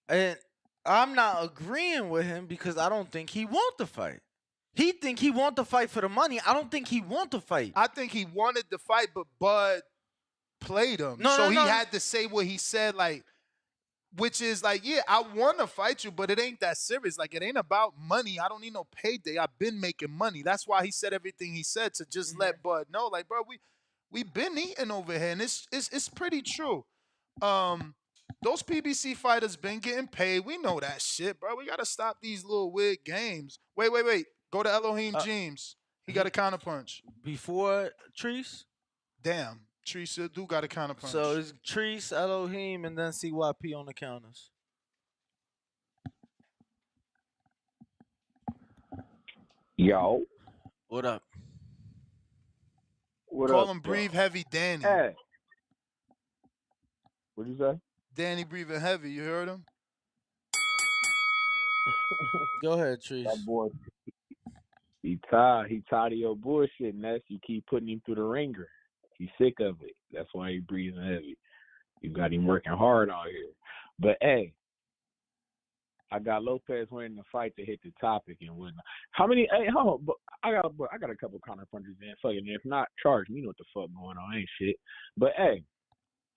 P: and I'm not agreeing with him because I don't think he want the fight. He think he want the fight for the money. I don't think he want the fight.
C: I think he wanted the fight, but Bud played him. He had to say what he said, like, which is like, yeah, I want to fight you, but it ain't that serious. Like, it ain't about money. I don't need no payday. I've been making money. That's why he said everything he said, to just let Bud know, like, bro, we been eating over here, and it's pretty true. Those PBC fighters been getting paid. We know that shit, bro. We gotta stop these little weird games. Wait. Go to Elohim James. He got a counterpunch.
P: Before Treese?
C: Damn. Treese do got a counterpunch.
P: So it's Treese, Elohim, and then CYP on the counters.
N: Yo.
P: What up?
C: Call him Breathe Heavy Danny.
N: Hey. What'd you say?
C: Danny breathing heavy. You heard him?
P: Go ahead, Treese.
N: That boy. He tired of your bullshit, Ness. You keep putting him through the ringer. He's sick of it. That's why he breathing heavy. You got him working hard out here. But hey, I got Lopez winning the fight to hit the topic and whatnot. How many? Hey, hold on, but I got a couple counter punches in. Fucking, if not, charge me. You know what the fuck going on? Ain't shit. But hey,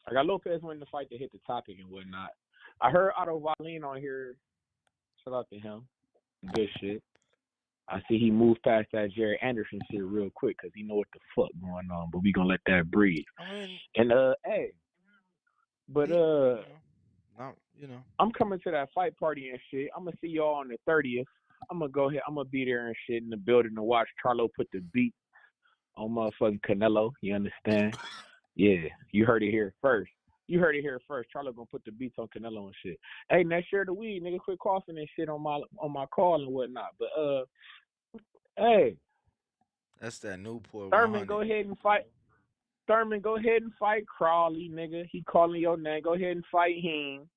N: I got Lopez winning the fight to hit the topic and whatnot. I heard Otto Wallin on here. Shout out to him. Good shit. I see he moved past that Jerry Anderson shit real quick because he know what the fuck going on. But we gonna let that breathe.
P: I mean,
N: and hey, but I'm coming to that fight party and shit. I'm gonna see y'all on the 30th. I'm gonna go ahead. I'm gonna be there and shit in the building to watch Charlo put the beat on motherfucking Canelo. You understand? Yeah, you heard it here first. Charlo gonna put the beats on Canelo and shit. Hey, next year the weed, nigga, quit coughing and shit on my call and whatnot. But hey,
P: that's that Newport.
N: Thurman, go ahead and fight. Crawley, nigga. He calling your name. Go ahead and fight him.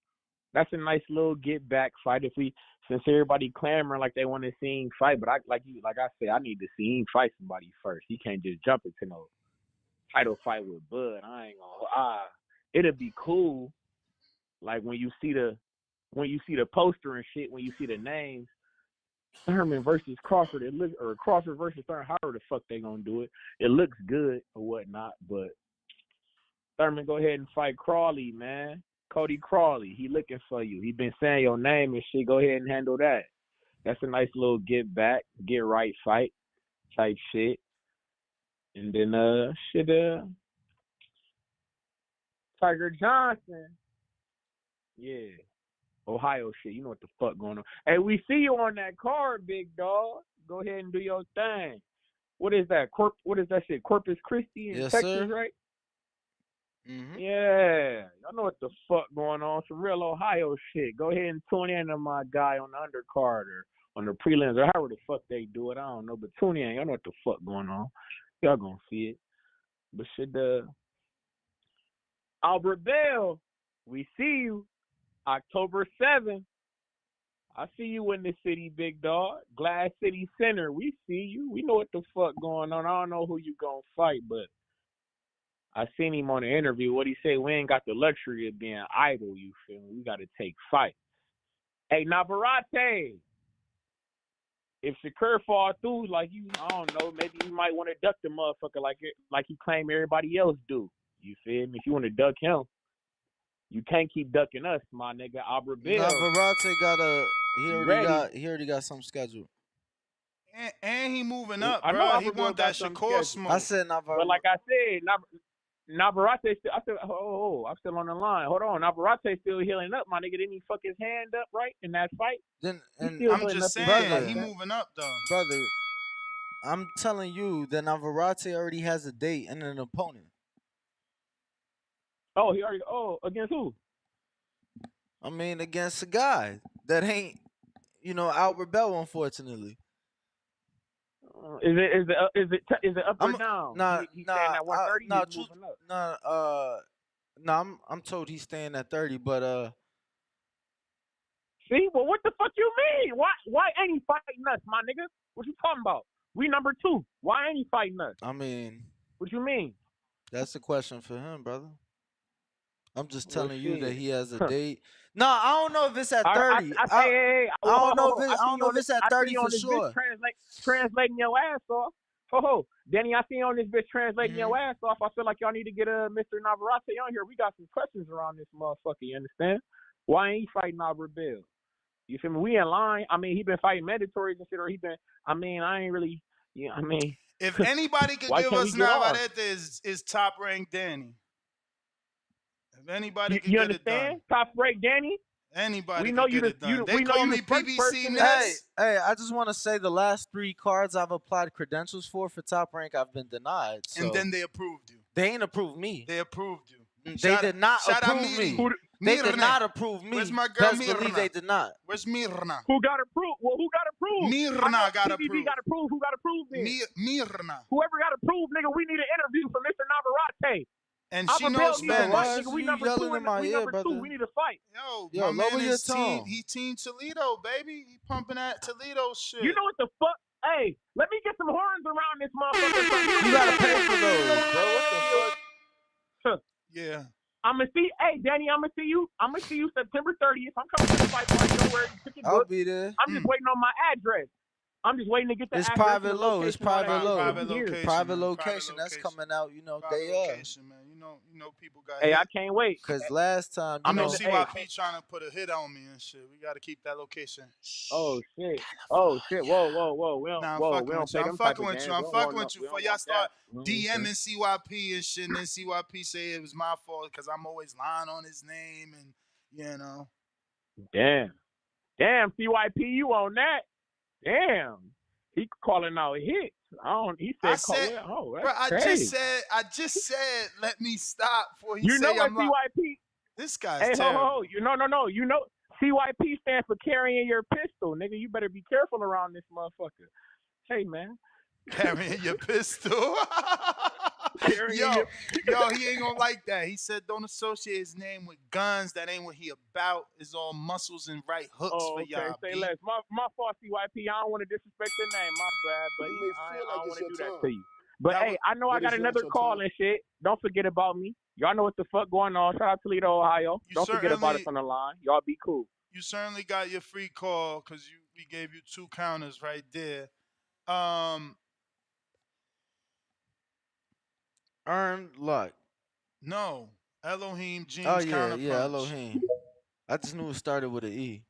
N: That's a nice little get back fight. Since everybody clamoring like they want to see him fight, but I said, I need to see him fight somebody first. He can't just jump into no title fight with Bud. I ain't gonna. It'll be cool. Like when you see the poster and shit, when you see the names, Thurman versus Crawford, or Crawford versus Thurman, however the fuck they gonna do it. It looks good or whatnot, but Thurman, go ahead and fight Crawley, man. Cody Crawley, he looking for you. He been saying your name and shit. Go ahead and handle that. That's a nice little get back, get right fight type shit. And then Tiger Johnson. Yeah. Ohio shit. You know what the fuck going on. Hey, we see you on that card, big dog. Go ahead and do your thing. What is that? What is that shit? Corpus Christi in Texas,
P: sir.
N: Right?
P: Mm-hmm.
N: Yeah. Y'all know what the fuck going on. Some real Ohio shit. Go ahead and tune in to my guy on the undercard or on the prelims or however the fuck they do it. I don't know. But tune in. Y'all know what the fuck going on. Y'all gonna see it. But shit, Albert Bell, we see you. October 7th. I see you in the city, big dog. Glass City Center. We see you. We know what the fuck going on. I don't know who you gonna fight, but I seen him on the interview. What he say? We ain't got the luxury of being idle, you feel me? We got to take fights. Hey, Navarrete. If Shakur fall through, like you, I don't know, maybe you might want to duck the motherfucker like he claim everybody else do. You feel me? If you want to duck him, you can't keep ducking us, my nigga. Albert Bill.
P: Navarrete he already got something scheduled.
C: And he moving up,
N: I know
C: bro. He
N: Albert Bill
C: want that
N: got
C: Shakur smoke.
P: I said Navarrete.
N: But like I said, Navarrete still. I said, I'm still on the line. Hold on, Navarrete still healing up, my nigga. Didn't he fuck his hand up right in that fight?
C: I'm just saying, he moving up though,
P: brother. I'm telling you that Navarrete already has a date and an opponent.
N: Oh, he already. Oh, against who?
P: I mean, against a guy that ain't, Albert Bell, unfortunately.
N: Is it up or down? He's staying at 130. He's moving up.
P: I'm told he's staying at 30, but
N: See, well, what the fuck you mean? Why ain't he fighting us, my nigga? What you talking about? We number 2. Why ain't he fighting us?
P: I mean,
N: what you mean?
P: That's a question for him, brother. I'm just telling you that he has a date. No, I don't know if it's at 30. I don't know if it's at 30 for sure.
N: Translating your ass off. Danny, I see you on this bitch translating your ass off. I feel like y'all need to get Mr. Navarrete on here. We got some questions around this motherfucker. You understand? Why ain't he fighting Albert Bill? You feel me? We in line. I mean, he been fighting mandatories and shit, or he been. I mean, I ain't really. Yeah, I mean,
C: if anybody could give us Navarrete is top ranked Danny. If anybody could get it done.
N: Top ranked Danny.
C: Anybody could get it done. They call me BBC Ness.
P: Hey, I just want to say the last 3 cards I've applied credentials for Top Rank, I've been denied. So.
C: And then they approved you.
P: They ain't approved me.
C: They approved you.
P: They did not approve me. They did not approve me.
C: Where's my girl
P: Best believe they did not.
C: Where's Mirna?
N: Who got approved? Well, who got approved?
C: Mirna got approved.
N: got approved. Who got approved then?
C: Mirna.
N: Whoever got approved, nigga, we need an interview for Mr. Navarrete.
C: And she knows Spanish.
N: We number 2 in my ear, brother. We need a fight.
C: Yo, my man is Team Toledo, baby. He pumping that Toledo shit.
N: You know what the fuck? Hey, let me get some horns around this motherfucker.
P: You gotta pay for those, bro. What the fuck?
C: Yeah.
I: I'm gonna see. Hey, Danny, I'm gonna see you. I'm gonna see you September 30th. I'm coming to the fight party. Don't worry, you ticket
P: I'll
I: book.
P: be there.
I: I'm just waiting on my address. I'm just waiting to get the
P: It's
I: address and
P: private
I: the
P: low. It's
I: location. All that
P: private
I: shit.
P: low.
I: We'll be here.
P: Private location. That's coming out.
C: Private
P: Day of.
C: location, man. You know, people got
I: Hey,
C: hit.
I: I can't wait.
P: Cause last time,
C: You know,
I: in the,
C: CYP trying to put a hit on me and shit. We got to keep that location.
I: Oh shit! Oh shit! Whoa! We don't.
C: Nah, I'm
I: whoa,
C: fucking
I: we don't
C: with
I: play
C: you. I'm
I: them type
C: fucking
I: of
C: with
I: games.
C: you. I'm fucking with you. For y'all start DMing CYP and shit, and then CYP say it was my fault because I'm always lying on his name, and you know.
I: Damn, CYP, you on that? Damn, he calling out hits. He said, oh, that's
C: bro,
I: crazy.
C: I just said, let me stop before he
I: You
C: say
I: know what
C: I'm
I: CYP?
C: This guy's
I: hey,
C: terrible.
I: No. You know CYP stands for carrying your pistol, nigga. You better be careful around this motherfucker. Hey, man.
C: Carrying your pistol. Yo, he ain't gonna like that. He said don't associate his name with guns. That ain't what he about. It's all muscles and right hooks for y'all.
I: Say less. My fault, CYP. I don't want to disrespect your name. My bad, buddy. I don't want to do that to you. But hey, I know I got another call and shit. Don't forget about me. Y'all know what the fuck going on. Shout out Toledo, Ohio. Don't forget about us on the line. Y'all be cool.
C: You certainly got your free call because we gave you 2 counters right there.
P: Earned luck.
C: No. Elohim James
P: counterpunch. Yeah, Elohim. I just knew it started with an E.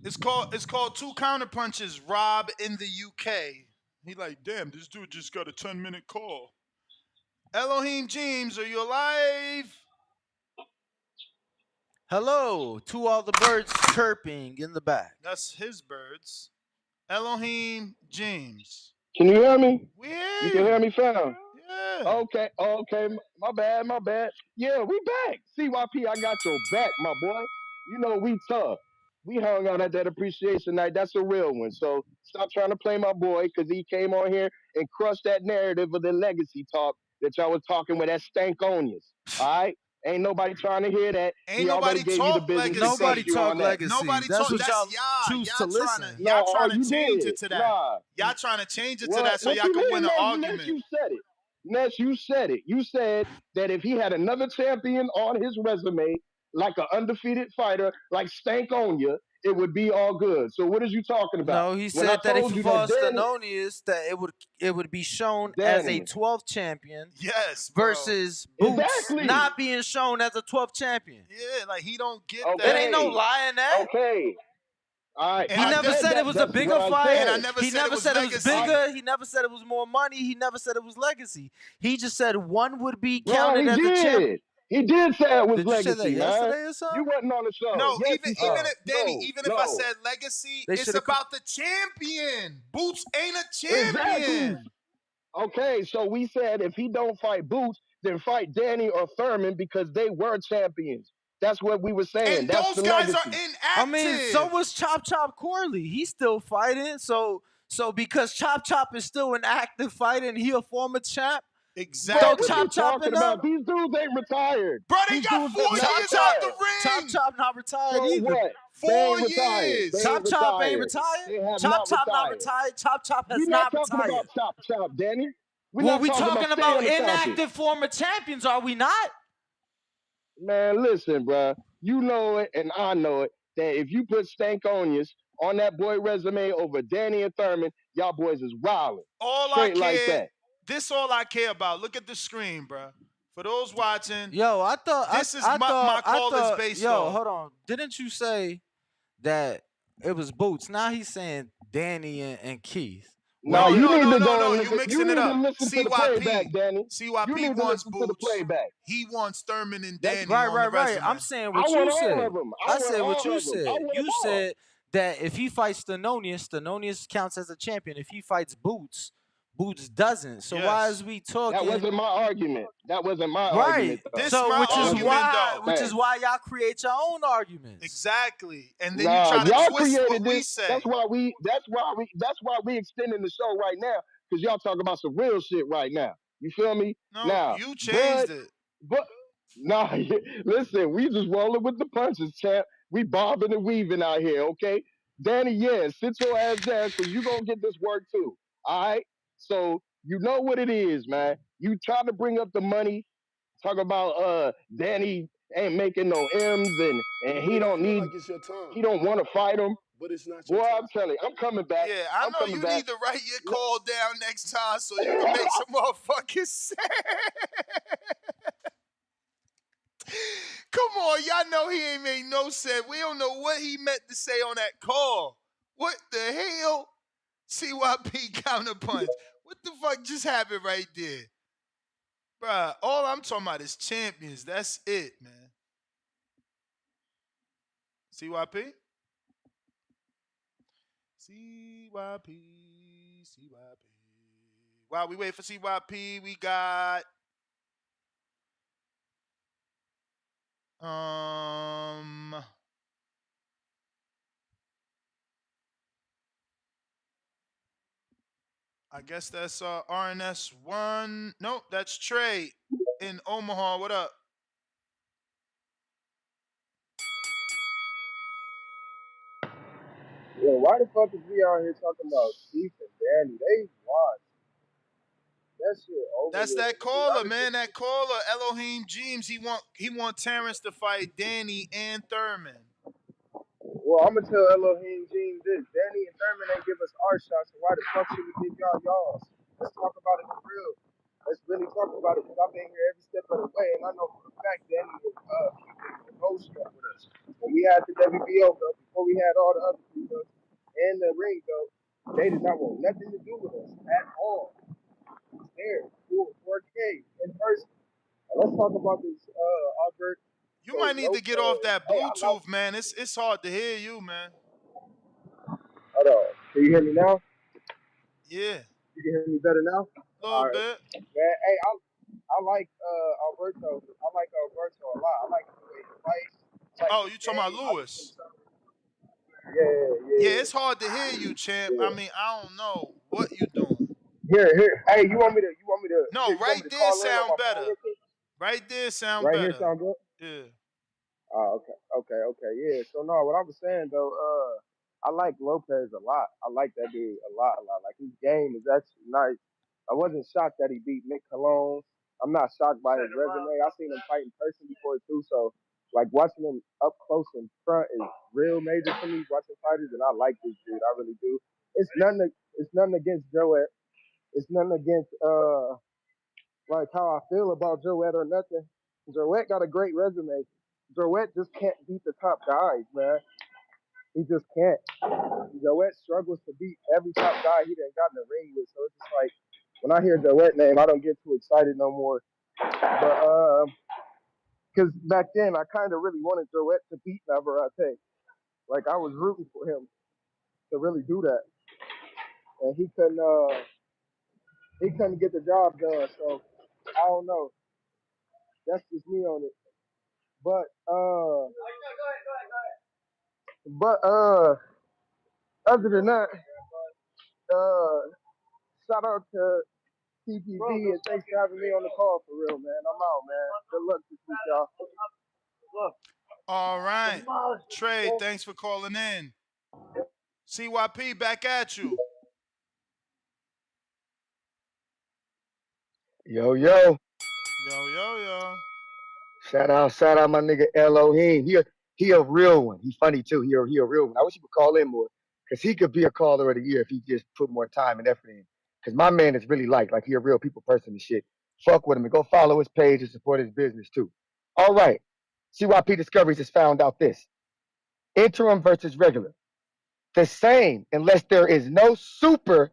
C: It's called 2 counterpunches. Rob in the UK. He like, damn, this dude just got a 10-minute call. Elohim James, are you alive?
P: Hello to all the birds chirping in the back.
C: That's his birds. Elohim James.
J: Can you hear me?
C: Yeah.
J: You can hear me, fam?
C: Yeah.
J: Okay. My bad. Yeah, we back. CYP, I got your back, my boy. You know we tough. We hung out at that appreciation night. That's a real one. So stop trying to play my boy because he came on here and crushed that narrative of the legacy talk that y'all was talking with that stank-onions. All right? Ain't nobody trying to hear that.
C: Ain't nobody talk legacy.
P: Nobody talk legacy.
C: Nobody
P: that's
C: talk.
P: what y'all
C: choose
P: to listen.
C: Y'all trying to change it to that.
J: Nah.
C: Y'all trying to change it
J: what?
C: to that so
J: what
C: y'all can win an argument.
J: Ness, you said it. Ness, you said it. You said that if he had another champion on his resume, like an undefeated fighter, like Stankonia, it would be all good. So what are you talking about?
P: No, he said that if he fought Stanonius, that it would be shown as a 12th champion.
C: Yes,
P: versus Boots not being shown as a 12th champion.
C: Yeah, like he don't get
J: that.
P: There ain't no lie in that.
J: Okay. All right.
P: He never said it was a bigger fight.
C: And I never
P: he
C: said
P: never
C: it was
P: said
C: legacy.
P: it was bigger. He never said it was more money. He never said it was legacy. He just said one would be counted as a champion.
J: He did say it was
P: Did
J: legacy,
P: you say that
J: man.
P: yesterday or something?
J: You wasn't on the show.
C: No,
J: yes,
C: even if I said legacy, it's about the champion. Boots ain't a champion.
J: Exactly. Okay, so we said if he don't fight Boots, then fight Danny or Thurman because they were champions. That's what we were saying.
C: And
J: that's
C: those guys are inactive.
P: I mean, so was Chop Chop Corley. He's still fighting. So because Chop Chop is still an active fighter and he a former champ.
C: Exactly.
J: What Chop Chop about? These dudes ain't retired.
C: Bro, they got 4 years out the ring.
P: Chop Chop not retired
J: so
P: either.
J: What?
C: 4 years.
P: Chop Chop ain't retired. Chop Chop not retired. Chop Chop has not retired.
J: We're not talking about Chop Chop, Danny.
P: Well, we talking about inactive former champions, are we not?
J: Man, listen, bro. You know it, and I know it, that if you put Stankonis on that boy resume over Danny and Thurman, y'all boys is wildin'. Straight like that.
C: This all I care about. Look at the screen, bro. For those watching,
P: I thought
C: my call is based on.
P: Hold on. Didn't you say that it was Boots? Now he's saying Danny and Keith.
J: No, you need to go.
C: You mixing it up.
J: Listen to the playback, Danny.
C: CYP wants Boots. He wants Thurman and Danny.
P: Right. I'm saying what you said. I said what you said. You said that if he fights Stanonius counts as a champion. If he fights Boots doesn't. So why is we talking?
J: That wasn't my argument. Argument.
P: Which is why y'all create your own arguments.
C: Exactly. And then you try to twist what we say.
J: That's why we extending the show right now, because y'all talking about some real shit right now. You feel me?
C: No,
J: now,
C: you changed it.
J: But listen, we just rolling with the punches, champ. We bobbing and weaving out here, okay? Danny, yeah, sit your ass down because you going to get this work too. All right? So you know what it is, man. You try to bring up the money, talk about Danny ain't making no M's and he don't need, he don't want to fight him.
B: But it's not your
J: Boy,
B: time.
J: I'm telling you, I'm coming back.
C: Yeah, I
J: I'm
C: know
J: coming
C: you
J: back.
C: need to write your call down next time so you can make some motherfucking sense. Come on, y'all know he ain't made no sense. We don't know what he meant to say on that call. What the hell? CYP counterpunch. What the fuck just happened right there? Bruh, all I'm talking about is champions. That's it, man. CYP? CYP. While we wait for CYP, we got I guess that's RNS1. Nope, that's Trey in Omaha. What up?
D: Yo, why the fuck is we out here talking about Chief and Danny? They watch that shit over
C: That's
D: with.
C: that caller, man. That caller, Elohim James. He want Terrence to fight Danny and Thurman.
D: Well, I'm gonna tell Elohim Jean this. Danny and Thurman ain't give us our shots, so why the fuck should we give y'all y'all's? Let's talk about it for real. Let's really talk about it, because I've been here every step of the way, and I know for a fact Danny is keeping the most up with us. When we had the WBO though, before we had all the other people and the ring though, they did not want nothing to do with us at all. It's there, full 4K in person. Now, let's talk about this, Alberto
C: You might need to get off
D: Lopez.
C: that
D: Hey, I love.
C: Bluetooth, man. It's hard to hear you, man.
D: Hold on. Can you hear me now?
C: Yeah,
D: You can hear me better now?
C: a little
D: All right.
C: bit.
D: Man, hey, I like Alberto. I like Alberto a lot. I like the way he fights. I like
C: Oh,
D: his
C: you talking about
D: game. I just think
C: Lewis?
D: something. Yeah,
C: Yeah,
D: yeah,
C: it's hard to hear you, champ. I
D: yeah.
C: mean, I don't know what you doing.
D: Here. Hey,
C: No,
D: you want
C: right
D: me to
C: there
D: call in on
C: sound
D: my phone
C: better.
D: real quick?
C: Right there sound
D: Right here
C: better.
D: sound good?
C: Yeah.
D: Okay. Yeah. So no, what I was saying though, I like Lopez a lot. I like that dude a lot. Like his game is actually nice. I wasn't shocked that he beat Nick Colon. I'm not shocked by his resume. I seen him fight in person before too. So like watching him up close in front is real major for me. Watching fighters, and I like this dude. I really do. It's nothing. It's nothing against Joet. It's nothing against like how I feel about Joet or nothing. Joet got a great resume. Joet just can't beat the top guys, man. He just can't. Joet struggles to beat every top guy he done got in the ring with. So it's just like when I hear Joet name, I don't get too excited no more. But because back then I kind of really wanted Joet to beat Navarrete. Like I was rooting for him to really do that, and he couldn't get the job done. So I don't know. That's just me on it. But but other than that, shout out to TPB and thanks for having me on the call for real, man. I'm out, man. Good luck this week, y'all.
C: All right. Trey, thanks for calling in. CYP back at you.
J: Yo.
C: Yo.
J: Shout out my nigga Elohim. He a real one. He funny too. He a real one. I wish he would call in more. Cause he could be a caller of the year if he just put more time and effort in. Cause my man is really like he a real people person and shit. Fuck with him and go follow his page and support his business too. All right. CYP Discoveries has found out this. Interim versus regular. The same unless there is no super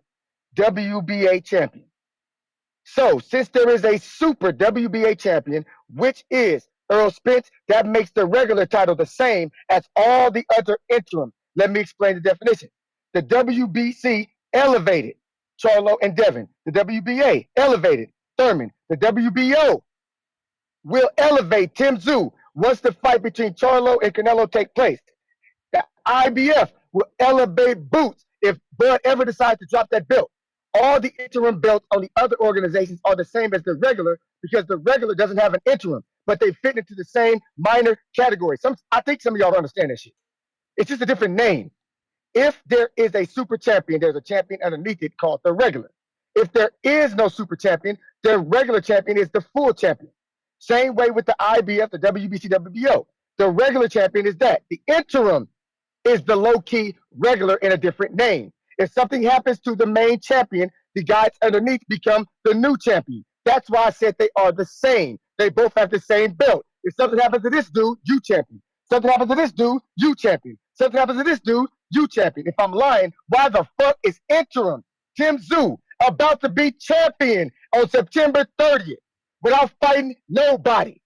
J: WBA champion. So, since there is a super WBA champion, which is Earl Spence, that makes the regular title the same as all the other interim. Let me explain the definition. The WBC elevated Charlo and Devin. The WBA elevated Thurman. The WBO will elevate Tim Tszyu once the fight between Charlo and Canelo take place. The IBF will elevate Boots if Bud ever decides to drop that belt. All the interim belts on the other organizations are the same as the regular because the regular doesn't have an interim, but they fit into the same minor category. I think some of y'all don't understand that shit. It's just a different name.
D: If there is a super champion, there's a champion underneath it called the regular. If there is no super champion, the regular champion is the full champion. Same way with the IBF, the WBC, WBO. The regular champion is that. The interim is the low-key regular in a different name. If something happens to the main champion, the guys underneath become the new champion. That's why I said they are the same. They both have the same belt. If something happens to this dude, you champion. Something happens to this dude, you champion. Something happens to this dude, you champion. If I'm lying, why the fuck is interim Tim Tszyu about to be champion on September 30th without fighting nobody?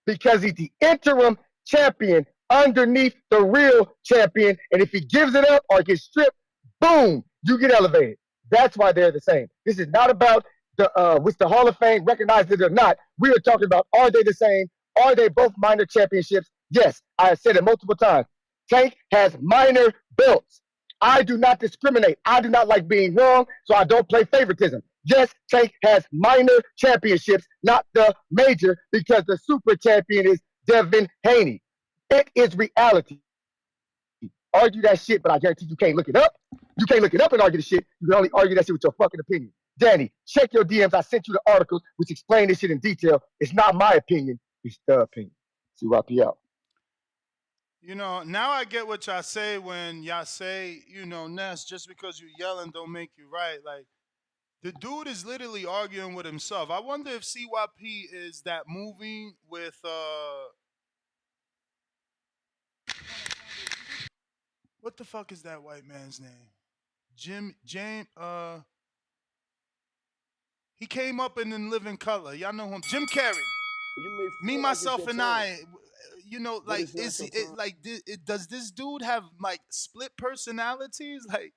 D: Because he's the interim champion underneath the real champion. And if he gives it up or gets stripped, boom, you get elevated. That's why they're the same. This is not about which the Hall of Fame recognized it or not. We are talking about, are they the same? Are they both minor championships? Yes, I have said it multiple times. Tank has minor belts. I do not discriminate. I do not like being wrong, so I don't play favoritism. Yes, Tank has minor championships, not the major, because the super champion is Devin Haney. It is reality. Argue that shit, but I guarantee you can't look it up. You can't look it up and argue the shit. You can only argue that shit with your fucking opinion. Danny, check your DMs. I sent you the articles which explain this shit in detail. It's not my opinion. It's the opinion. CYP out.
C: You know, now I get what y'all say when y'all say, you know, Ness, just because you yelling don't make you right. Like, the dude is literally arguing with himself. I wonder if CYP is that movie with what the fuck is that white man's name? James he came up in Living Color. Y'all know him. Jim Carrey. Me, myself, and I. You know, like, is it like does this dude have like split personalities? Like,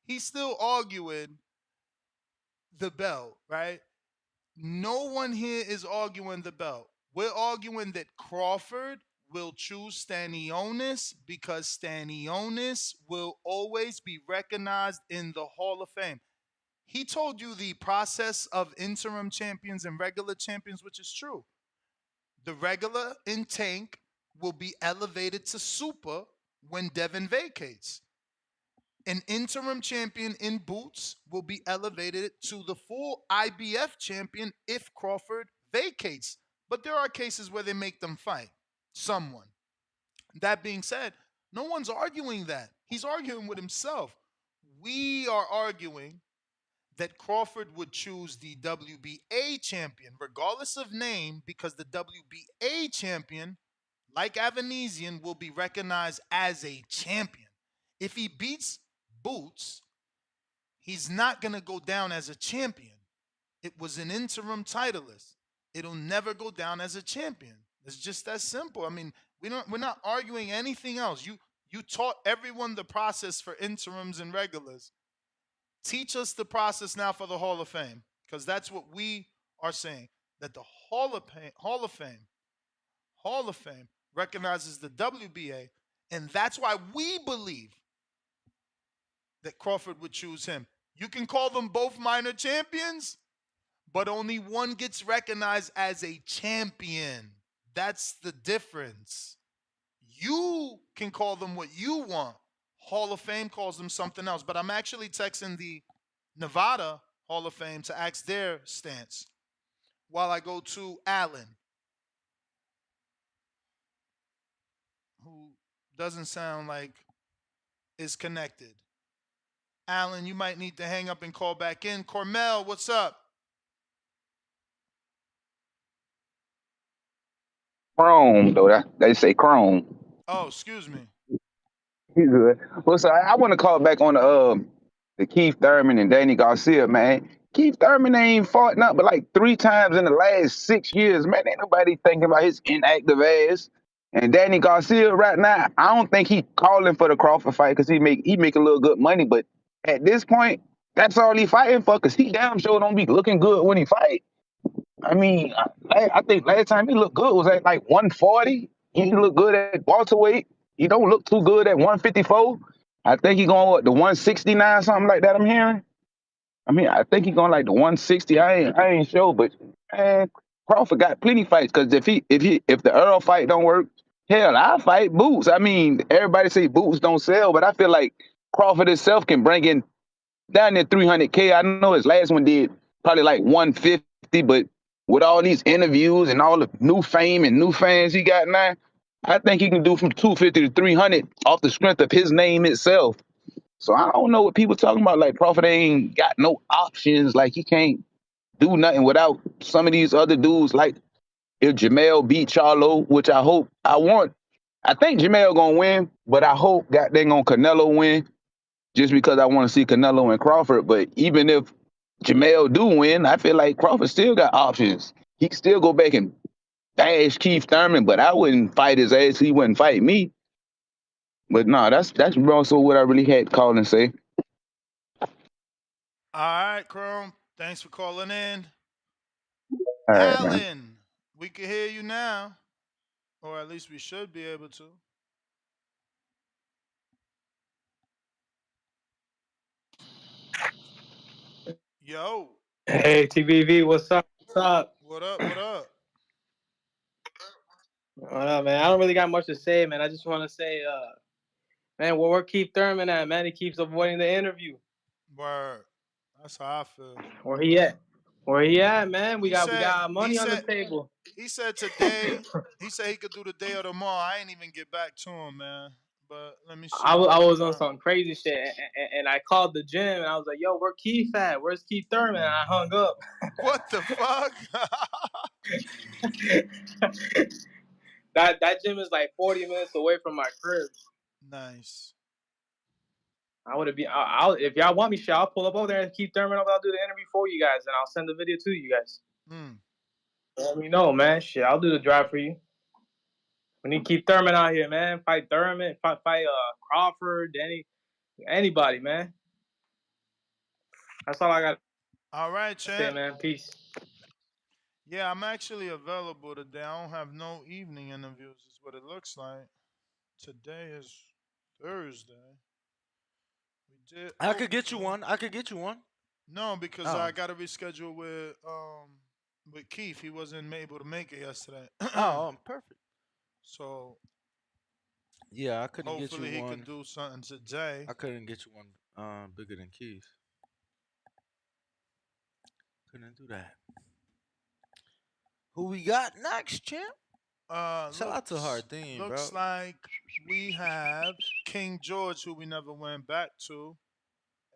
C: he's still arguing the belt, right? No one here is arguing the belt. We're arguing that Crawford will choose Stanionis because Stanionis will always be recognized in the Hall of Fame. He told you the process of interim champions and regular champions, which is true. The regular in Tank will be elevated to super when Devin vacates. An interim champion in Boots will be elevated to the full IBF champion if Crawford vacates. But there are cases where they make them fight someone. That being said, no one's arguing that. He's arguing with himself. We are arguing that Crawford would choose the WBA champion, regardless of name, because the WBA champion, like Avanesian, will be recognized as a champion. If he beats Boots, he's not going to go down as a champion. It was an interim titleist. It'll never go down as a champion. It's just that simple. I mean, we're not arguing anything else. You taught everyone the process for interims and regulars. Teach us the process now for the Hall of Fame, because that's what we are saying, that the Hall of Fame recognizes the WBA, and that's why we believe that Crawford would choose him. You can call them both minor champions, but only one gets recognized as a champion. That's the difference. You can call them what you want. Hall of Fame calls them something else. But I'm actually texting the Nevada Hall of Fame to ask their stance while I go to Allen, who doesn't sound like is connected. Allen, you might need to hang up and call back in. Cormel, what's up?
M: Chrome, though. They say Chrome.
C: Oh, excuse me.
M: He's good. Well, so I want to call back on the Keith Thurman and Danny Garcia, man. Keith Thurman ain't fought nothing but like 3 times in the last 6 years, man. Ain't nobody thinking about his inactive ass. And Danny Garcia right now, I don't think he calling for the Crawford fight because he make a little good money. But at this point, that's all he fighting for because he damn sure don't be looking good when he fight. I mean, I think last time he looked good was at like 140. He looked good at welterweight. He don't look too good at 154. I think he going to 169, something like that. I'm hearing. I mean, I think he going like the 160. I ain't sure, but man, Crawford got plenty fights. Because if the Earl fight don't work, hell, I fight Boots. I mean, everybody say Boots don't sell, but I feel like Crawford itself can bring in down there 300K. I know his last one did probably like 150, but with all these interviews and all the new fame and new fans he got now, I think he can do from 250 to 300 off the strength of his name itself. So I don't know what people talking about. Like Crawford ain't got no options. Like he can't do nothing without some of these other dudes. Like if Jamel beat Charlo, which I hope, I think Jamel gonna win, but I hope goddamn on Canelo win, just because I want to see Canelo and Crawford. But even if Jamel do win, I feel like Crawford still got options. He can still go back and bash Keith Thurman, but I wouldn't fight his ass. He wouldn't fight me. But no, that's also what I really had to call and say.
C: All right, Chrome. Thanks for calling in.
M: All right, man.
C: Alan, we can hear you now, or at least we should be able to. Yo.
H: Hey, TBV, what's up? What's up?
C: What up? What up?
H: What up, man? I don't really got much to say, man. I just want to say, man, where Keith Thurman at, man? He keeps avoiding the interview.
C: Word. That's how I feel.
H: Where he at? Where he at, man? We got money on the table.
C: He said today. He said he could do the day or tomorrow. I ain't even get back to him, man. But let me see.
H: I was on some crazy shit, and I called the gym, and I was like, yo, where Keith at? Where's Keith Thurman? And I hung up.
C: What the fuck?
H: That gym is like 40 minutes away from my crib.
C: Nice.
H: I would be. If y'all want me, shit, I'll pull up over there and Keith Thurman. I'll do the interview for you guys, and I'll send the video to you guys. Let me know, man. Shit, I'll do the drive for you. We need Keith Thurman out here, man. Fight Thurman. Fight Crawford. Anybody, man. That's all I got.
C: All right, champ.
H: Man. Peace.
C: Yeah, I'm actually available today. I don't have no evening interviews, is what it looks like. Today is Thursday.
P: I could get you one.
C: No, because I got to reschedule with Keith. He wasn't able to make it yesterday.
P: Perfect.
C: So
P: yeah, I couldn't get you one.
C: Hopefully he could do something today.
P: I couldn't get you one bigger than Keith. Couldn't do that. Who we got next, champ? Shout out to Hardin, bro.
C: Looks like we have King George, who we never went back to,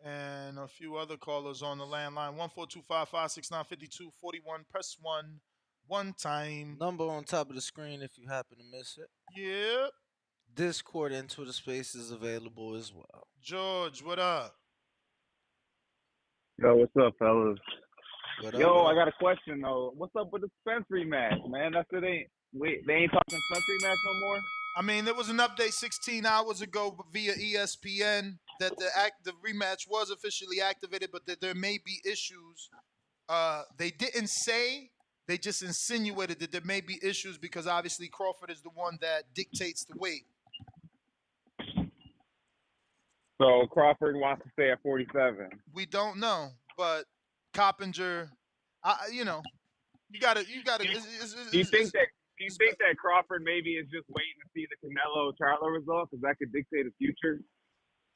C: and a few other callers on the landline. 14255695241. Press 1 time.
P: Number on top of the screen if you happen to miss it.
C: Yep.
P: Discord and Twitter Space is available as well.
C: George, what up?
O: Yo, what's up, fellas?
P: What
O: Yo,
P: up?
O: I got a question though. What's up with the Spence rematch, man? They ain't talking Spence rematch no more.
C: I mean, there was an update 16 hours ago via ESPN that the rematch was officially activated, but that there may be issues. They didn't say. They just insinuated that there may be issues because obviously Crawford is the one that dictates the weight.
O: So Crawford wants to stay at 47.
C: We don't know, but Coppinger, you gotta.
O: Do you think that Crawford maybe is just waiting to see the Canelo Charlo result because that could dictate his future?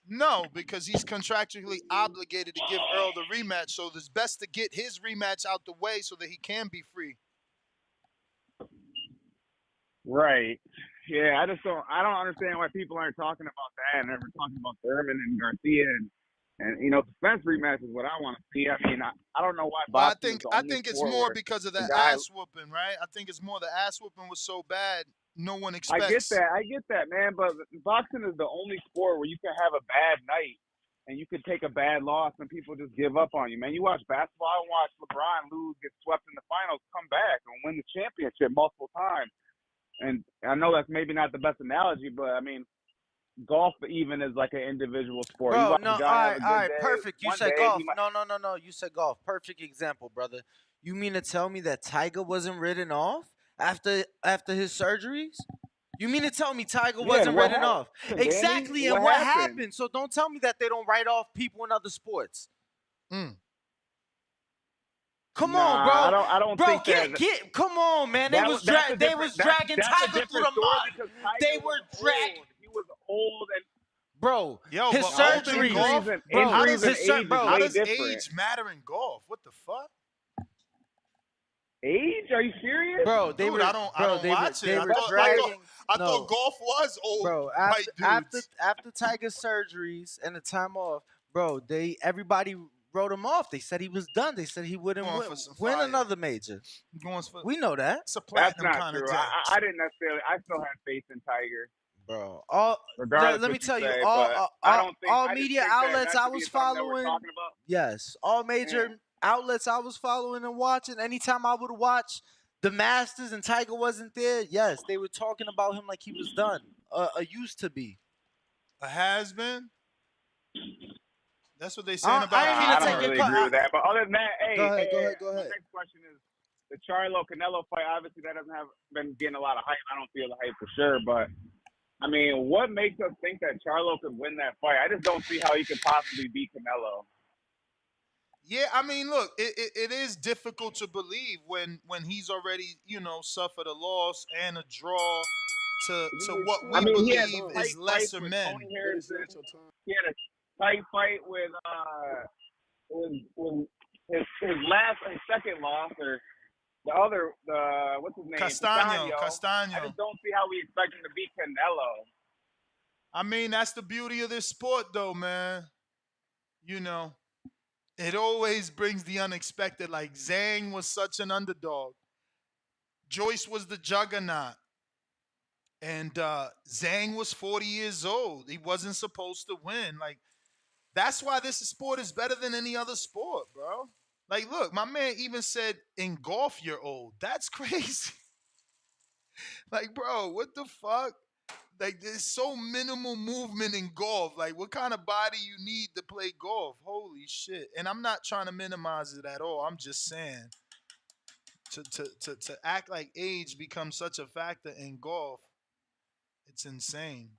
C: No, because he's contractually obligated to give Earl the rematch, so it's best to get his rematch out the way so that he can be free.
O: Right. Yeah, I don't understand why people aren't talking about that and never talking about Thurman and Garcia and the Spence rematch is what I want to see. I mean, I don't know why.
C: But I think it's more because of the ass whooping, right? I think it's more the ass whooping was so bad, no one expects.
O: I get that, man. But boxing is the only sport where you can have a bad night and you can take a bad loss and people just give up on you, man. You watch basketball, I watch LeBron lose, get swept in the finals, come back and win the championship multiple times. And I know that's maybe not the best analogy, but I mean, golf even is like an individual sport.
P: Bro, no, all right, perfect. You said golf. No. You said golf. Perfect example, brother. You mean to tell me that Tiger wasn't written off after his surgeries? You mean to tell me Tiger wasn't written off? Exactly, and what happened? So don't tell me that they don't write off people in other sports. Come on, bro.
O: I don't
P: bro,
O: think that.
P: Come on, man. They was dragging Tiger through the mud. They were dragging.
O: He was old and
P: bro.
C: Yo,
P: His
C: but old in
P: surgery,
C: golf,
P: bro.
C: how
O: injuries
C: does
O: and
P: His
O: age is
P: bro.
C: how
O: way
C: does
O: different.
C: age matter in golf? What the fuck?
O: Age? Are you serious?
P: Bro, they
C: Dude,
P: were,
C: I don't watch it.
P: they
C: I
P: were
C: thought
P: dragging.
C: I thought
P: No,
C: golf was old
P: bro.
C: white dudes.
P: After Tiger's surgeries and the time off, bro, everybody wrote him off. They said he was done. They said he wouldn't
C: Going for some
P: win
C: fire.
P: another major.
C: Going for
P: We know that.
C: it's a
O: That's
C: platinum
O: not
C: kind of
O: true.
C: day.
O: I didn't necessarily. I still have faith in Tiger,
P: Bro,
O: regardless
P: let
O: what
P: me
O: you
P: tell you,
O: say. But I don't think.
P: all
O: I just
P: media
O: think
P: outlets
O: that
P: I
O: should be
P: was
O: something that we're
P: following,
O: talking about.
P: yes, all major outlets I was following and watching. Anytime I would watch the Masters and Tiger wasn't there, yes, they were talking about him like he was done, used to be.
C: A has been. That's what they saying
P: I
C: about
P: ain't mean to
O: I don't
P: take your
O: really
P: call.
O: agree with that. But other than that,
P: Go
O: hey,
P: ahead.
O: my next question is the Charlo Canelo fight. Obviously, that doesn't have been getting a lot of hype. I don't feel the hype for sure, but I mean, what makes us think that Charlo could win that fight? I just don't see how he could possibly beat Canelo.
C: Yeah, I mean, look, it is difficult to believe when he's already, suffered a loss and a draw to what
O: I
C: we
O: mean, he had
C: believe
O: tight
C: is
O: fights
C: lesser
O: with
C: men.
O: Tony Harrison. He had a tight fight with his last and second loss, or what's his name?
C: Castano.
O: I just don't see how we expect him to beat Canelo.
C: I mean, that's the beauty of this sport, though, man. It always brings the unexpected. Like Zhang was such an underdog. Joyce was the juggernaut. And Zhang was 40 years old. He wasn't supposed to win. Like, that's why this sport is better than any other sport, bro. Like, look, my man even said in golf you're old. That's crazy. Like, bro, what the fuck? Like, there's so minimal movement in golf. Like, what kind of body you need to play golf? Holy shit. And I'm not trying to minimize it at all. I'm just saying to act like age becomes such a factor in golf, it's insane.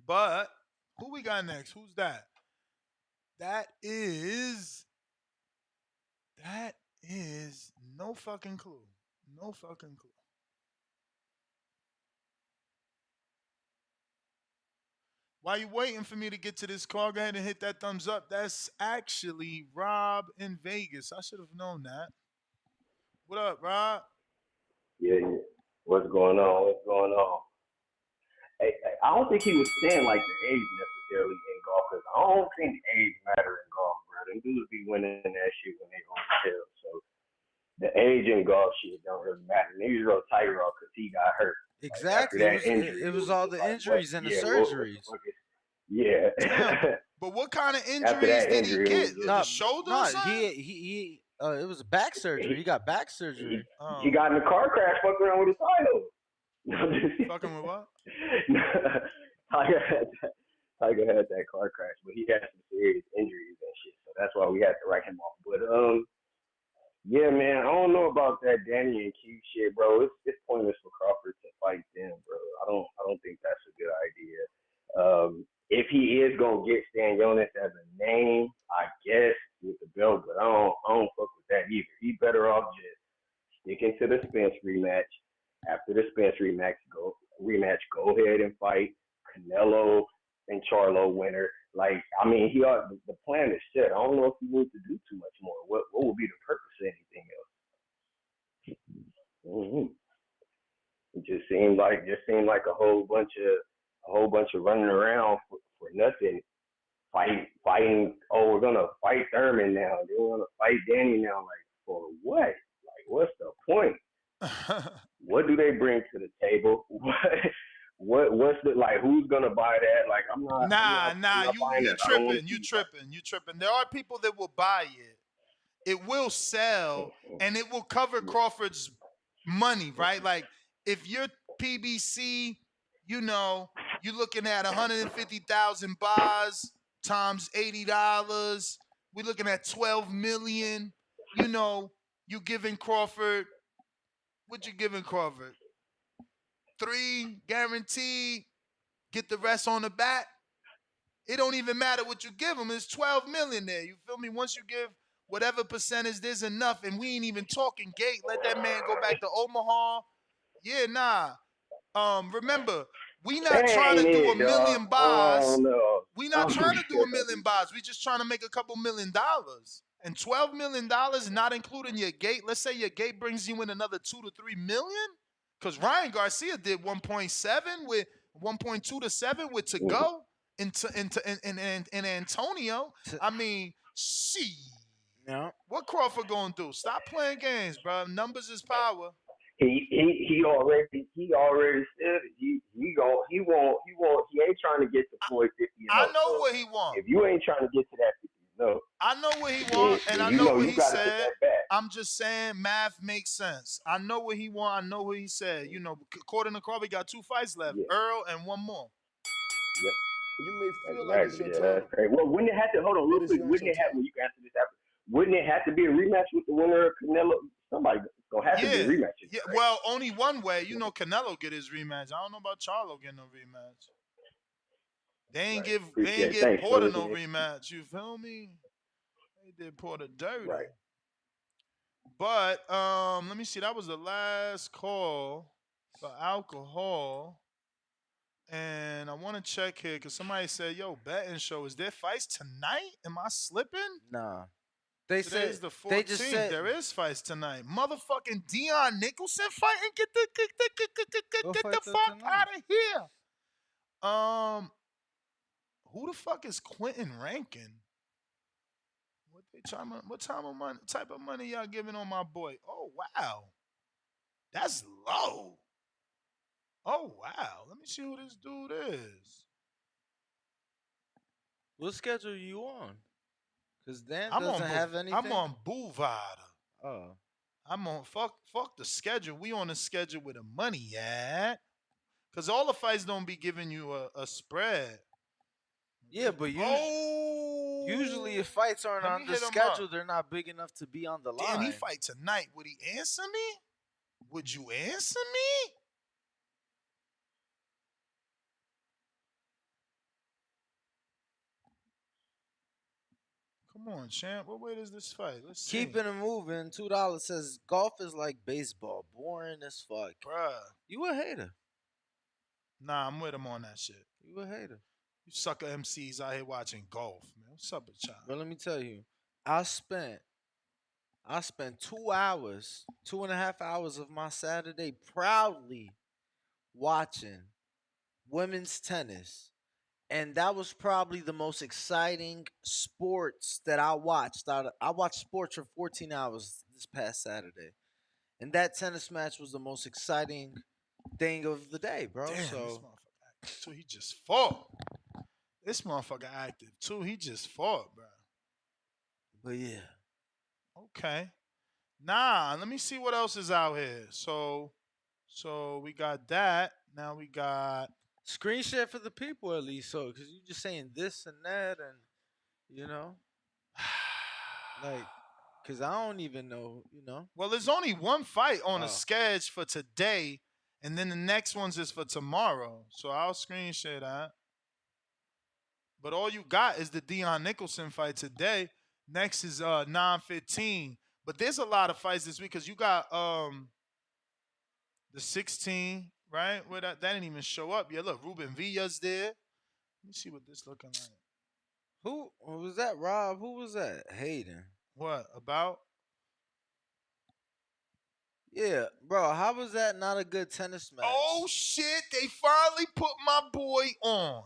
C: But who we got next? Who's that? That is no fucking clue. No fucking clue. While you waiting for me to get to this call, go ahead and hit that thumbs up. That's actually Rob in Vegas. I should have known that. What up, Rob?
E: Yeah. What's going on? Hey, I don't think he was saying like the age necessarily in golf, because I don't think age matter in golf, bro. Them dudes be winning that shit when they on the hill. So the age in golf shit don't really matter. Niggas wrote Tiger off because he got hurt. Like, after
P: Exactly.
E: that injury,
P: It was all the injuries and the surgeries.
E: Yeah.
C: Damn. But what kind of
E: After
C: injuries
E: that
C: did he
E: injury,
C: get?
E: it was
C: The
E: just,
C: shoulder
P: No,
C: or something?
P: it was back surgery. He got back surgery.
E: he got in a car crash, fucking around with his title.
C: Fucking with what?
E: Tiger had that car crash, but he had some serious injuries and shit, so that's why we had to write him off. But yeah, man, I don't know about that Danny and Keith shit, bro. It's pointless for Crawford to fight them, bro. I don't think that's a good idea. If he is gonna get Stan Jonas as a name, I guess with the belt, but I don't fuck with that either. He better off just sticking to the Spence rematch. After the Spence rematch, go ahead and fight Canelo and Charlo winner. Like, I mean, the plan is set. I don't know if he needs to do too much more. What would be the purpose of anything else? Mm-hmm. It just seemed like a whole bunch of running around for nothing. Fighting. Oh, we're gonna fight Thurman now. Then we're gonna fight Danny now. Like, for what? Like, what's the point? What do they bring to the table? What's the, like, who's gonna buy that? Like, I'm not buying
C: you
E: that. I don't want
C: tripping. You tripping. There are people that will buy it. It will sell and it will cover Crawford's money, right? Like, if you're PBC, you're looking at 150,000 bars times $80. We're looking at 12 million. You giving Crawford, what you giving Crawford? 3 guaranteed. Get the rest on the back. It don't even matter what you give him. It's 12 million there. You feel me? Once you give whatever percentage, there's enough, and we ain't even talking gate. Let that man go back to Omaha. Yeah, nah. Remember, We not trying to do a million buys.
E: No.
C: We not trying to do a million buys. We just trying to make a couple $1 million. And $12 million, not including your gate. Let's say your gate brings you in another 2 to 3 million. Because Ryan Garcia did 1.7 with 1.2 to 7 with to go in Antonio. I mean, shit.
P: No.
C: What Crawford gonna do? Stop playing games, bro. Numbers is power.
E: He already said it. He ain't trying to get to Floyd 50 and
C: I
E: up.
C: know
E: So
C: what he want.
E: if you ain't trying to get to that 50 no.
C: I know what he want, and I know what he
E: gotta
C: said.
E: Get that back.
C: I'm just saying math makes sense. I know what he want. I know what he said. You know, according to Crawford, got 2 fights left.
E: Yeah.
C: Earl and one more.
E: Yep.
F: You may feel
E: exactly.
F: like it's your time.
E: That's crazy. Well, wouldn't it have to hold on real quick? Wouldn't it have when you can answer this after? Wouldn't it have to be a rematch with the winner of Canelo? Somebody gonna have to be a rematch.
C: Yeah. Well, only one way. You know, Canelo get his rematch. I don't know about Charlo getting no rematch. They ain't give Porter no rematch. You feel me? They did Porter dirty.
E: Right.
C: But let me see. That was the last call for alcohol. And I want to check here because somebody said, "Yo, betting show. Is there fights tonight? Am I slipping?"
P: Nah.
C: Today's the 14th. They just said there is fights tonight. Motherfucking Dion Nicholson fighting. Get the fuck out of here. Who the fuck is Quentin Rankin? What type of money y'all giving on my boy? Oh wow, that's low. Oh wow, let me see who this dude is.
P: What schedule are you on? Because Dan doesn't have anything.
C: I'm on Bovada.
P: Oh.
C: I'm on fuck the schedule. We on the schedule with the money at. Because all the fights don't be giving you a spread.
P: Yeah, but usually if fights aren't on the schedule, they're not big enough to be on the line.
C: Damn, he fight tonight. Would he answer me? Would you answer me? Come on, champ. What way does this fight? Let's see.
P: Keeping it moving. $2 says golf is like baseball, boring as fuck.
C: Bruh.
P: You a hater.
C: Nah, I'm with him on that shit.
P: You a hater.
C: You sucker MCs out here watching golf, man. What's up with y'all?
P: But let me tell you, I spent 2 hours, 2.5 hours of my Saturday proudly watching women's tennis. And that was probably the most exciting sports that I watched. I watched sports for 14 hours this past Saturday. And that tennis match was the most exciting thing of the day, bro.
C: Damn,
P: so
C: this motherfucker active too. He just fought. This motherfucker active too. He just fought, bro.
P: But yeah.
C: Okay. Nah, let me see what else is out here. So we got that. Now we got
P: screen share for the people at least, so because you're just saying this and that, and you know, like, because I don't even know, you know.
C: Well, there's only one fight on the schedule for today, and then the next one's is for tomorrow. So I'll screen share that. But all you got is the Dion Nicholson fight today. Next is 9:15. But there's a lot of fights this week because you got the 16, right? Where that didn't even show up. Yeah, look, Ruben Villa's there. Let me see what this looking like.
P: Who was that? Rob? Who was that? Hayden.
C: What about?
P: Yeah, bro. How was that not a good tennis match?
C: Oh shit! They finally put my boy on,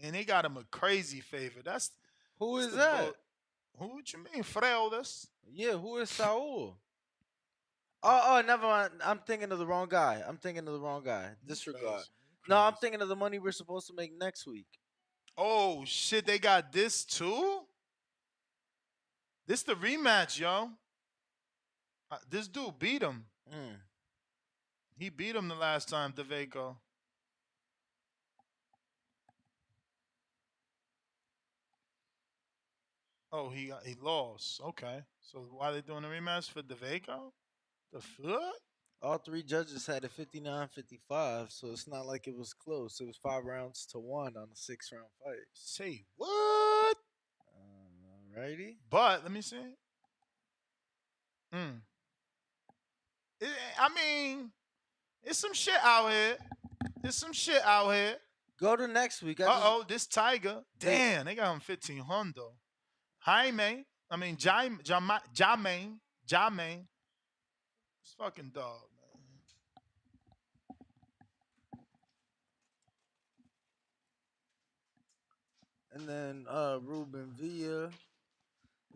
C: and they got him a crazy favor.
P: Who is that?
C: Who would you mean, Freudis?
P: Yeah, who is Saul? Oh, never mind. I'm thinking of the wrong guy. Disregard. No, I'm thinking of the money we're supposed to make next week.
C: Oh shit! They got this too. This the rematch, yo. This dude beat him. He beat him the last time, DeVaco. Oh, he lost. Okay. So why they doing a rematch for DeVaco? The fuck?
P: All three judges had a 59-55, so it's not like it was close. It was 5 rounds to 1 on a 6-round fight.
C: Say what?
P: Alrighty.
C: But let me see. I mean, it's some shit out here. There's some shit out here.
P: Go to next week.
C: This Tiger. Damn, they got him 15 hundo. Jaime. Jamaine. It's fucking dog, man.
P: And then Ruben Villa,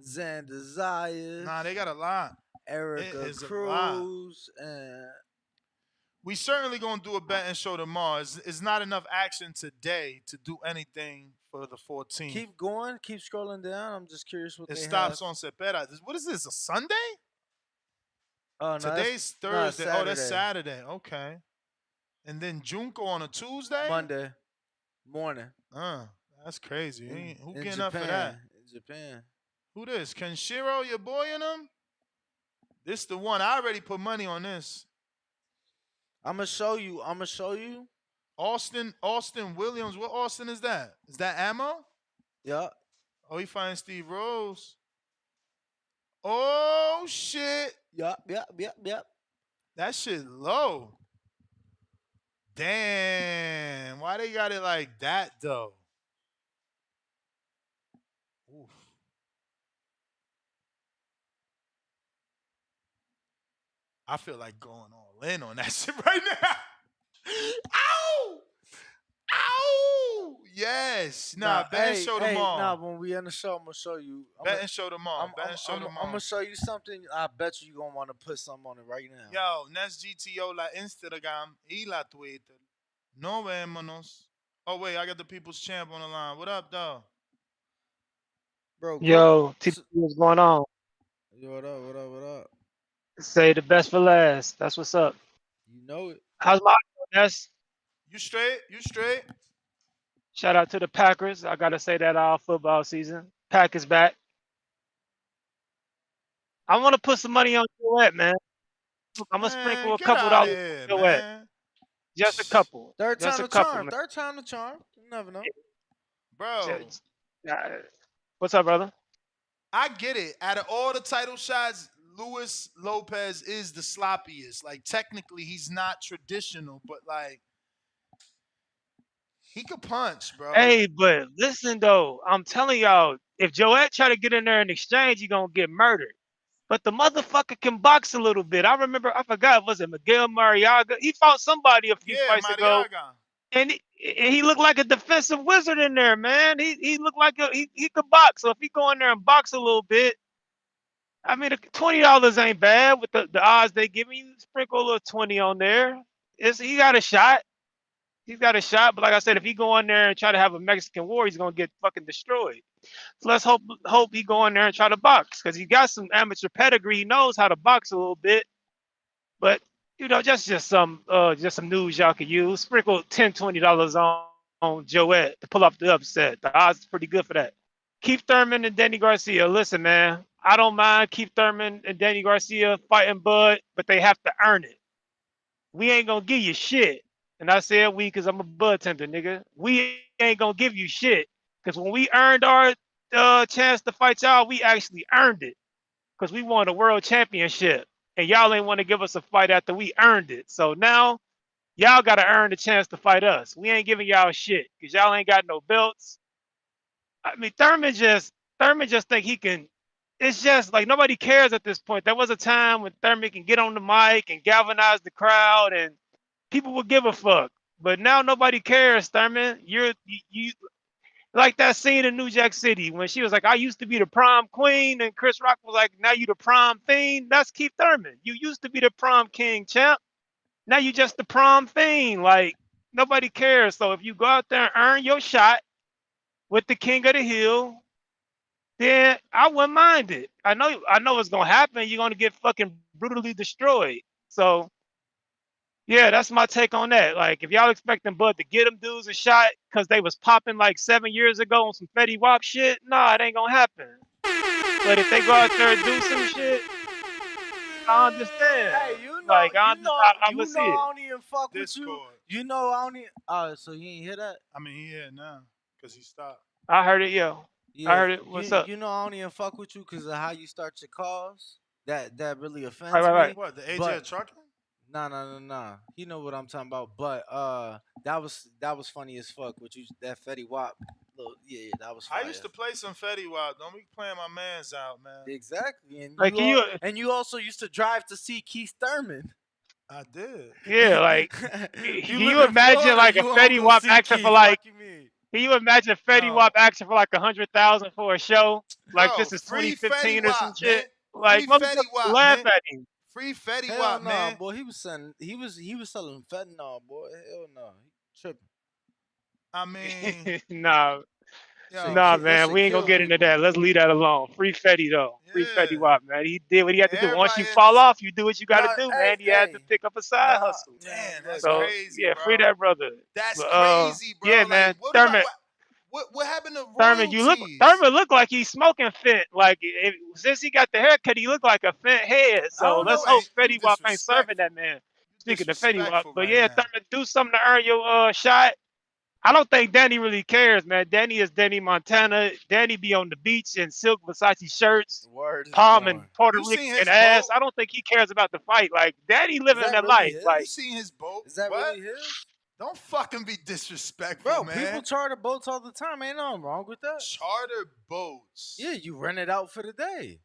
P: Xander Zayas.
C: Nah, they got a lot.
P: Erica Cruz, and
C: we certainly gonna do a betting show tomorrow. It's not enough action today to do anything for the 14th.
P: Keep going, keep scrolling down. I'm just curious what
C: it
P: they
C: stops
P: have.
C: on Cepeda. What is this? A Sunday?
P: Oh, no,
C: today's Thursday.
P: No,
C: that's Saturday. Okay. And then Junko on a Tuesday.
P: Monday morning.
C: That's crazy. Who getting
P: Japan,
C: up for that?
P: In Japan.
C: Who this? Kenshiro, your boy in them? This the one. I already put money on this.
P: I'm gonna show you.
C: Austin Williams. What Austin is that? Is that Ammo?
P: Yeah.
C: Oh, he finds Steve Rose. Oh shit.
P: Yep.
C: That shit low. Damn. Why they got it like that though? Oof. I feel like going all in on that shit right now. Ow! Ow! Yes. Bet and show tomorrow.
P: Nah, when we end the show, I'm gonna show you.
C: Bet and show tomorrow.
P: I'm gonna show you something. I bet you gonna want to put something on it right now.
C: Yo, Nest GTO la Instagram y la Twitter. No vémonos. Oh wait, I got the People's Champ on the line. What up, dog?
P: Bro.
F: Yo, what's going on?
P: Yo, what up?
F: Say the best for last. That's what's up.
P: You know it.
F: How's my Ness?
C: You straight?
F: Shout out to the Packers. I gotta say that all football season. Packers back. I want to put some money on Joet, man. I'm gonna sprinkle a couple dollars on Joet. Just a couple.
P: Third time
F: Just a
P: the
F: couple,
P: charm.
F: man.
P: Third time the charm. You never know.
C: Bro.
F: What's up, brother?
C: I get it. Out of all the title shots, Luis Lopez is the sloppiest. Like, technically, he's not traditional, but, like, he could punch, bro.
F: Hey, but listen, though. I'm telling y'all, if Joet try to get in there and exchange, he going to get murdered. But the motherfucker can box a little bit. I forgot, was it Miguel Mariaga? He fought somebody a few fights ago. And he looked like a defensive wizard in there, man. He looked like he could box. So if he go in there and box a little bit, I mean, $20 ain't bad with the odds they give you. Sprinkle a little 20 on there. He got a shot. He's got a shot. But like I said, if he go in there and try to have a Mexican war, he's gonna get fucking destroyed. So let's hope he go in there and try to box because he got some amateur pedigree. He knows how to box a little bit. But just some news y'all could use. Sprinkle $10, $20 on Joet to pull up the upset. The odds is pretty good for that. Keith Thurman and Danny Garcia. Listen, man, I don't mind Keith Thurman and Danny Garcia fighting Bud, but they have to earn it. We ain't gonna give you shit. And I said we because I'm a bud tender, nigga. We ain't gonna give you shit. Because when we earned our chance to fight y'all, we actually earned it. Because we won a world championship. And y'all ain't want to give us a fight after we earned it. So now, y'all got to earn the chance to fight us. We ain't giving y'all shit. Because y'all ain't got no belts. I mean, Thurman just think he can. It's just like nobody cares at this point. There was a time when Thurman can get on the mic and galvanize the crowd and people would give a fuck. But now nobody cares, Thurman. You like that scene in New Jack City when she was like, I used to be the prom queen, and Chris Rock was like, now you the prom fiend. That's Keith Thurman. You used to be the prom king, champ. Now you just the prom fiend. Like, nobody cares. So if you go out there and earn your shot with the king of the hill, then I wouldn't mind it. I know it's gonna happen. You're gonna get fucking brutally destroyed. So yeah, that's my take on that. Like, if y'all expecting Bud to get them dudes a shot because they was popping like 7 years ago on some Fetty Wap shit, nah, it ain't gonna happen. But if they go out there and do some shit, I understand.
P: Hey,
F: I'm
P: I
F: gonna see it.
P: I don't even fuck with you. You know I don't even. So you ain't hear that?
C: I mean, he here now because he stopped.
F: I heard it, yo.
P: Yeah,
F: I heard it. What's up?
P: You know I don't even fuck with you because of how you start your calls. That really offends
F: Right.
P: me.
C: What, the AJ trucking?
P: Nah. He know what I'm talking about. But that was funny as fuck. What you that Fetty Wap, yeah, that was fire.
C: I used to play some Fetty Wap. Don't be playing my man's out, man.
P: Exactly, and
F: Like,
P: you also used to drive to see Keith Thurman.
C: I did.
F: Yeah, like,
P: You
F: can
P: live
F: you
P: in
F: imagine
P: Florida,
F: like a
P: you won't
F: Fetty
P: go
F: Wap
P: see
F: asking for
P: Keith.
F: like?
P: Fuck you mean?
F: Can you imagine Fetty Wap asking for like 100,000 for a show? Like
C: Bro,
F: this is
C: free Fetty
F: 2015 or some
C: Wap, man.
F: shit. Like
C: Free
F: motherfuckers
C: Fetty Wap,
F: laugh
C: man.
F: at him.
C: Free Fetty
P: Hell
C: Wap,
P: no,
C: man.
P: boy. He was selling fentanyl, boy. Hell no, he tripping.
C: I mean,
F: Nah,
C: yo,
P: That
F: man,
P: shit
F: we ain't gonna
P: kill
F: get into
P: people.
F: that. Let's leave that alone. Free Fetty though. Free Fetty
C: yeah.
F: Wap, man. He did what he had to do. Once you
C: Everybody in
F: fall
C: this.
F: off, you do what you got to
P: Nah,
F: do, man. He had to pick up a side hustle.
C: Damn, that's
P: look,
F: So
C: crazy,
F: yeah, free
C: bro.
F: that brother.
C: That's
F: But,
C: crazy, bro.
F: yeah,
C: Like,
F: man.
C: what about
F: Thurman,
C: what happened to
F: Thurman,
C: royalties?
F: Thurman look like he's smoking Fent. Like since he got the haircut, he look like a Fent head. So let's hope
C: You
F: Fetty Wap ain't serving
C: disrespectful.
F: that man.
C: You
F: Speaking of Fetty Wap,
C: disrespectful
F: but
C: right
F: yeah,
C: now.
F: Thurman, do something to earn your shot. I don't think Danny really cares, man. Danny is Danny Montana. Danny be on the beach in silk Versace shirts,
P: Word is
F: palm and
P: born.
F: Puerto
C: You seen
F: Rican
C: his
F: ass.
C: boat?
F: I don't think he cares about the fight. Like Danny
P: Is
F: living
P: that
F: that
P: really
F: life.
P: his?
C: You
F: Like
C: seen his boat?
P: Is that
C: What?
P: really his?
C: Don't fucking be disrespectful,
P: Bro,
C: man.
P: people charter boats all the time. Ain't nothing wrong with that.
C: Charter boats.
P: Yeah, you rent it out for the day.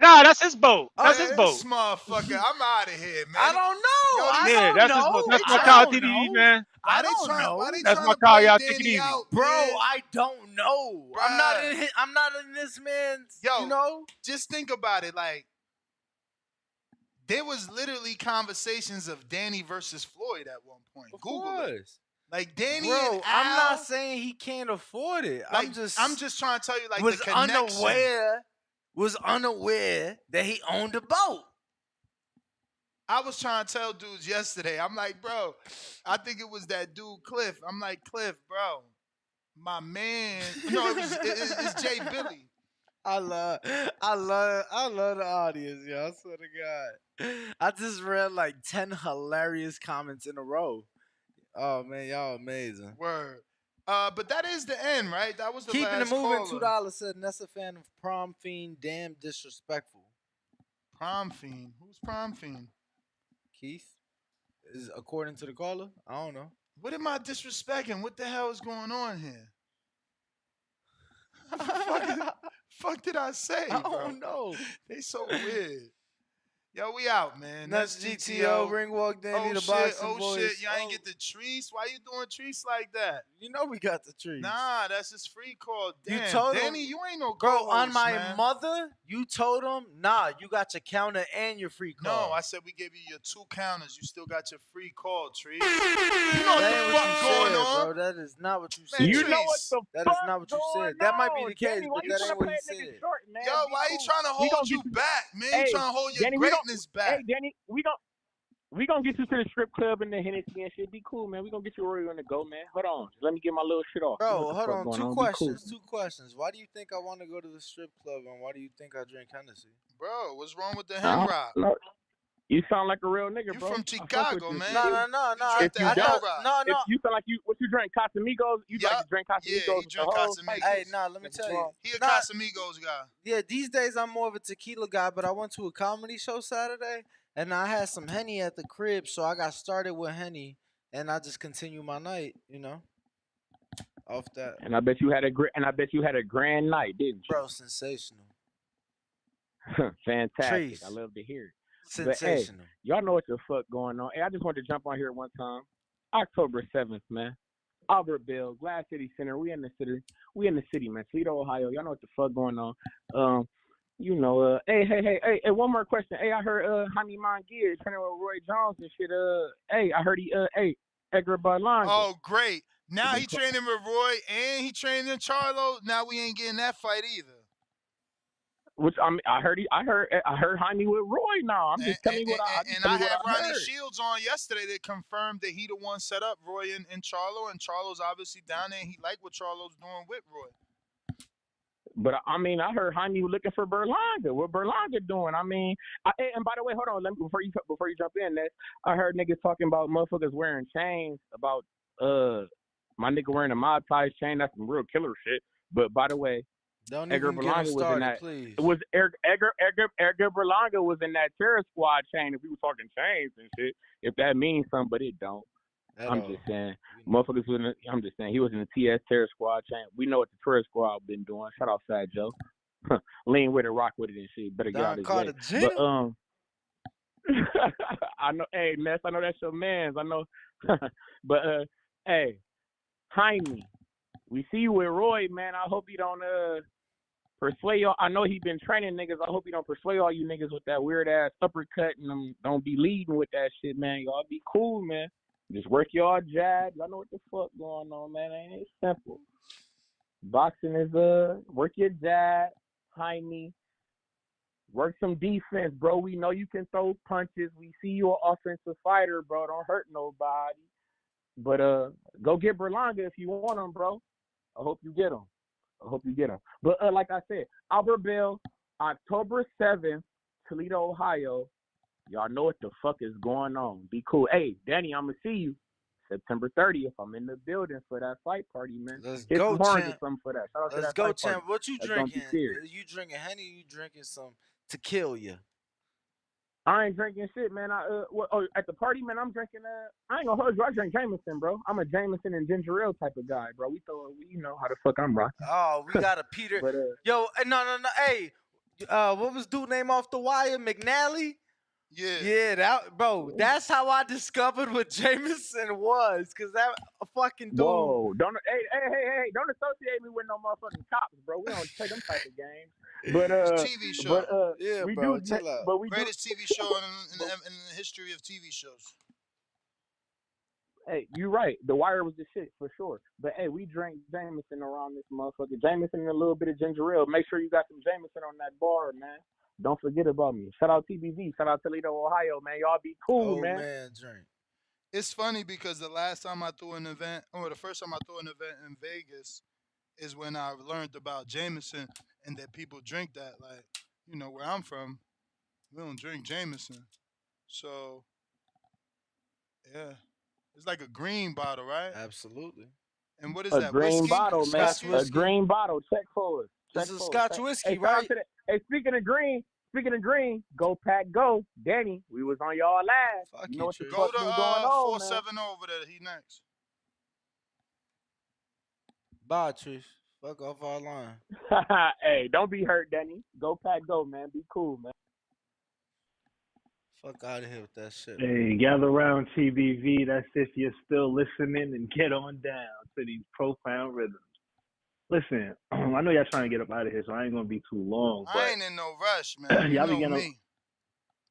F: nah, that's his boat. That's his
C: Man,
F: boat.
C: this motherfucker, I'm out of here, man.
P: I don't know.
C: Yo, these-
F: Yeah, that's his boat. That's my
P: I
F: Kyle
P: don't
F: TDE,
P: know.
F: man.
C: Why they
F: That's
C: trying
F: my
C: to
F: call.
C: play
F: Y'all take it
C: Danny
F: easy.
C: out,
P: Bro,
C: man?
P: I don't know.
C: Bruh.
P: I'm not in this man's.
C: Yo,
P: you know.
C: just think about it. Like, there was literally conversations of Danny versus Floyd at one point.
P: Of
C: Google
P: course.
C: it. Like Danny
P: Bro,
C: and Al.
P: I'm not saying he can't afford it.
C: Like,
P: I'm
C: just trying to tell you, like,
P: was
C: the connection.
P: unaware that he owned a boat.
C: I was trying to tell dudes yesterday. I'm like, bro, I think it was that dude Cliff. I'm like, Cliff, bro, my man. No, it's Jay Billy.
P: I love the audience, yo. I swear to God. I just read like 10 hilarious comments in a row. Oh man, y'all amazing.
C: Word. But that is the end, right? That was the
P: Keeping
C: last
P: it moving,
C: caller.
P: $2 said Nessa fan of Prom Fiend, damn disrespectful.
C: Prom Fiend? Who's Prom Fiend?
P: Keith? Is according to the caller? I don't know.
C: What am I disrespecting? What the hell is going on here? fuck did I say, bro?
P: I don't know.
C: They so weird. Yo, we out, man.
P: That's GTO, Ringwalk, Danny, the boxing voice.
C: Shit, y'all ain't get the trees? Why you doing trees like that?
P: You know we got the trees.
C: Nah, that's his free call. Damn,
P: You told
C: Danny,
P: him,
C: you ain't no
P: bro.
C: co-host,
P: On my
C: man.
P: mother, you told him, nah, you got your counter and your free call.
C: No, I said we gave you your 2 counters. You still got your free call, Tree. You know what the fuck going on,
P: bro? That is not what you said.
C: Man,
I: You know what the
P: That
I: fuck
P: is not what you
I: going
P: said. That might be
I: on?
P: the case,
I: Danny,
P: but
I: why you
P: that
I: trying
P: ain't
I: to
P: what
I: play
P: he
I: a nigga
P: said.
I: short, man?
C: Yo,
I: Be
C: why he
I: cool.
C: trying to hold you back, man?
I: Hey,
C: He trying to hold your
I: Danny,
C: greatness back.
I: Hey, Danny, we gonna get you to the strip club and the Hennessy and shit. Be cool, man. We gonna get you where you on the go, man. Hold on. Just let me get my little shit off.
P: Bro, hold on.
I: Going
P: 2
I: on.
P: questions.
I: Be cool.
P: 2 questions. Why do you think I want to go to the strip club, and why do you think I drink Hennessy?
C: Bro, what's wrong with the hen rock?
I: No, you sound like a real nigga,
C: You
I: bro.
C: from Chicago, man.
P: No.
I: If you don't,
P: No.
I: if you sound like what you drink Casamigos, you like to drink Casamigos.
C: Yeah, he drink Casamigos.
P: Hey, let me tell you.
C: He a Casamigos guy.
P: Yeah, these days I'm more of a tequila guy, but I went to a comedy show Saturday, and I had some Henny at the crib, so I got started with Henny, and I just continued my night, off that.
I: And I bet you had a grand night, didn't you?
P: Bro, sensational.
I: Fantastic.
P: Trees.
I: I love to hear it.
P: Sensational.
I: But, hey, y'all know what the fuck going on. Hey, I just wanted to jump on here one time. October 7th, man. Albertville, Glass City Center. We in the city, man. Toledo, Ohio. Y'all know what the fuck going on. Hey, one more question. Hey, I heard Jaime Mongear training with Roy Jones and shit. Hey, I heard Edgar Berlanga.
C: Oh, great. Now he training with Roy and he training Charlo. Now we ain't getting that fight either.
I: Which I heard Jaime with Roy now. I'm just telling you what I
C: had Ronnie
I: heard.
C: Shields on yesterday that confirmed that he the one set up Roy and Charlo, and Charlo's obviously down there and he like what Charlo's doing with Roy.
I: But I heard Jaime looking for Berlanga. What Berlanga doing? And by the way, hold on, before you jump in, Ness, I heard niggas talking about motherfuckers wearing chains, about my nigga wearing a Mod Pies chain. That's some real killer shit. But by the way,
P: Don't
I: Edgar
P: even get him
I: Berlanga was in
P: started,
I: that.
P: please.
I: It was Edgar Berlanga was in that terror squad chain. If we were talking chains and shit, if that means something, but it don't. I'm just saying, motherfuckers was in the, I'm just saying he was in the TS terror squad chain. We know what the terror squad been doing. Shout out Fat Joe. Lean with it, rock with it, and shit. Better get out his way. But I know. Hey, Ness, I know that's your man's. I know. But hey, Jaime, we see you with Roy, man. I hope he don't persuade y'all. I know he been training niggas. I hope he don't persuade all you niggas with that weird ass uppercut and don't be leading with that shit, man. Y'all be cool, man. Just work y'all jab. Y'all know what the fuck going on, man. Ain't it simple? Boxing is work your jab, Jaime. Work some defense, bro. We know you can throw punches. We see you an offensive fighter, bro. Don't hurt nobody. But go get Berlanga if you want him, bro. I hope you get him. But like I said, Albert Bell, October 7th, Toledo, Ohio. Y'all know what the fuck is going on. Be cool. Hey, Danny, I'm going to see you September 30th. I'm in the building for that fight party, man.
P: Let's
I: Hit
P: go,
I: some horns
P: champ.
I: or something for that. Shout out to
P: Let's
I: that
P: go,
I: fight
P: champ.
I: party.
P: What you
I: That's
P: drinking?
I: gonna be fierce.
P: You drinking Henny? You drinking some to kill you?
I: I ain't drinking shit, man. At the party, man, I'm drinking. I ain't gonna hold you. I drink Jameson, bro. I'm a Jameson and ginger ale type of guy, bro. You know how the fuck I'm rocking.
P: Oh, we got a Peter.
I: But,
P: yo, no. Hey, what was dude name off the wire? McNally. Yeah, that's how I discovered what Jameson was, cause that fucking dude.
I: Whoa, don't don't associate me with no motherfucking cops, bro. We don't play them type of games. But
C: TV show.
P: Yeah,
I: we
P: bro,
I: do.
P: chill out.
I: But we
C: Greatest TV show in the history of TV shows.
I: Hey, you right. The Wire was the shit for sure. But hey, we drank Jameson around this motherfucker. Jameson and a little bit of ginger ale. Make sure you got some Jameson on that bar, man. Don't forget about me. Shout out TBV. Shout out Toledo, Ohio, man. Y'all be cool, man.
P: Drink.
C: It's funny because the last time I threw an event, or the first time I threw an event in Vegas, is when I learned about Jameson and that people drink that. Like, you know, where I'm from, we don't drink Jameson. So, yeah. It's like a green bottle, right?
P: Absolutely.
C: And what is
I: a
C: that?
I: Green
C: Whiskey?
I: bottle, man.
P: Scotch whiskey.
I: A green bottle. Check for us.
P: This is Scotch whiskey,
I: hey,
P: right?
I: Hey, speaking of green, go pack, go. Danny, we was on y'all last.
P: Fuck
I: you know what the
C: Go
I: fuck
C: to
I: been going on,
C: 470 over there. He next.
P: Bye, Trish. Fuck off our line.
I: Hey, don't be hurt, Danny. Go pack, go, man. Be cool, man.
P: Fuck out of here with that shit.
L: Hey, gather around TBV. That's if you're still listening, and get on down to these profound rhythms. Listen, I know y'all trying to get up out of here, so I ain't gonna be too long. But
C: I ain't in no rush, man.
L: y'all
C: You
L: been
C: know
L: getting
C: me.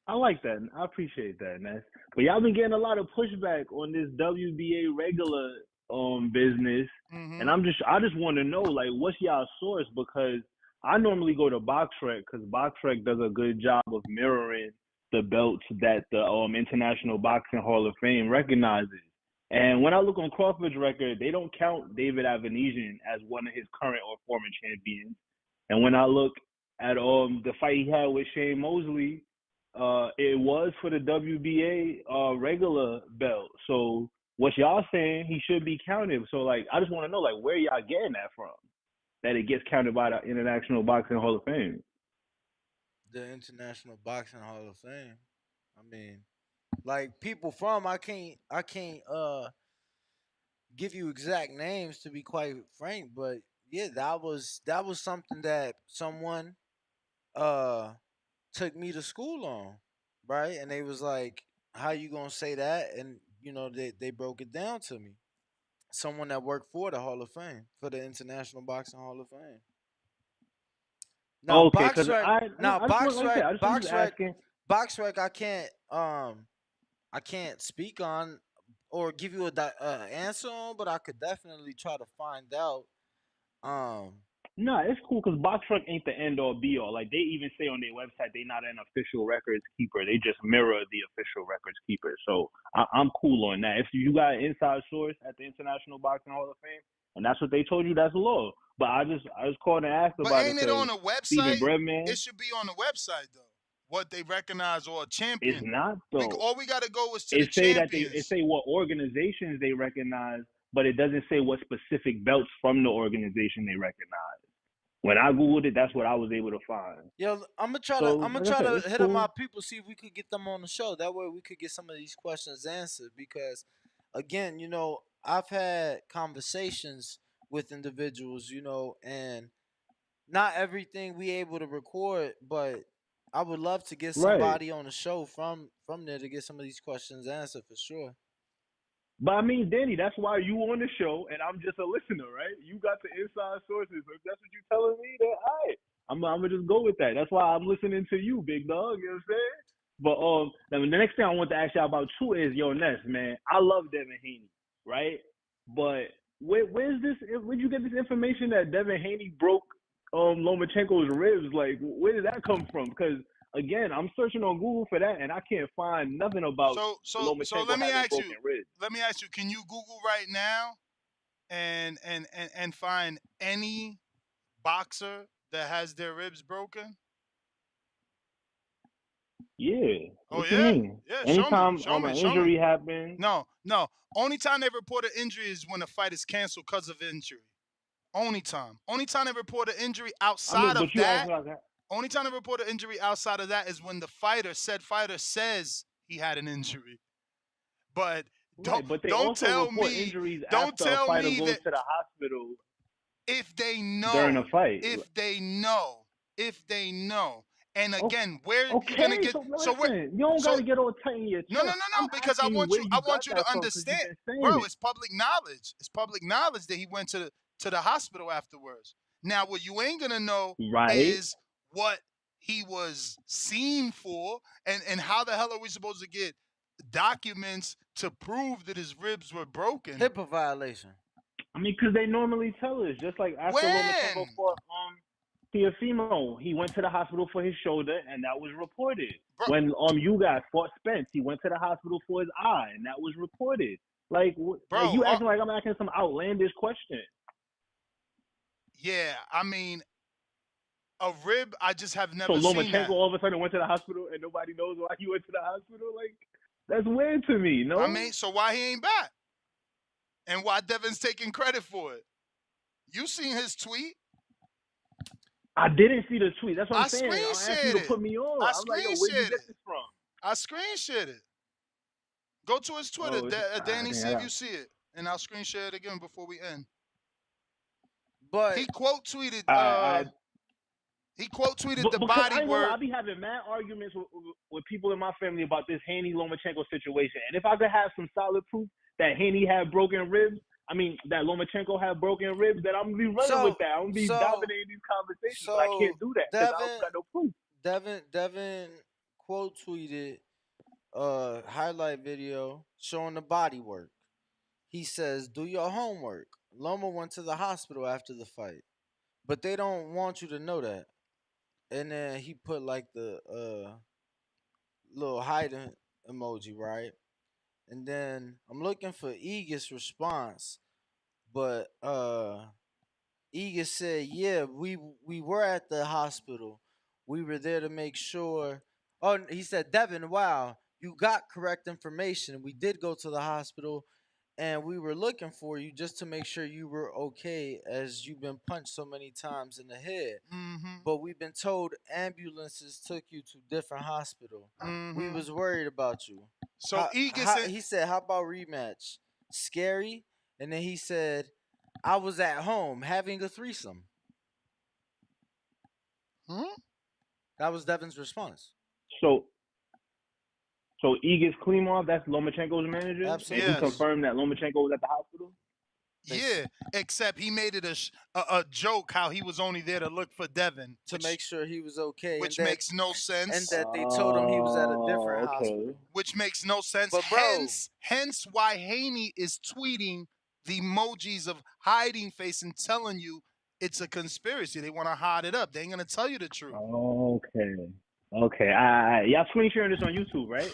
L: I like that. I appreciate that, Ness. But y'all been getting a lot of pushback on this WBA regular business, and I just want to know, like, what's y'all source? Because I normally go to BoxRec because BoxRec does a good job of mirroring the belts that the International Boxing Hall of Fame recognizes. And when I look on Crawford's record, they don't count David Avanesian as one of his current or former champions. And when I look at the fight he had with Shane Mosley, it was for the WBA regular belt. So what y'all saying, he should be counted. So like, I just want to know, like, where y'all getting that from? That it gets counted by the International Boxing Hall of Fame.
P: The International Boxing Hall of Fame. I mean, like, people from I can't give you exact names, to be quite frank, but yeah, that was something that someone took me to school on, right? And they was like, how you gonna say that? And you know, they broke it down to me. Someone that worked for the Hall of Fame, for the International Boxing Hall of Fame. Now,
L: Okay, because
P: BoxRec, I can't speak on or give you a answer on, but I could definitely try to find out.
L: No, it's cool because BoxRec ain't the end all be all. Like, they even say on their website they're not an official records keeper. They just mirror the official records keeper. So I'm cool on that. If you got an inside source at the International Boxing Hall of Fame and that's what they told you, that's law. But I just called and asked about it.
C: But ain't it on the website?
L: Breadman,
C: it should be on the website though. What they recognize or a champion.
L: It's not though.
C: All we got to go is to the champions.
L: It say what organizations they recognize, but it doesn't say what specific belts from the organization they recognize. When I googled it, that's what I was able to find.
P: Yo, I'm gonna try
L: like I said,
P: to
L: it's
P: hit up
L: cool.
P: my people, see if we could get them on the show. That way we could get some of these questions answered. Because, again, you know, I've had conversations with individuals, you know, and not everything we able to record, but I would love to get
L: Right.
P: somebody on the show from there to get some of these questions answered for sure.
L: But I mean, Danny, that's why you on the show, and I'm just a listener, right? You got the inside sources. If that's what you're telling me, then all right, I'm gonna just go with that. That's why I'm listening to you, big dog. You know what I'm saying? But now the next thing I want to ask you about too is Ness, man. I love Devin Haney, right? But where's this? Where'd you get this information that Devin Haney broke Lomachenko's ribs? Like, where did that come from? Because again, I'm searching on Google for that, and I can't find nothing about Lomachenko having broken ribs.
C: Let me ask you, can you Google right now and find any boxer that has their ribs broken?
L: Yeah.
C: Oh,
L: what
C: yeah?
L: you mean?
C: Yeah,
L: Anytime
C: show me.
L: an injury happens.
C: No. Only time they report an injury is when a fight is canceled because of injury. Only time. Only time they report an injury outside of that. Only time they report an injury outside of that is when the said fighter says he had an injury. But don't tell me
L: a fighter goes to the hospital
C: if they know
L: during a fight.
C: If they know. And again, where
L: okay,
C: you gonna get?
L: So listen, you don't gotta get all tight in your chest.
C: No. Because I want you to understand, bro. It's public knowledge. It's public knowledge that he went to the hospital afterwards. Now, what you ain't gonna know is what he was seen for, and how the hell are we supposed to get documents to prove that his ribs were broken?
P: HIPAA violation.
L: I mean, because they normally tell us, just like after Lomachenko fought Teofimo, he went to the hospital for his shoulder, and that was reported. Bro. When you guys fought Spence, he went to the hospital for his eye, and that was reported. Like, like you acting like I'm asking some outlandish question.
C: Yeah, I mean, a rib, I just have never
L: seen that.
C: So
L: Lomachenko all of a sudden went to the hospital, and nobody knows why he went to the hospital? Like, that's weird to me, no?
C: I mean, so why he ain't back? And why Devin's taking credit for it? You seen his tweet?
L: I didn't see the tweet. That's what I'm saying.
C: I
L: asked you to put me on. I'm like, yo, where'd you get this from?
C: I screen shared it. Go to his Twitter, Danny, see if you see it. And I'll screen share it again before we end.
P: But
C: he quote tweeted the body word.
L: I'll be having mad arguments with people in my family about this Haney Lomachenko situation. And if I could have some solid proof that Haney had broken ribs, I mean, that Lomachenko had broken ribs, then I'm going to be running with that. I'm going to be dominating these conversations, but I can't do that because I don't got no proof.
P: Devin quote tweeted a highlight video showing the body work. He says, "Do your homework. Loma went to the hospital after the fight, but they don't want you to know that." And then he put like the little hiding emoji, right? And then I'm looking for Eag's response, but Egan said, "Yeah, we were at the hospital. We were there to make sure." Oh, he said, "Devin, wow, you got correct information. We did go to the hospital, and we were looking for you just to make sure you were okay, as you've been punched so many times in the head.
C: Mm-hmm.
P: But we've been told ambulances took you to different hospital.
C: Mm-hmm.
P: We was worried about you."
C: So
P: he said, "How about rematch? Scary?" And then he said, "I was at home having a threesome." That was Devin's response.
L: So Igor Klimov, that's Lomachenko's manager?
P: Absolutely.
L: And he confirmed that Lomachenko was at the hospital?
C: Yeah, except he made it a joke how he was only there to look for Devin.
P: To make sure he was okay.
C: Which makes no sense.
P: And that they told him he was at a different hospital.
C: Which makes no sense.
P: But bro,
C: hence why Haney is tweeting the emojis of hiding face and telling you it's a conspiracy. They want to hide it up. They ain't going to tell you the truth.
L: Okay. Y'all screen sharing this on YouTube, right?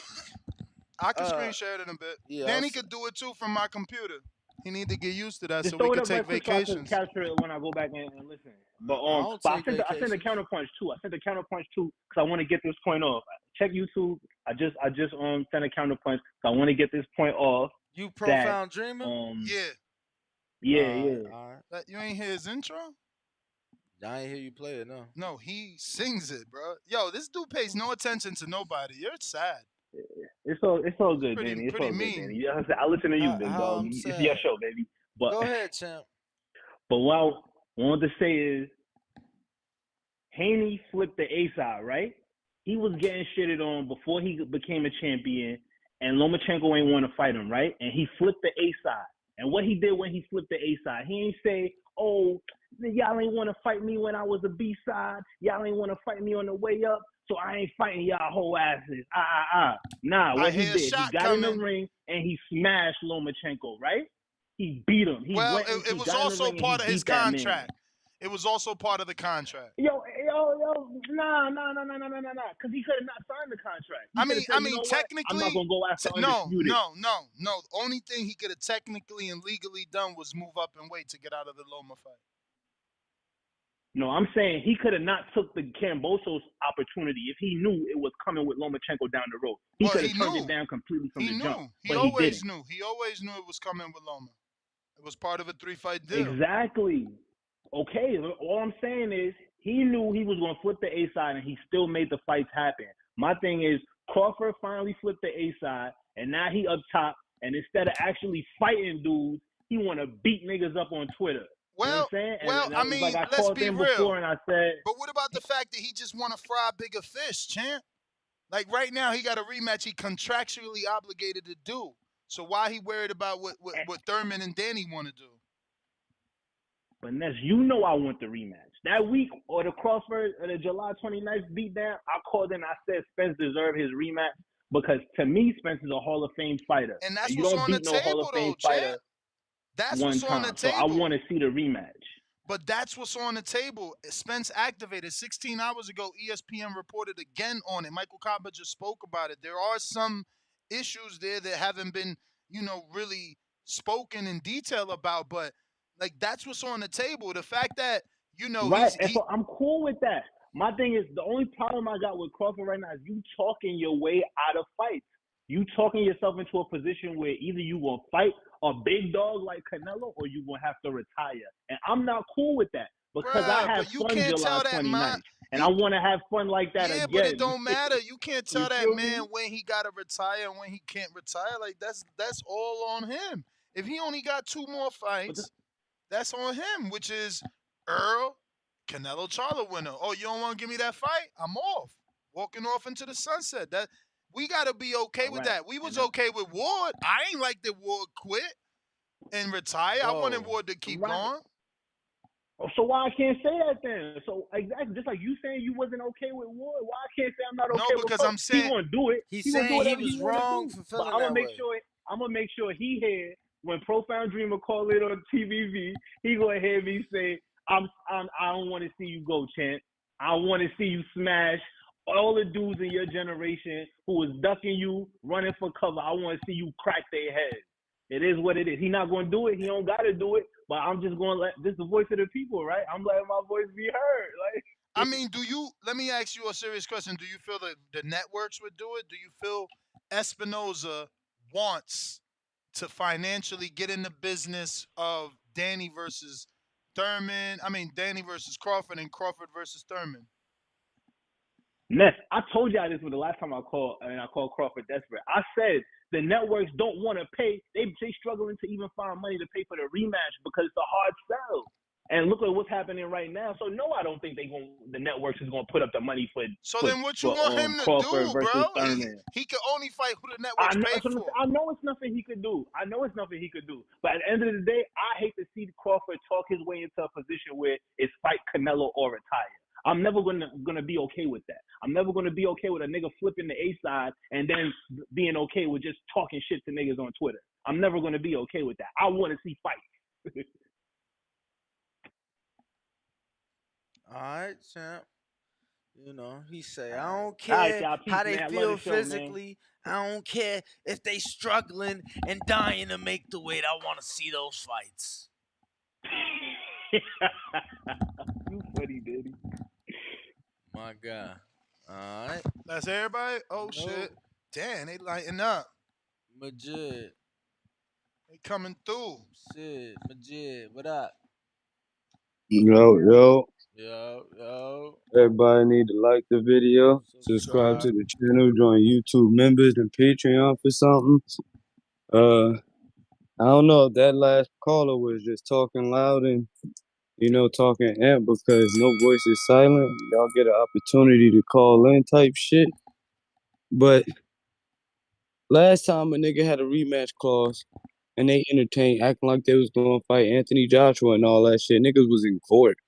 C: I can screen share it in a bit.
P: Yeah,
C: Danny could do it too from my computer. He need to get used to that
L: Just
C: so we can take vacations.
L: So I can capture it when I go back and listen. But I sent the counterpunch too. I sent the counterpunch too because I want to get this point off. Check YouTube. I just sent a counterpunch because I want to get this point off.
P: You profound dreamer?
C: Yeah.
L: Yeah.
P: All right.
C: You ain't hear his intro?
P: I ain't hear you play it, no.
C: No, he sings it, bro. Yo, this dude pays no attention to nobody. You're sad.
L: It's all good,
C: Pretty,
L: Danny. It's
C: pretty
L: all good,
C: mean.
L: Danny. You know what I'm saying? I listen to you, big
P: How
L: dog.
P: I'm
L: It's your
P: sad.
L: show, baby. But
P: Go ahead, champ.
L: But what I wanted to say is, Haney flipped the A side, right? He was getting shitted on before he became a champion, and Lomachenko ain't want to fight him, right? And he flipped the A side. And what he did when he flipped the A side, he ain't say, "Oh, y'all ain't want to fight me when I was a B side. Y'all ain't want to fight me on the way up, so I ain't fighting y'all whole asses." Nah, what he did, he got in the ring and he smashed Lomachenko, right? He beat him. He
C: Well,
L: went and
C: it
L: he
C: was
L: got in the
C: also
L: ring and
C: part
L: he
C: of his
L: beat that man.
C: contract. It was also part of the contract.
L: Nah, because he could have not signed the contract. He
C: I mean,
L: said, you know
C: technically,
L: what? I'm not gonna go after Undisputed.
C: No. The only thing he could have technically and legally done was move up and wait to get out of the Loma fight.
L: No, I'm saying he could have not took the Cambosos opportunity if he knew it was coming with Lomachenko down the road. He could have turned it down completely from the jump.
C: He always knew. He always knew it was coming with Loma. It was part of a 3-fight deal.
L: Exactly. Okay, all I'm saying is he knew he was going to flip the A side, and he still made the fights happen. My thing is Crawford finally flipped the A side, and now he up top, and instead of actually fighting dudes, he want to beat niggas up on Twitter.
C: Well,
L: you know what I'm saying?
C: Well,
L: I mean, like I called him before, and I said.
C: But what about the fact that he just want to fry bigger fish, champ? Like right now, he got a rematch he contractually obligated to do. So why he worried about what Thurman and Danny want to do?
L: But Ness, you know I want the rematch. That week or the Crawford or the July 29th beatdown, I called in, I said Spence deserved his rematch because to me, Spence is a Hall of Fame fighter.
C: And that's
L: you
C: what's
L: don't
C: on the
L: beat no Hall
C: table,
L: of Fame
C: though,
L: fighter
C: champ. That's
L: one
C: what's on
L: time.
C: the table.
L: So I want to see the rematch.
C: But that's what's on the table. Spence activated 16 hours ago. ESPN reported again on it. Michael Copper just spoke about it. There are some issues there that haven't been, really spoken in detail about. But like that's what's on the table. The fact that
L: right, I'm cool with that. My thing is the only problem I got with Crawford right now is you talking your way out of fights. You talking yourself into a position where either you will fight a big dog like Canelo or you will have to retire. And I'm not cool with that because I have fun July 29th. And I want to have fun like that again.
C: Yeah, but it don't matter. You can't tell that man when he got to retire and when he can't retire. Like that's all on him. If he only got 2 more fights, that's on him, which is Earl, Canelo Charlo winner. Oh, you don't want to give me that fight? I'm off. Walking off into the sunset. That we gotta be okay with that. We was okay with Ward. I ain't like that Ward quit and retire. I wanted Ward to keep going.
L: So why I can't say that then? So exactly, just like you saying you wasn't okay with Ward, why I can't say I'm not okay with Crawford? I'm saying he gonna do it.
P: He's
L: gonna do
P: saying
L: whatever
P: he was
L: he wanna
P: wrong
L: do.
P: for
L: But
P: feeling
L: I'm
P: that
L: gonna make sure he hear when Profound Dreamer call it on TVV. He gonna hear me say, I don't want to see you go, champ. I want to see you smash all the dudes in your generation who was ducking you, running for cover. I want to see you crack their heads. It is what it is. He not gonna do it. He don't gotta do it. But I'm just gonna this is the voice of the people, right? I'm letting my voice be heard. Like,
C: I mean, let me ask you a serious question. Do you feel that the networks would do it? Do you feel Espinoza wants to financially get in the business of Danny versus Thurman? I mean, Danny versus Crawford and Crawford versus Thurman.
L: Ness, I told y'all this was the last time I called Crawford desperate. I said the networks don't want to pay. They struggling to even find money to pay for the rematch because it's a hard sell. And look at what's happening right now. So no, I don't think the networks is gonna put up the money for.
C: So then, what you want him to
L: Crawford
C: do,
L: versus
C: bro?
L: Thurman.
C: He can only fight who the networks pay for.
L: I know it's nothing he could do. But at the end of the day, I hate to see Crawford talk his way into a position where it's fight Canelo or retire. I'm never gonna be okay with that. I'm never gonna be okay with a nigga flipping the A side and then being okay with just talking shit to niggas on Twitter. I'm never gonna be okay with that. I want to see fights.
P: All right, champ. He say, I don't care how they feel physically. I don't care if they struggling and dying to make the weight. I want to see those fights.
L: You funny, Daddy.
P: My God. All right.
C: That's everybody? Oh, shit. Damn, they lighting up.
P: Majid.
C: They coming through.
P: Shit, Majid, what up?
Q: Yo.
P: Yo.
Q: Everybody need to like the video, subscribe to
P: Subscribe.
Q: the channel, join YouTube members and Patreon for something. I don't know if that last caller was just talking loud and talking amp because no voice is silent. Y'all get an opportunity to call in type shit. But last time a nigga had a rematch clause and they entertained acting like they was gonna fight Anthony Joshua and all that shit. Niggas was in court.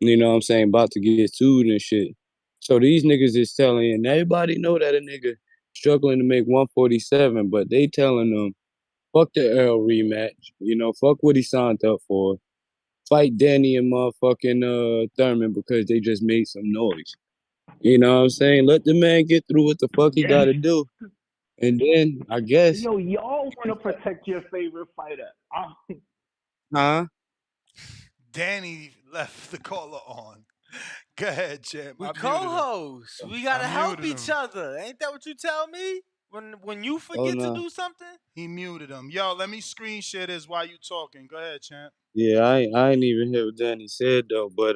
Q: You know what I'm saying? About to get sued and shit. So these niggas is telling, and everybody know that a nigga struggling to make 147, but they telling them, fuck the Earl rematch. Fuck what he signed up for. Fight Danny and motherfucking Thurman because they just made some noise. You know what I'm saying? Let the man get through what the fuck he
L: Yes.
Q: gotta do. And then I guess
L: Yo, y'all want to protect your favorite fighter.
Q: Huh?
C: Danny left the caller on. Go ahead, champ.
P: We
C: I muted him.
P: co-hosts. We gotta
C: I
P: help
C: muted
P: each
C: him.
P: other. Ain't that what you tell me? When you
Q: Oh,
P: forget to
Q: no.
P: do something?
C: He muted him. Yo, let me screen share this while you talking. Go ahead, champ.
Q: Yeah, I ain't even hear what Danny said though, but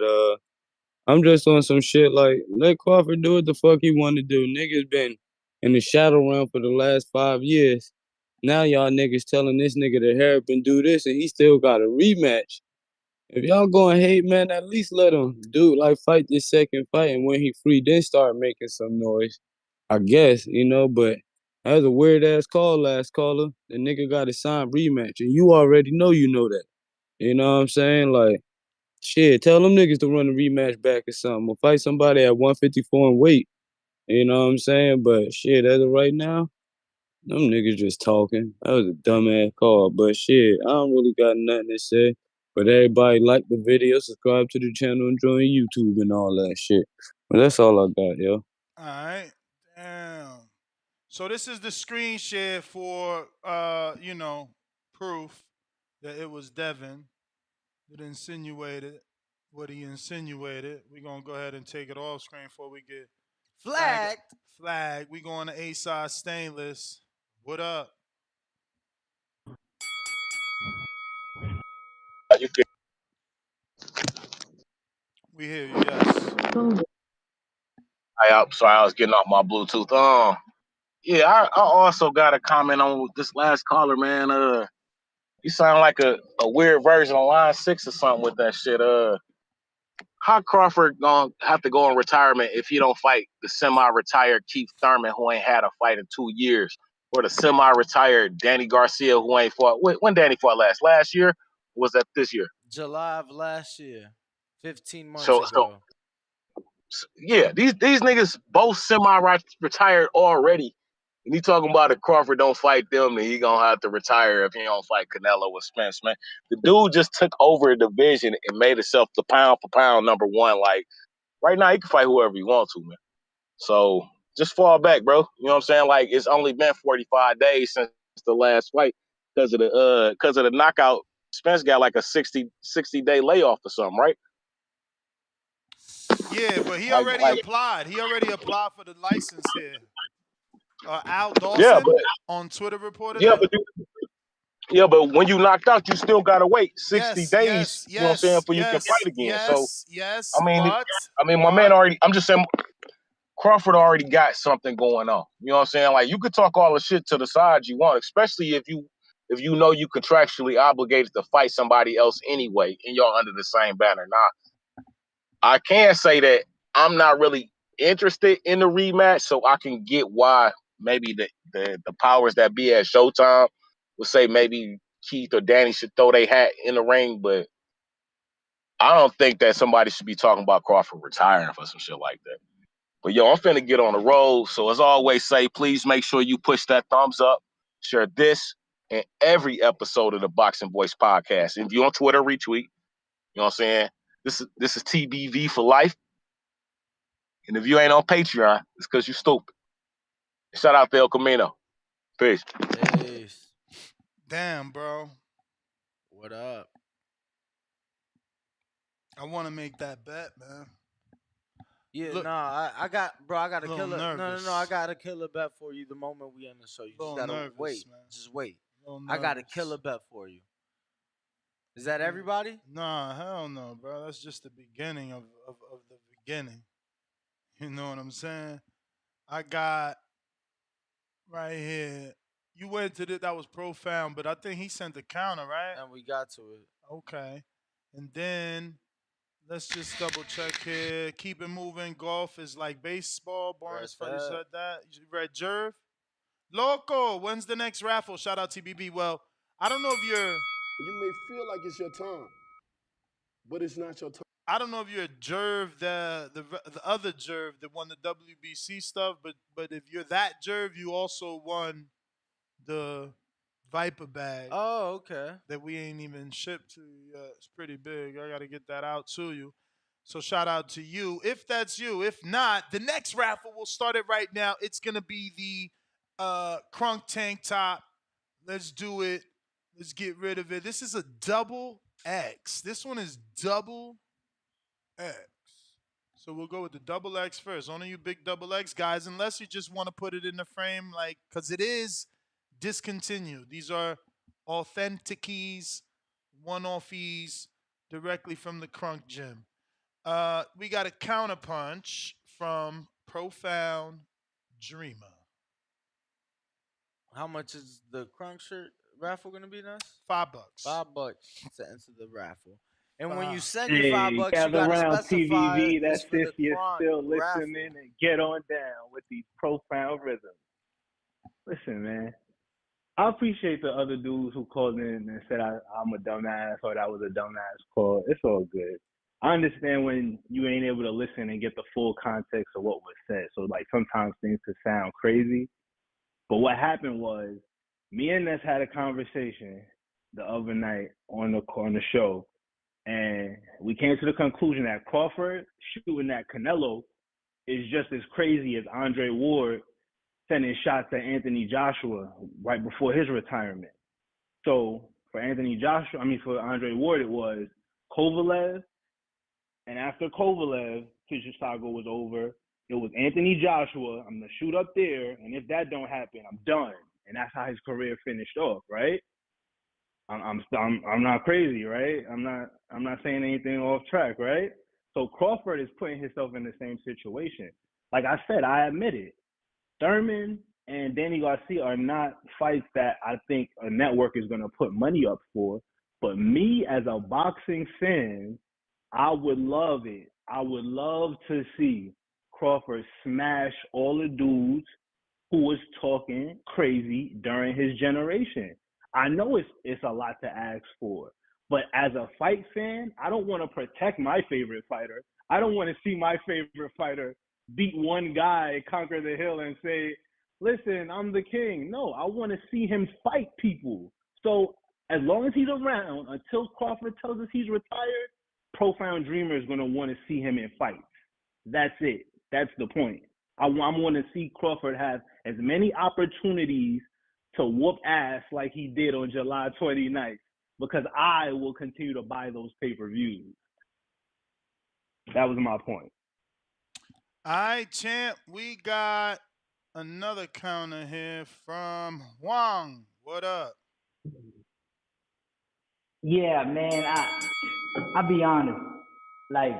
Q: I'm just on some shit like let Crawford do what the fuck he want to do. Niggas been in the shadow realm for the last 5 years. Now y'all niggas telling this nigga to hurry up and do this, and he still got a rematch. If y'all going hate, man, at least let him fight this second fight, and when he free, then start making some noise. I guess, but that was a weird ass call, last caller. The nigga got a signed rematch, and you already know that. You know what I'm saying? Like, shit, tell them niggas to run a rematch back or something, or fight somebody at 154 and weight. You know what I'm saying? But shit, as of right now, them niggas just talking. That was a dumbass call. But shit, I don't really got nothing to say. But everybody like the video, subscribe to the channel, and join YouTube and all that shit. But that's all I got, yo.
C: All right. Damn. So this is the screen share for proof that it was Devin that insinuated what he insinuated. We're gonna go ahead and take it off screen before we get flag. We going to A-side stainless. What up? We hear you, yes.
K: Sorry, I was getting off my Bluetooth. Yeah, I also got a comment on this last caller, man. You sound like a weird version of Line 6 or something with that shit. How Crawford gonna have to go in retirement if he don't fight the semi-retired Keith Thurman who ain't had a fight in 2 years, or the semi-retired Danny Garcia who ain't fought? When Danny fought last? Last year? Or was that this year?
P: July of last year. 15 months
K: So
P: ago.
K: yeah, these niggas both semi-retired already. And he talking about if Crawford don't fight them, then he gonna have to retire if he don't fight Canelo or Spence, man. The dude just took over a division and made himself the pound for pound number one. Like right now, he can fight whoever he wants to, man. So just fall back, bro. You know what I'm saying? Like it's only been 45 days since the last fight because of the knockout. Spence got like a 60-day layoff or something, right?
C: Yeah, but he
K: Like,
C: already applied. He already applied for the license here. Al
K: yeah,
C: Dawson on Twitter reported
K: yeah,
C: it.
K: but but when you knocked out, you still gotta wait 60
C: Yes,
K: days.
C: yes,
K: You know what I'm saying?
C: yes,
K: For you can
C: yes,
K: fight again. So
C: yes, yes.
K: I mean,
C: But
K: my man already. I'm just saying, Crawford already got something going on. You know what I'm saying? Like you could talk all the shit to the side you want, especially if you know you contractually obligated to fight somebody else anyway, and y'all under the same banner. Now, I can say that I'm not really interested in the rematch, so I can get why maybe the powers that be at Showtime would say maybe Keith or Danny should throw their hat in the ring, but I don't think that somebody should be talking about Crawford retiring for some shit like that. But yo, I'm finna get on the road. So as always say, please make sure you push that thumbs up, share this and every episode of the Boxing Voice podcast. And if you on Twitter, retweet. You know what I'm saying? This is TBV for life. And if you ain't on Patreon, it's because you stupid. Shout out to El Camino. Peace.
P: Peace.
C: damn, bro.
P: What up?
C: I want to make that bet, man.
P: Yeah,
C: Look,
P: I got a
C: a little
P: killer.
C: nervous.
P: No, I got a killer bet for you the moment we end the show. You
C: A
P: just
C: little
P: gotta
C: nervous,
P: wait.
C: man.
P: Just wait.
C: A little
P: I got a
C: nervous.
P: killer bet for you. Is that everybody?
C: Nah, hell no, bro. That's just the beginning of the beginning. You know what I'm saying? I got right here. You went to that was profound, but I think he sent the counter, right?
P: And we got to it.
C: Okay. And then let's just double check here. Keep it moving. Golf is like baseball. Born as Freddie said that. You read Jerv? Loco, when's the next raffle? Shout out TBB. Well, I don't know if you're.
B: You may feel like it's your time, but it's not your time.
C: I don't know if you're a Jerv, the other Jerv that won the WBC stuff, but if you're that Jerv, you also won the Viper bag.
P: Oh, okay.
C: That we ain't even shipped to you yet. It's pretty big. I got to get that out to you. So shout out to you if that's you. If not, the next raffle we'll start it right now. It's gonna be the Crunk tank top. Let's do it. Let's get rid of it. This is a double X. This one is double X. So we'll go with the double X first. Only you big double X guys, unless you just want to put it in the frame, like, because it is discontinued. These are authenticies, one-offies directly from the Crunk Gym. We got a counterpunch from Profound Dreamer.
P: How much is the Crunk shirt raffle gonna be, Ness?
C: $5.
P: $5 to enter the raffle. And when you send
L: hey,
P: your $5, you
L: gather
P: gotta
L: around
P: specify
L: TVV.
P: it's
L: That's
P: for
L: if
P: the
L: you're
P: Crunk
L: still
P: raffle.
L: listening and get on down with these profound rhythms. Listen, man. I appreciate the other dudes who called in and said I'm a dumbass or that was a dumbass call. It's all good. I understand when you ain't able to listen and get the full context of what was said. So, like, sometimes things could sound crazy. But what happened was me and Ness had a conversation the other night on the show, and we came to the conclusion that Crawford shooting at Canelo is just as crazy as Andre Ward sending shots at Anthony Joshua right before his retirement. So for for Andre Ward, it was Kovalev, and after Kovalev, his saga was over. It was Anthony Joshua. I'm gonna shoot up there, and if that don't happen, I'm done. And that's how his career finished off, right? I'm not crazy, right? I'm not saying anything off track, right? So Crawford is putting himself in the same situation. Like I said, I admit it. Thurman and Danny Garcia are not fights that I think a network is going to put money up for. But me as a boxing fan, I would love it. I would love to see Crawford smash all the dudes who was talking crazy during his generation. I know it's a lot to ask for, but as a fight fan, I don't want to protect my favorite fighter. I don't want to see my favorite fighter beat one guy, conquer the hill, and say, listen, I'm the king. No, I want to see him fight people. So as long as he's around, until Crawford tells us he's retired, Profound Dreamer is going to want to see him in fights. That's it. That's the point. I want to see Crawford have as many opportunities to whoop ass like he did on July 29th, because I will continue to buy those pay-per-views. That was my point.
C: All right, champ. We got another counter here from Wang. What up?
U: Yeah, man. I'll be honest. Like,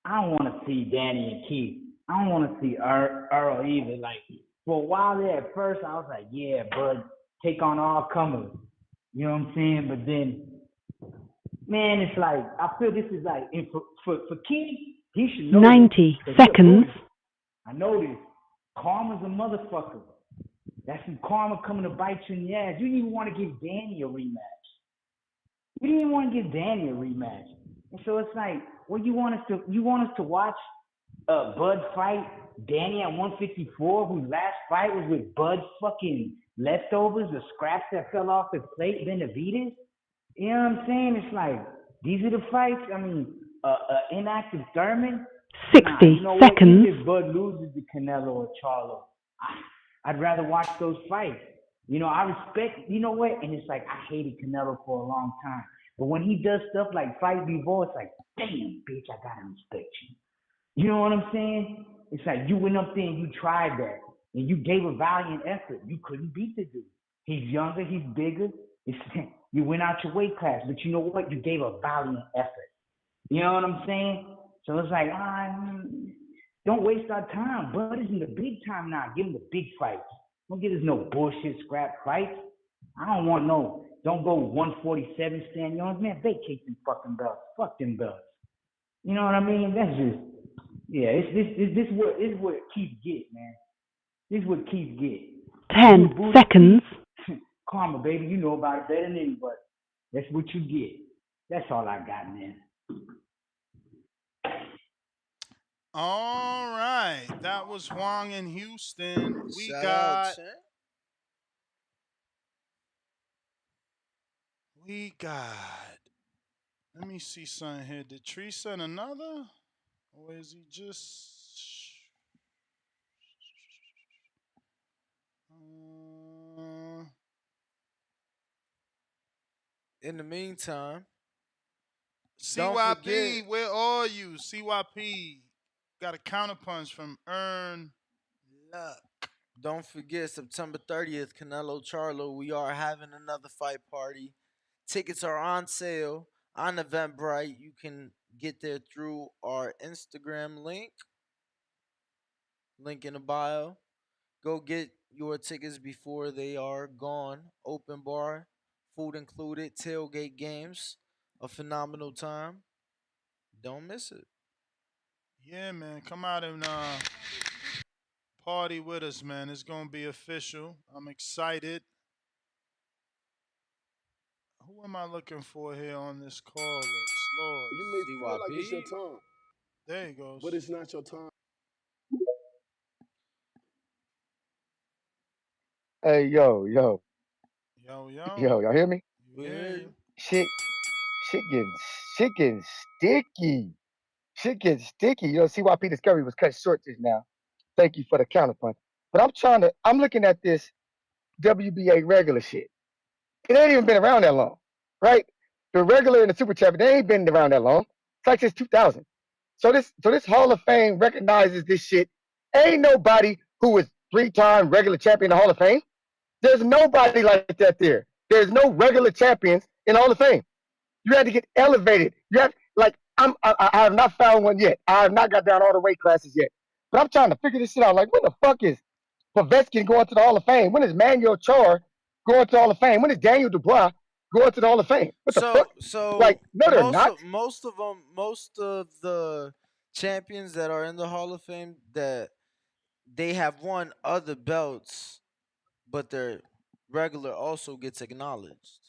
U: I don't want to see Danny and Keith. I don't want to see Earl either. Like, for a while there, at first, I was like, yeah, bud, take on all comers. You know what I'm saying? But then, man, it's like, I feel this is like, for Keith, he should know
R: 90 seconds.
U: I know this. Karma's a motherfucker. That's some karma coming to bite you in the ass. You didn't even want to give Danny a rematch. You didn't even want to give Danny a rematch. And so it's like, well, you want us to watch Bud fight Danny at 154, whose last fight was with Bud's fucking leftovers, the scraps that fell off his plate, Benavides? You know what I'm saying? It's like, these are the fights. I mean, inactive Thurman.
R: 60
U: you know
R: seconds.
U: What? If Bud loses to Canelo or Charlo, I'd rather watch those fights. You know, I respect, you know what? And it's like, I hated Canelo for a long time. But when he does stuff like Fight Before, it's like, damn, bitch, I gotta respect you. You know what I'm saying? It's like you went up there and you tried that. And you gave a valiant effort. You couldn't beat the dude. He's younger, he's bigger. You went out your weight class, but you know what? You gave a valiant effort. You know what I'm saying? So it's like, don't waste our time. Bud is in the big time now. Give him the big fights. Don't give us no bullshit scrap fights. I don't want no. Don't go 147 stand Jones. Man, vacate them fucking belts. Fuck them belts. You know what I mean? That's just, yeah. This is what Keith get, man. This is what Keith get.
R: 10 seconds.
U: Karma, baby. You know about it better than anybody. That's what you get. That's all I got, man.
C: All right. That was Huang in Houston. We
P: Shout
C: got.
P: out, champ.
C: We got. Let me see something here. Did Tree send another? Or is he just.
P: In the meantime,
C: CYP, where are you? CYP got a counterpunch from Earn Luck.
P: Don't forget, September 30th, Canelo Charlo. We are having another fight party. Tickets are on sale on Eventbrite. You can get there through our Instagram link in the bio. Go get your tickets before they are gone. Open bar, food included, tailgate games, a phenomenal time. Don't miss it.
C: Yeah, man. Come out and party with us, man. It's going to be official. I'm excited. Who am I looking for here on this call list? Lord.
B: You may feel like it's your time.
C: There he goes.
B: But it's not your time.
D: Hey, yo.
C: Yo.
D: Yo, y'all hear me?
P: We hear you.
D: Shit getting sticky. Shit getting sticky. You know, CYP Discovery was cut short just now. Thank you for the counterpunch. But I'm looking at this WBA regular shit. It ain't even been around that long, right? The regular and the super champion, they ain't been around that long. It's like since 2000. So this Hall of Fame recognizes this shit. Ain't nobody who was 3-time regular champion in the Hall of Fame. There's nobody like that there. There's no regular champions in the Hall of Fame. You had to get elevated. You have I have not found one yet. I have not got down all the weight classes yet. But I'm trying to figure this shit out. Like, when the fuck is Povetkin going to the Hall of Fame? When is Manuel Char going to the Hall of Fame? When is Daniel Dubois going to the Hall of Fame? What the fuck? Like, no, they're not.
P: Most of the champions that are in the Hall of Fame, that they have won other belts, but their regular also gets acknowledged.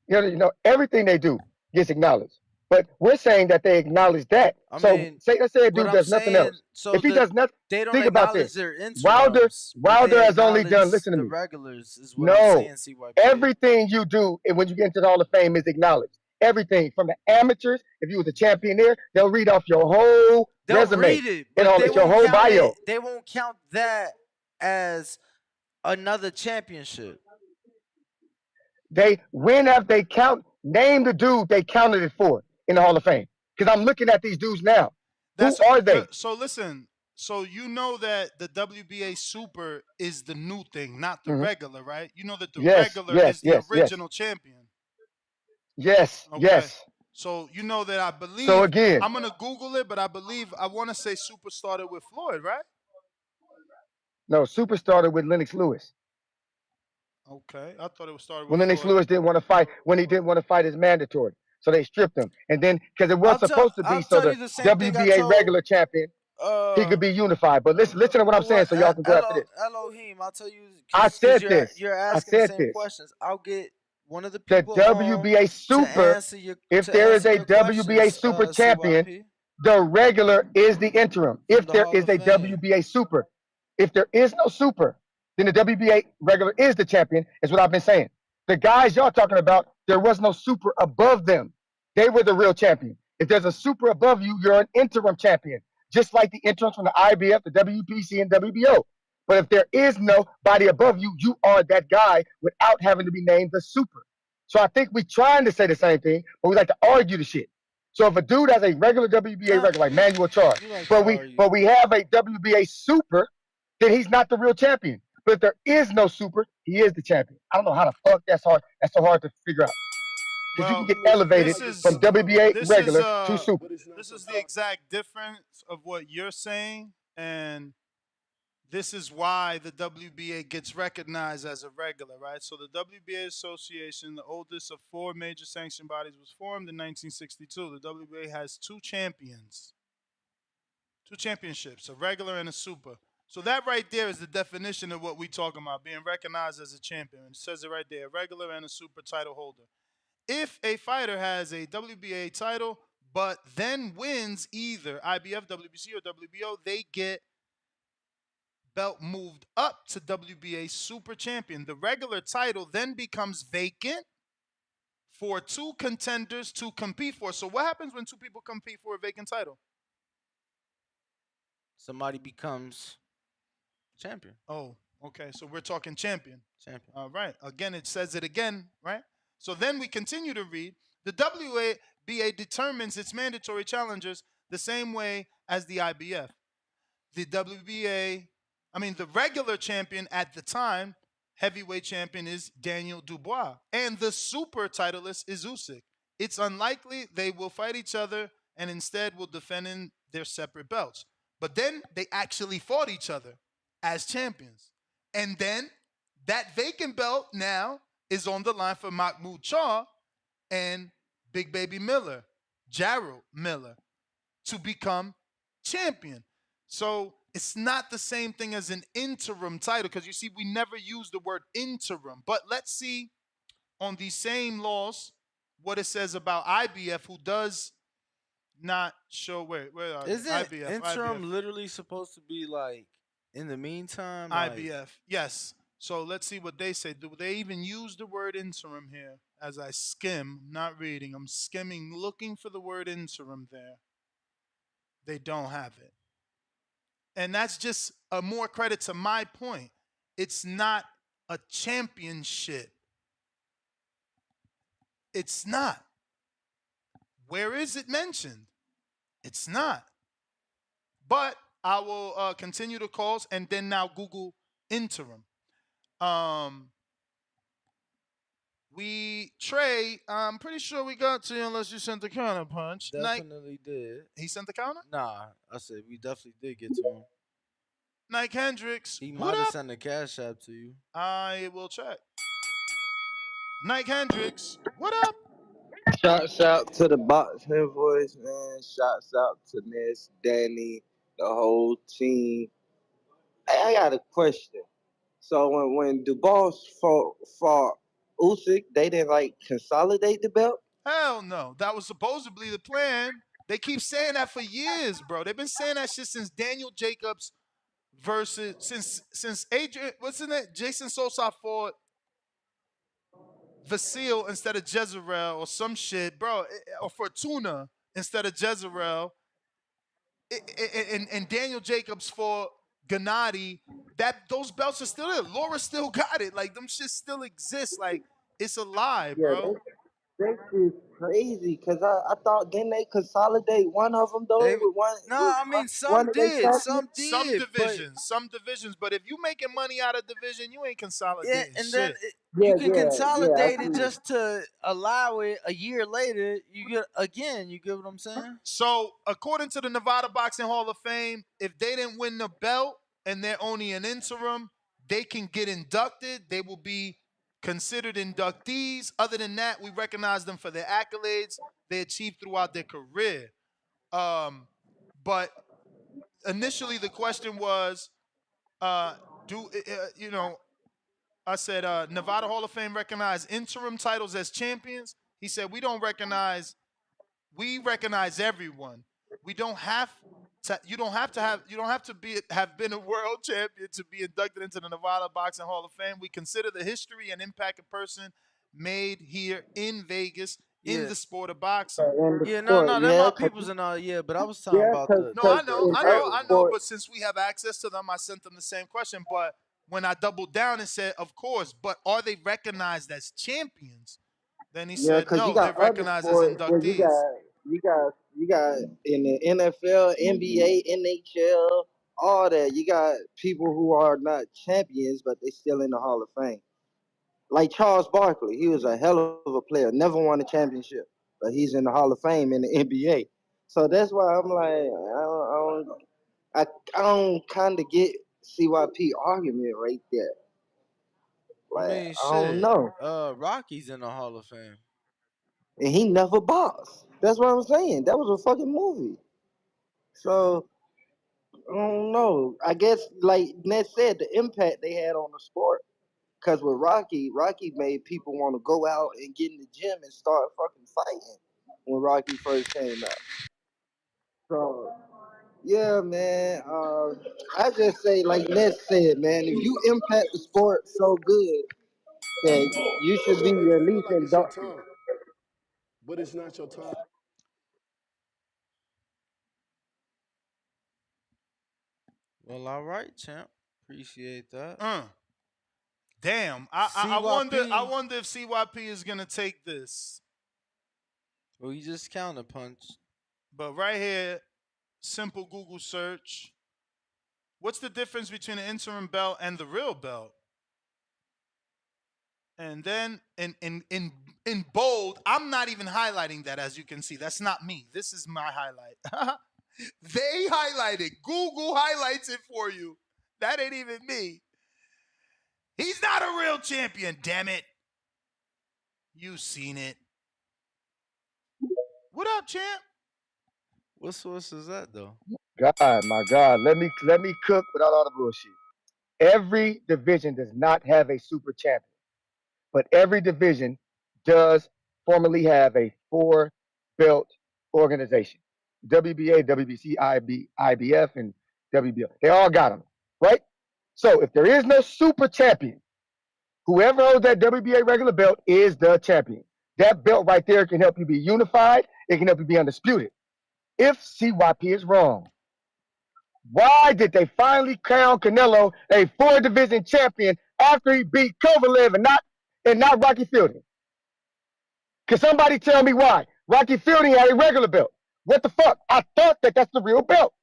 D: You know, everything they do gets acknowledged. But we're saying that they acknowledge that. Let's say a dude does nothing else. If he does nothing,
P: they don't
D: think about
P: acknowledge
D: this.
P: their interims.
D: Wilder has only done. Listen to
P: the
D: me.
P: regulars is what I'm saying. CYP.
D: Everything you do, and when you get into the Hall of Fame, is acknowledged. Everything from the amateurs. If you was a champion there, they'll read off your whole resume.
P: Read it, but
D: your whole bio.
P: They won't count that as another championship.
D: When have they count? Name the dude they counted it for in the Hall of Fame. Because I'm looking at these dudes now. Who are they?
C: So listen. So you know that the WBA Super is the new thing, not the regular, right? You know that the regular is the original champion.
D: Yes.
C: Okay.
D: Yes.
C: So you know that I believe.
D: So again,
C: I'm gonna Google it, but I want to say Super started with Floyd, right?
D: No, Super started with Lennox Lewis.
C: Okay, I thought it started with
D: when Lennox
C: Floyd.
D: Lewis didn't want to fight. When he didn't want to fight as mandatory, so they stripped him. And then because it was supposed to be so the WBA regular champion, he could be unified. But listen to what I'm saying, so y'all can go after this.
P: Elohim, I'll tell you.
D: I said this.
P: You're asking the same questions. I'll get one of the people.
D: The WBA Super. If there is a WBA Super champion, the regular is the interim. If there is a WBA Super, if there is no Super, then the WBA regular is the champion, is what I've been saying. The guys y'all talking about, there was no Super above them. They were the real champion. If there's a Super above you, you're an interim champion, just like the interims from the IBF, the WPC, and WBO. But if there is nobody above you, you are that guy without having to be named the Super. So I think we're trying to say the same thing, but we like to argue the shit. So if a dude has a regular WBA record like Manuel Char, but we have a WBA Super, then he's not the real champion. but there is no super. He is the champion. I don't know how the fuck that's hard. That's so hard to figure out. Because you can
C: Well,
D: get elevated from WBA regular to super.
C: this is the exact difference of what you're saying, and this is why the WBA gets recognized as a regular, right? So the WBA Association, the oldest of four major sanctioned bodies, was formed in 1962. The WBA has two championships, a regular and a super. So that right there is the definition of what we talking about, being recognized as a champion. It says it right there, a regular and a super title holder. If a fighter has a WBA title, but then wins either IBF, WBC, or WBO, they get belt moved up to WBA Super Champion. The regular title then becomes vacant for two contenders to compete for. So what happens when two people compete for a vacant title?
P: Somebody becomes champion.
C: Oh, okay. So we're talking champion.
P: Champion.
C: All right. Again, it says it again, right? So then we continue to read. The WBA determines its mandatory challengers the same way as the IBF. The regular champion at the time, heavyweight champion, is Daniel Dubois, and the super titleist is Usyk. It's unlikely they will fight each other and instead will defend in their separate belts. But then they actually fought each other as champions. And then that vacant belt now is on the line for Mahmoud Shaw and Big Baby Miller, Jarrell Miller, to become champion. So it's not the same thing as an interim title, because you see, we never use the word interim. But let's see on these same laws what it says about IBF, who does not show where are
P: Isn't
C: IBF?
P: interim
C: IBF.
P: literally supposed to be like in the meantime?
C: IBF, yes. So let's see what they say. Do they even use the word interim here? As I skim, not reading, I'm skimming, looking for the word interim there. They don't have it. And that's just a more credit to my point. It's not a championship. It's not. Where is it mentioned? It's not. But I will continue the calls and then now Google interim. Trey, I'm pretty sure we got to you unless you sent the counter punch.
P: Definitely did.
C: He sent the counter?
P: Nah, I said we definitely did get to him.
C: Nike Hendricks.
P: He might have sent a cash app to you.
C: I will check. Nike Hendricks, what up?
S: Shouts out to the boxing voice, man. Shouts out to Ness, Danny, the whole team. I got a question. So when Dubois fought Usyk, they didn't like consolidate the belt?
C: Hell no. That was supposedly the plan. They keep saying that for years, bro. They've been saying that shit since Daniel Jacobs versus since Adrian, what's his name? Jason Sosa fought Vasil instead of Jezreel or some shit, bro, or Fortuna instead of Jezreel. And Daniel Jacobs fought Gennady. Those belts are still there. Laura still got it. Like, them shit still exist. Like, it's a lie, bro.
S: That is crazy, because I thought, didn't they consolidate one of them, though?
P: Some did. Some
C: divisions. But if you making money out of division, you ain't consolidating
P: and
C: shit.
P: Then you can consolidate it just to allow it a year later. You get what I'm saying?
C: So, according to the Nevada Boxing Hall of Fame, if they didn't win the belt and they're only an interim, they can get inducted. They will be considered inductees. Other than that, we recognize them for their accolades they achieved throughout their career. But initially, the question was, I said, Nevada Hall of Fame recognize interim titles as champions. He said, we recognize everyone. We don't have to. You don't have to have been a world champion to be inducted into the Nevada Boxing Hall of Fame. We consider the history and impact a person made here in Vegas in the sport of boxing.
P: They're my peoples and all. Yeah, but I was talking about the.
C: No, I know. But since we have access to them, I sent them the same question. But when I doubled down and said, of course, but are they recognized as champions? Then he said, no, they're recognized as inductees.
S: You got in the NFL, NBA, NHL, all that. You got people who are not champions, but they still in the Hall of Fame. Like Charles Barkley, he was a hell of a player, never won a championship, but he's in the Hall of Fame in the NBA. So that's why I'm like, I don't kind of get CYP argument right there.
P: I
S: Like,
P: mean,
S: I don't
P: shit.
S: know.
P: Rocky's in the Hall of Fame.
S: And he never boxed. That's what I'm saying. That was a fucking movie. So I don't know. I guess like Ned said, the impact they had on the sport. Cause with Rocky made people want to go out and get in the gym and start fucking fighting when Rocky first came out. So yeah, man. I just say like Ned said, man, if you impact the sport so good that you should be at least inducted.
B: But it's not your time.
P: Well, all right, champ. Appreciate that.
C: Damn. I wonder. I
P: CYP.
C: wonder if CYP is gonna take this.
P: Well, he just counterpunched.
C: But right here, simple Google search. What's the difference between the interim belt and the real belt? And then in bold, I'm not even highlighting that, as you can see. That's not me. This is my highlight. They highlighted. Google highlights it for you. That ain't even me. He's not a real champion, damn it. You seen it. What up, champ?
P: What source is that though?
D: God, my God, let me cook without all the bullshit. Every division does not have a super champion, but every division does formally have a four belt organization. WBA, WBC, IBF, and WBO. They all got them, right? So if there is no super champion, whoever holds that WBA regular belt is the champion. That belt right there can help you be unified. It can help you be undisputed. If CYP is wrong, why did they finally crown Canelo a four division champion after he beat Kovalev and not Rocky Fielding? Can somebody tell me why? Rocky Fielding had a regular belt. What the fuck? I thought that that's the real belt.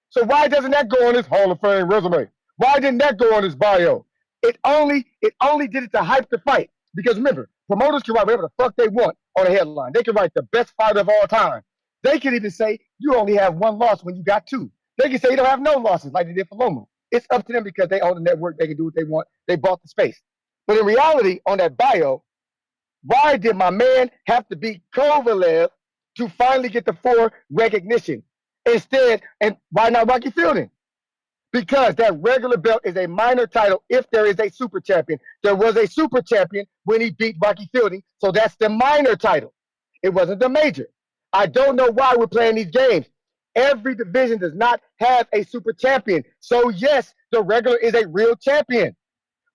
D: So why doesn't that go on his Hall of Fame resume? Why didn't that go on his bio? It only did it to hype the fight. Because remember, promoters can write whatever the fuck they want on a headline. They can write the best fighter of all time. They can even say you only have one loss when you got two. They can say you don't have no losses like they did for Loma. It's up to them because they own the network. They can do what they want. They bought the space. But in reality, on that bio, why did my man have to beat Kovalev to finally get the four recognition? Instead, and why not Rocky Fielding? Because that regular belt is a minor title if there is a super champion. There was a super champion when he beat Rocky Fielding, so that's the minor title. It wasn't the major. I don't know why we're playing these games. Every division does not have a super champion. So yes, the regular is a real champion,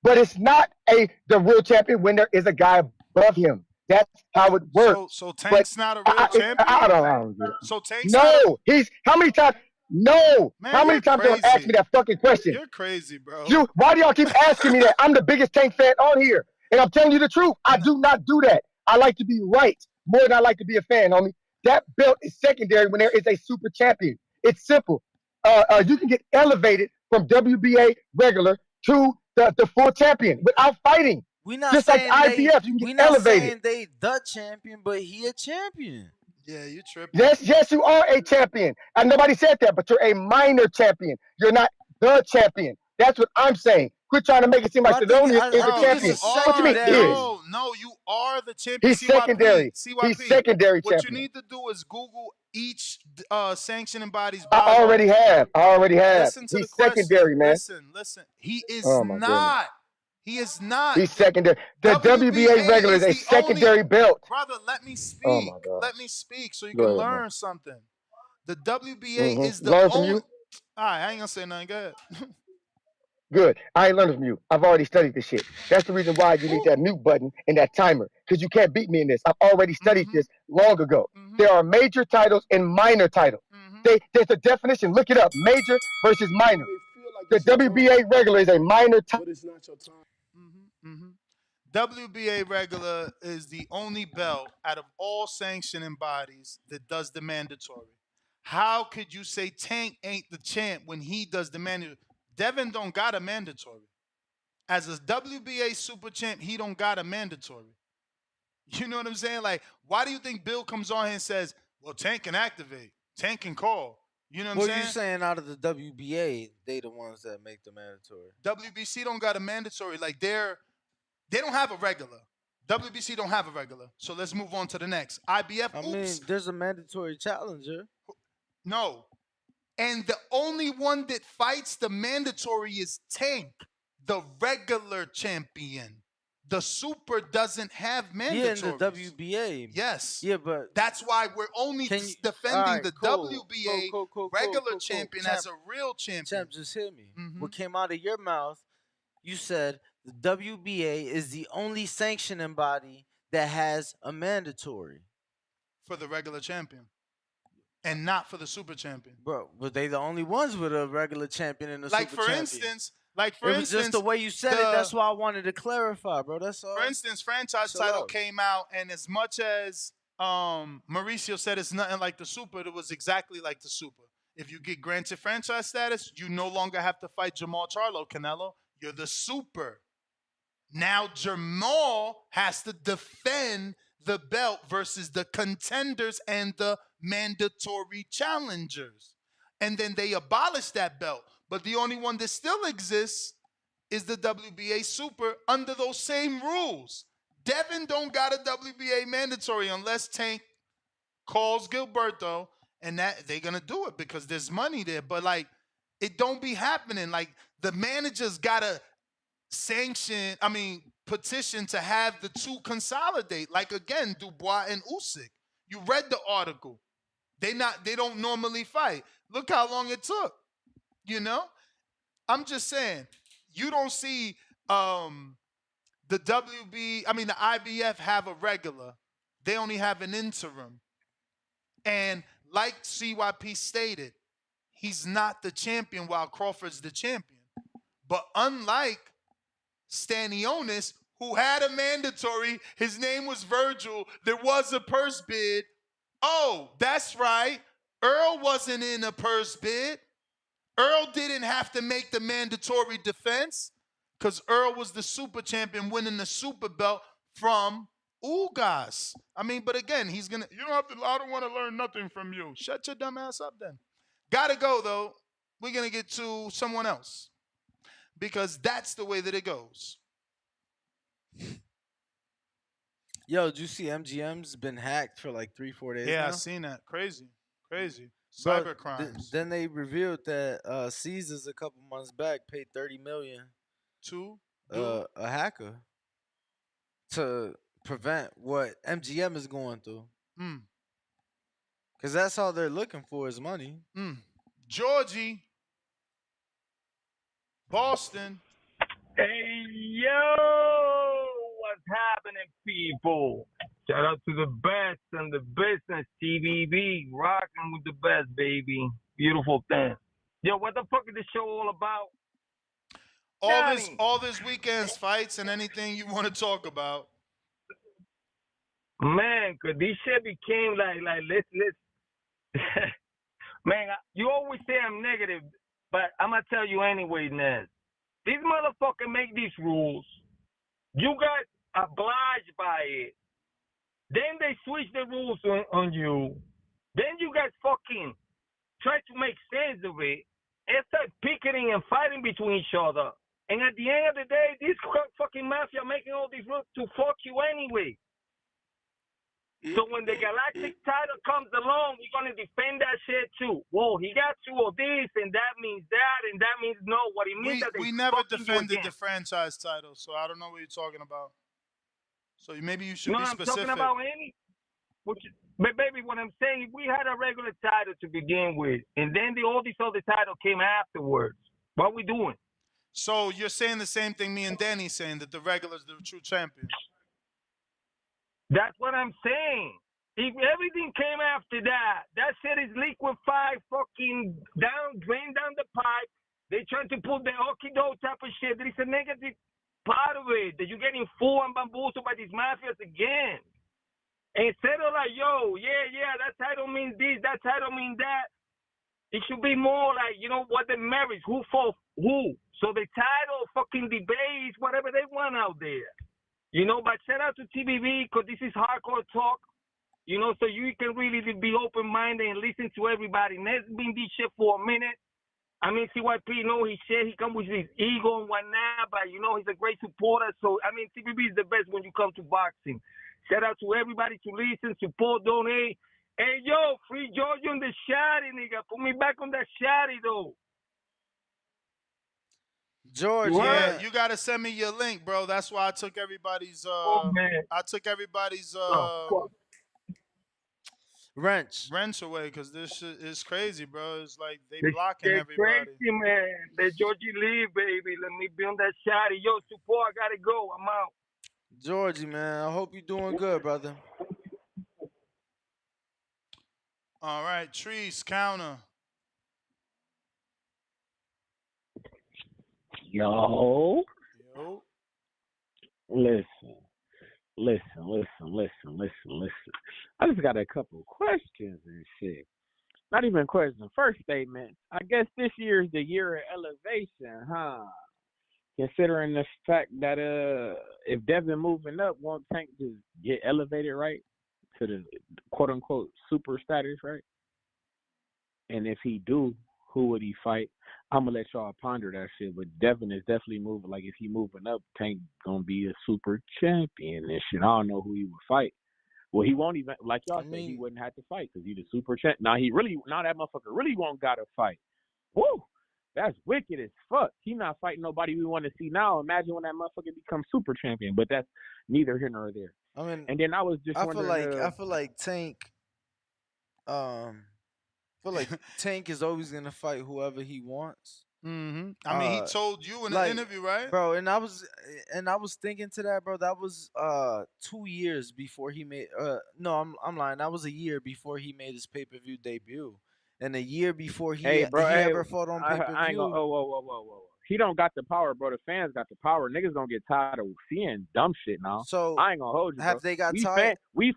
D: but it's not the real champion when there is a guy above him. That's how it works.
C: So
D: But
C: Tank's not a real champion?
D: I don't get it.
C: So Tank's not a
D: No, he's how many times? No,
C: man.
D: how many
C: You're
D: times you gonna ask me
C: crazy.
D: that fucking question?
C: You're crazy, bro.
D: Why do y'all keep asking me that? I'm the biggest Tank fan on here, and I'm telling you the truth. I do not do that. I like to be right more than I like to be a fan, homie. That belt is secondary when there is a super champion. It's simple. You can get elevated from WBA regular to the full champion without fighting.
P: We not
D: Just like
P: saying they.
D: IBF, you can
P: We
D: get
P: not
D: elevated.
P: saying they the champion, but he a champion.
C: Yeah, you tripping.
D: Yes, you are a champion. And nobody said that, but you're a minor champion. You're not the champion. That's what I'm saying. Quit trying to make it seem like Sedonius is the
C: Bro,
D: champion.
C: you are.
D: What you mean is?
C: No, you are the champion.
D: He's secondary. He's secondary
C: What you
D: champion.
C: need to do is Google each sanctioning body's
D: I
C: bylaw.
D: already have.
C: Listen to the
D: He's
C: question.
D: secondary, man.
C: Listen. He is
D: Oh my goodness.
C: not. He is not.
D: He's secondary. The WBA regular is a secondary belt.
C: Brother, let me speak.
D: Oh my God.
C: Let me speak so you
D: Go
C: can
D: ahead, man.
C: learn something. The WBA is the
D: Learn from
C: only.
D: you.
C: All right, I ain't gonna say nothing. Go ahead.
D: Good. I ain't learning from you. I've already studied this shit. That's the reason why you need that mute button and that timer, because you can't beat me in this. I've already studied this long ago. There are major titles and minor titles. There's a definition. Look it up. Major versus minor. The WBA regular is a minor title.
B: But it's not your time.
C: WBA regular is the only belt out of all sanctioning bodies that does the mandatory. How could you say Tank ain't the champ when he does the mandatory? Devin don't got a mandatory. As a WBA super champ, he don't got a mandatory. You know what I'm saying? Like, why do you think Bill comes on here and says, well, Tank can activate, Tank can call? You know what I'm
P: Well,
C: saying?
P: you saying out of the WBA, they the ones that make the mandatory.
C: WBC don't got a mandatory. Like, they don't have a regular. WBC don't have a regular. So let's move on to the next. IBF,
P: I mean, there's a mandatory challenger.
C: No. And the only one that fights the mandatory is Tank, the regular champion. The super doesn't have mandatories.
P: Yeah, in the WBA.
C: Yes.
P: Yeah, but
C: that's why we're only defending the WBA regular champion
P: Champ,
C: as a real champion.
P: Champ, just hear me. What came out of your mouth, you said the WBA is the only sanctioning body that has a mandatory.
C: For the regular champion. And not for the super champion.
P: Bro, were they the only ones with a regular champion and a super champion?
C: For instance,
P: just the way you said it, that's why I wanted to clarify, bro. That's all.
C: For instance, franchise title came out, and as much as Mauricio said it's nothing like the super, it was exactly like the super. If you get granted franchise status, you no longer have to fight Jamal Charlo, Canelo. You're the super. Now Jamal has to defend the belt versus the contenders and the mandatory challengers. And then they abolished that belt. But the only one that still exists is the WBA Super under those same rules. Devin don't got a WBA mandatory unless Tank calls Gilberto, and that they're gonna do it because there's money there. But like, it don't be happening. Like, the managers gotta petition to have the two consolidate. Like, again, Dubois and Usyk. You read the article. They don't normally fight. Look how long it took. You know? I'm just saying, you don't see the IBF have a regular. They only have an interim. And like CYP stated, he's not the champion while Crawford's the champion. But unlike Stanionis, who had a mandatory, his name was Virgil, there was a purse bid. Oh, that's right. Earl wasn't in a purse bid. Earl didn't have to make the mandatory defense because Earl was the super champion winning the super belt from Ugas. But again, you I don't want to learn nothing from you. Shut your dumb ass up then. Gotta go, though. We're going to get to someone else because that's the way that it goes.
P: Yo, did you see MGM's been hacked for like 3-4 days
C: Yeah,
P: now?
C: I seen that. Crazy. Cyber crimes.
P: Then they revealed that Caesars a couple months back paid $30 million
C: to
P: a hacker to prevent what MGM is going through. Because that's all they're looking for is money.
C: Georgie, Boston.
G: Hey, yo, what's happening, people? Shout out to the best in the business, TVB, rocking with the best, baby. Beautiful thing. Yo, what the fuck is this show all about?
C: All this weekend's fights and anything you want to talk about.
G: Man, cause this shit became like let's man, you always say I'm negative, but I'm gonna tell you anyway, Nez. These motherfuckers make these rules. You guys obliged by it. Then they switch the rules on you. Then you guys fucking try to make sense of it and start picketing and fighting between each other. And at the end of the day, this fucking mafia making all these rules to fuck you anyway. So when the Galactic title comes along, you're going to defend that shit too. Whoa, he got two of this, and that means that, and that means no. What it means that
C: we never defended the franchise title, so I don't know what you're talking about. So maybe you should be specific.
G: I'm talking about any. But baby, what I'm saying, we had a regular title to begin with, and then all these other titles came afterwards. What are we doing?
C: So you're saying the same thing me and Danny's saying, that the regular's the true champion.
G: That's what I'm saying. If everything came after that shit is liquefied, fucking drained down the pipe. They trying to put the okie-doke type of shit. There is a negative part of it that you're getting fooled and bamboozled by these mafias again. Instead of like, yo, yeah, that title means this, that title means that. It should be more like, you know, what the merits, who for who. So the title, fucking debates, whatever they want out there. You know, but shout out to TBV because this is hardcore talk. You know, so you can really be open-minded and listen to everybody. And that's been this shit for a minute. I mean, CYP, know he said he come with his ego and whatnot, but, you know, he's a great supporter. So, I mean, TBV is the best when you come to boxing. Shout out to everybody to listen, support, donate. Hey, yo, free Georgia on the shotty, nigga. Put me back on that shotty, though.
P: George,
C: Yeah,
P: man.
C: you gotta send me your link, bro. That's why I took everybody's
G: man.
P: Wrench.
C: Wrench away, because this shit is crazy, bro. It's like they
G: This
C: blocking
G: shit
C: everybody.
G: crazy, man. The Georgie leave, baby. Let me be on that shotty. Yo, support, I gotta go. I'm out.
P: Georgie, man, I hope you're doing good, brother.
C: All right, Trees, counter.
N: Yo.
C: Yo.
N: Listen. I just got a couple questions and shit. Not even questions. First statement. I guess this year is the year of elevation, huh? Considering the fact that if Devin moving up, won't Tank just get elevated, right? To the quote unquote super status, right? And if he do, who would he fight? I'm gonna let y'all ponder that shit. But Devin is definitely moving. Like if he moving up, Tank gonna be a super champion and shit. I don't know who he would fight. Well, he won't even, like y'all said, he wouldn't have to fight because he's the super champ. Now that motherfucker really won't gotta fight. Woo, that's wicked as fuck. He not fighting nobody we want to see now. Imagine when that motherfucker becomes super champion. But that's neither here nor there.
P: I mean,
N: and then I was just wondering.
P: I feel like Tank. I feel like Tank is always gonna fight whoever he wants.
C: Mm-hmm. I mean, he told you in an interview, right,
P: bro? And I was thinking to that, bro. That was 2 years before he made. No, I'm lying. That was a year before he made his pay-per-view debut, and a year before he ever fought on pay-per-view.
N: I ain't gonna. Whoa. He don't got the power, bro. The fans got the power. Niggas gonna get tired of seeing dumb shit now.
P: So
N: I ain't gonna hold you.
P: Have
N: bro.
P: they got tired?
N: We're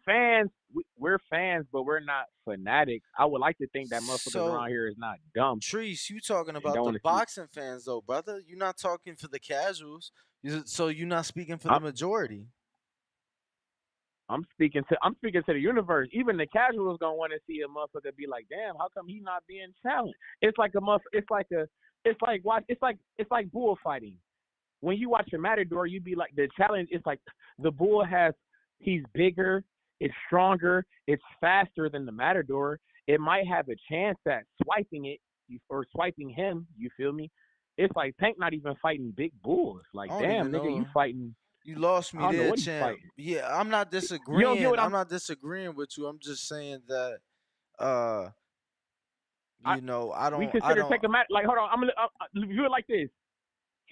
N: fans, but we're not fanatics. I would like to think that motherfuckers around here is not dumb.
P: Treese, you talking about the boxing fans though, brother? You're not talking for the casuals. So you're not speaking for the majority.
N: I'm speaking to the universe. Even the casuals gonna want to see a motherfucker be like, damn, how come he not being challenged? It's like bullfighting. When you watch a matador, you be like, the challenge is like the bull he's bigger, it's stronger, it's faster than the matador. It might have a chance at swiping it or swiping him. You feel me? It's like Tank not even fighting big bulls. Like, damn, nigga, you fighting.
P: You lost me there, champ. Yeah, I'm not disagreeing. I'm not disagreeing with you. I'm just saying that, I don't.
N: We consider Tank a like. Hold on, I'm gonna view it like this.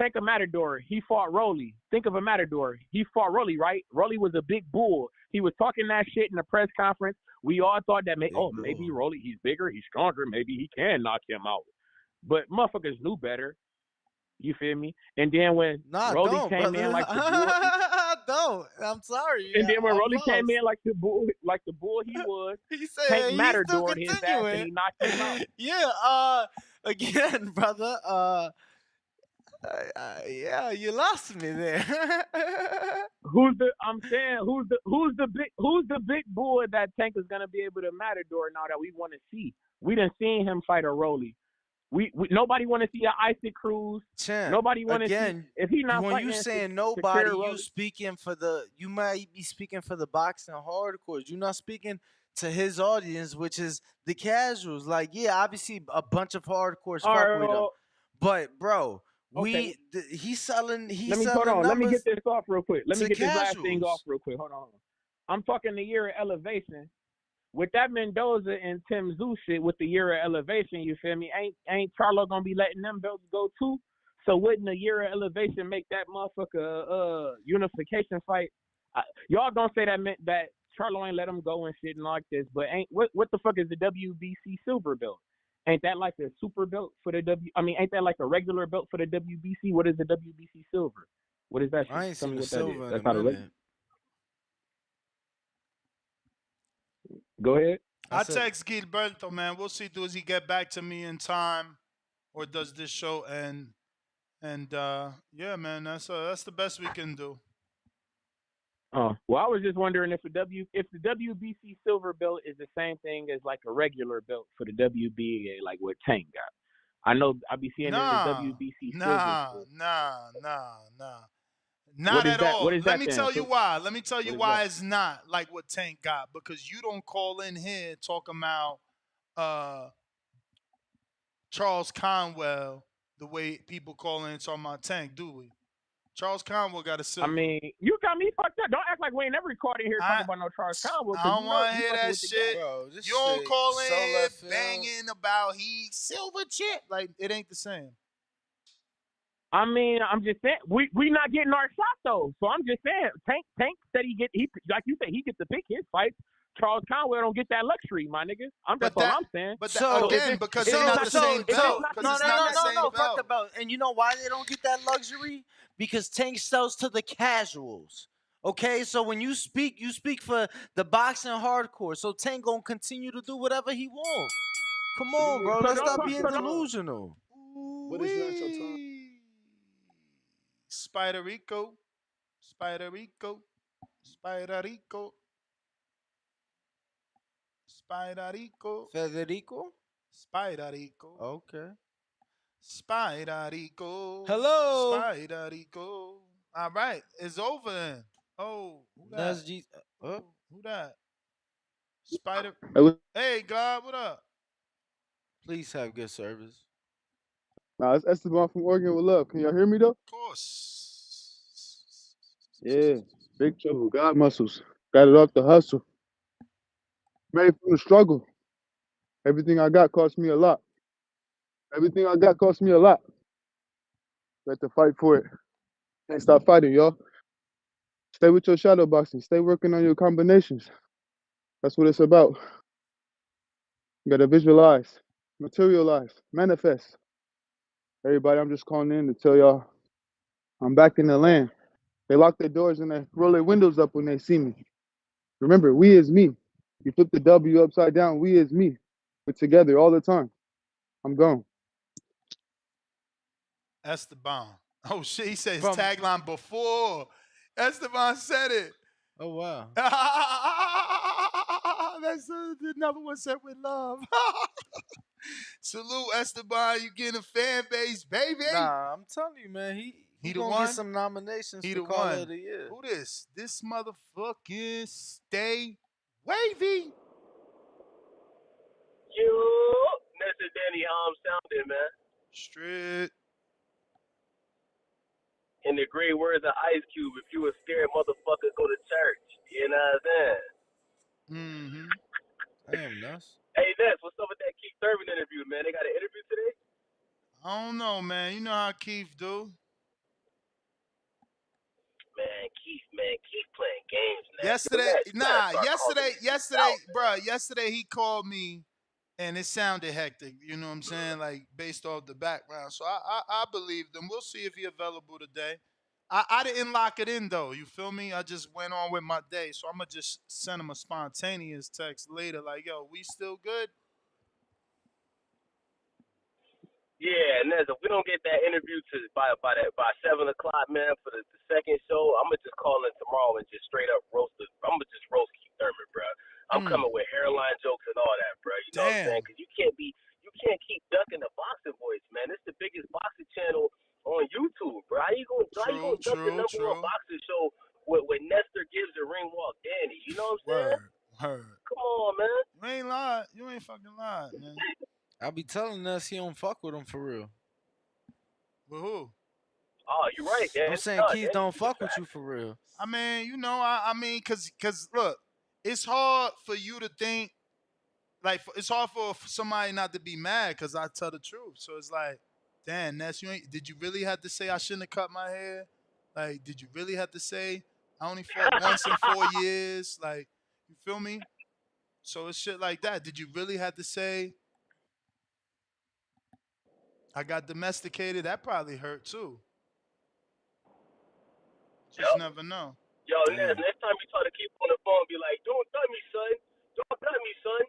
N: Tank a matador. He fought Rolly. Think of a matador. He fought Rolly, right? Rolly was a big bull. He was talking that shit in the press conference. We all thought that maybe Rolly, he's bigger, he's stronger, maybe he can knock him out. But motherfuckers knew better. You feel me? And then when Rolly came in like the bull,
P: don't. I'm sorry.
N: And then when Rolly came in like the bull he was,
P: he said
N: Tank matadored his ass and he knocked him out.
P: Yeah. Again, brother. Yeah, you lost me there.
N: Who's the big bull that Tank is gonna be able to matador now that we want to see? We done seen him fight a Rolly. We nobody want to see an Isaac Cruz.
P: Champ,
N: nobody want to see if he not
P: when
N: fighting.
P: You saying nobody, you might be speaking for the boxing hardcores. You're not speaking to his audience, which is the casuals. Like, yeah, obviously a bunch of hardcores fuck with him, but bro. He's selling.
N: Let me get this off real quick. Let me get this last thing off real quick. Hold on. I'm talking the year of elevation. With that Mendoza and Tim Zoo shit, with the year of elevation, you feel me? Ain't Charlo gonna be letting them belts go too? So wouldn't the year of elevation make that motherfucker unification fight? Y'all don't say that meant that Charlo ain't let him go and shit and like this, but what the fuck is the WBC silver belt? Ain't that like a super belt for the ain't that like a regular belt for the WBC? What is the WBC silver? What is that shit?
P: I ain't seen the silver in
N: That's
P: a
N: not
P: minute.
N: Go ahead.
C: I text Gilberto, man. We'll see. Does he get back to me in time, or does this show end? And yeah, man, that's the best we can do.
I: Oh, well, I was just wondering if the WBC silver belt is the same thing as like a regular belt for the WBA, like what Tank got. I know I be seeing in the WBC silver.
C: Nah.
I: What
C: Not
I: is
C: at
I: that? What
C: all.
I: is
C: Let
I: that
C: me
I: then?
C: tell you why. Let me tell you
I: What is
C: why
I: that?
C: it's not like what Tank got, because you don't call in here talking about uh Charles Conwell the way people call in talking about Tank, do we? Charles Conwell got a
I: I
C: silver.
I: mean, you got me fucked up. Don't act like we ain't never recorded here talking about no Charles Conwell,
C: I
I: because
C: don't
I: you know
C: want to
I: you
C: hear
I: fucking
C: that
I: with the
C: shit.
I: game.
P: Bro, this
C: You don't
P: shit
C: call in
P: so
C: here
P: left field.
C: banging about he silver chip. Like, it ain't the same.
I: I mean, I'm just saying we not getting our shot though. So I'm just saying Tank said he like you said he gets to pick his fights. Charles Conwell don't get that luxury, my nigga. That's all I'm saying.
C: But
I: So
C: again, because it's not the same belt. Because it's not the same
P: no, fuck the
C: belt.
P: belt. And you know why they don't get that luxury? Because Tank sells to the casuals. Okay, so when you speak for the boxing hardcore. So Tank gonna continue to do whatever he wants. Come on, bro. Let's stop being delusional.
B: But it's not your time.
C: Spider-Rico. Spider-Rico. Spider-Rico. Spider-Rico.
P: Federico?
C: Spider-Rico.
P: Okay.
C: Spider-Rico.
P: Hello.
C: Spider-Rico. All right, it's over then. Oh, who that? Who that? Spider. Hey, God, what up?
P: Please have good service.
T: Nah, it's Esteban from Oregon with love. Can y'all hear me though?
C: Of course.
T: Yeah, big trouble. God muscles. Got it off the hustle. Made from the struggle. Everything I got cost me a lot. Everything I got cost me a lot. Got to fight for it. Can't stop fighting, y'all. Stay with your shadow boxing. Stay working on your combinations. That's what it's about. You gotta visualize, materialize, manifest. Everybody, I'm just calling in to tell y'all I'm back in the land. They lock their doors and they roll their windows up when they see me. Remember, we is me. You flip the W upside down, we is me. We're together all the time. I'm gone.
C: Esteban. Oh, shit, he said his tagline before. Esteban said it.
P: Oh, wow.
C: That's another one said with love. Salute, Esteban. You getting a fan base, baby.
P: Nah, I'm telling you, man. He
C: the
P: gonna
C: one?
P: get some nominations
C: He
P: for
C: the
P: Caller
C: one.
P: of the Year.
C: Who this? This motherfucking Stay Wavy.
V: You, Mr. Danny, how I'm sounding, man.
C: Straight.
V: In the great words of Ice Cube, if you a scared motherfucker, go to church. You know what I'm saying?
C: Mm-hmm.
P: Damn, nuts.
V: Hey, Ness, what's up with that Keith Thurman interview, man? They got an interview today?
C: I don't know, man. You know how Keith do.
V: Man, Keith playing games, Ness.
C: Yesterday he called me, and it sounded hectic. You know what I'm saying? Like, based off the background. So I believed him. We'll see if he available today. I didn't lock it in though. You feel me? I just went on with my day. So I'm gonna just send him a spontaneous text later, like, yo, we still good?
V: Yeah, Nez, if we don't get that interview by 7 o'clock, man, for the second show, I'm gonna just call in tomorrow and just straight up roast it. I'm gonna just roast Keith Thurman, bro. I'm coming with hairline jokes and all that, bro. You know what I'm saying? Because you can't keep ducking the boxing voice, man. It's the biggest boxing channel on YouTube, bro. How you gonna duck the number one boxing show with Nestor Gibbs and Ring Walk Danny? You know what I'm saying?
C: Word.
V: Come on, man.
C: You ain't lied. You ain't fucking lied, man.
P: I be telling us he don't fuck with him for real.
C: With who?
V: Oh, you're right, Dan.
P: I'm saying Keith don't fuck with you for real.
C: I mean, you know, I mean, cause look, it's hard for you to think, like, it's hard for somebody not to be mad, cause I tell the truth. So it's like, damn, Ness, did you really have to say I shouldn't have cut my hair? Like, did you really have to say I only fought once in 4 years? Like, you feel me? So it's shit like that. Did you really have to say I got domesticated? That probably hurt too. Just never know.
V: Yo, Nez, next time you try to keep on the phone, be like, don't cut me, son. Don't cut me, son.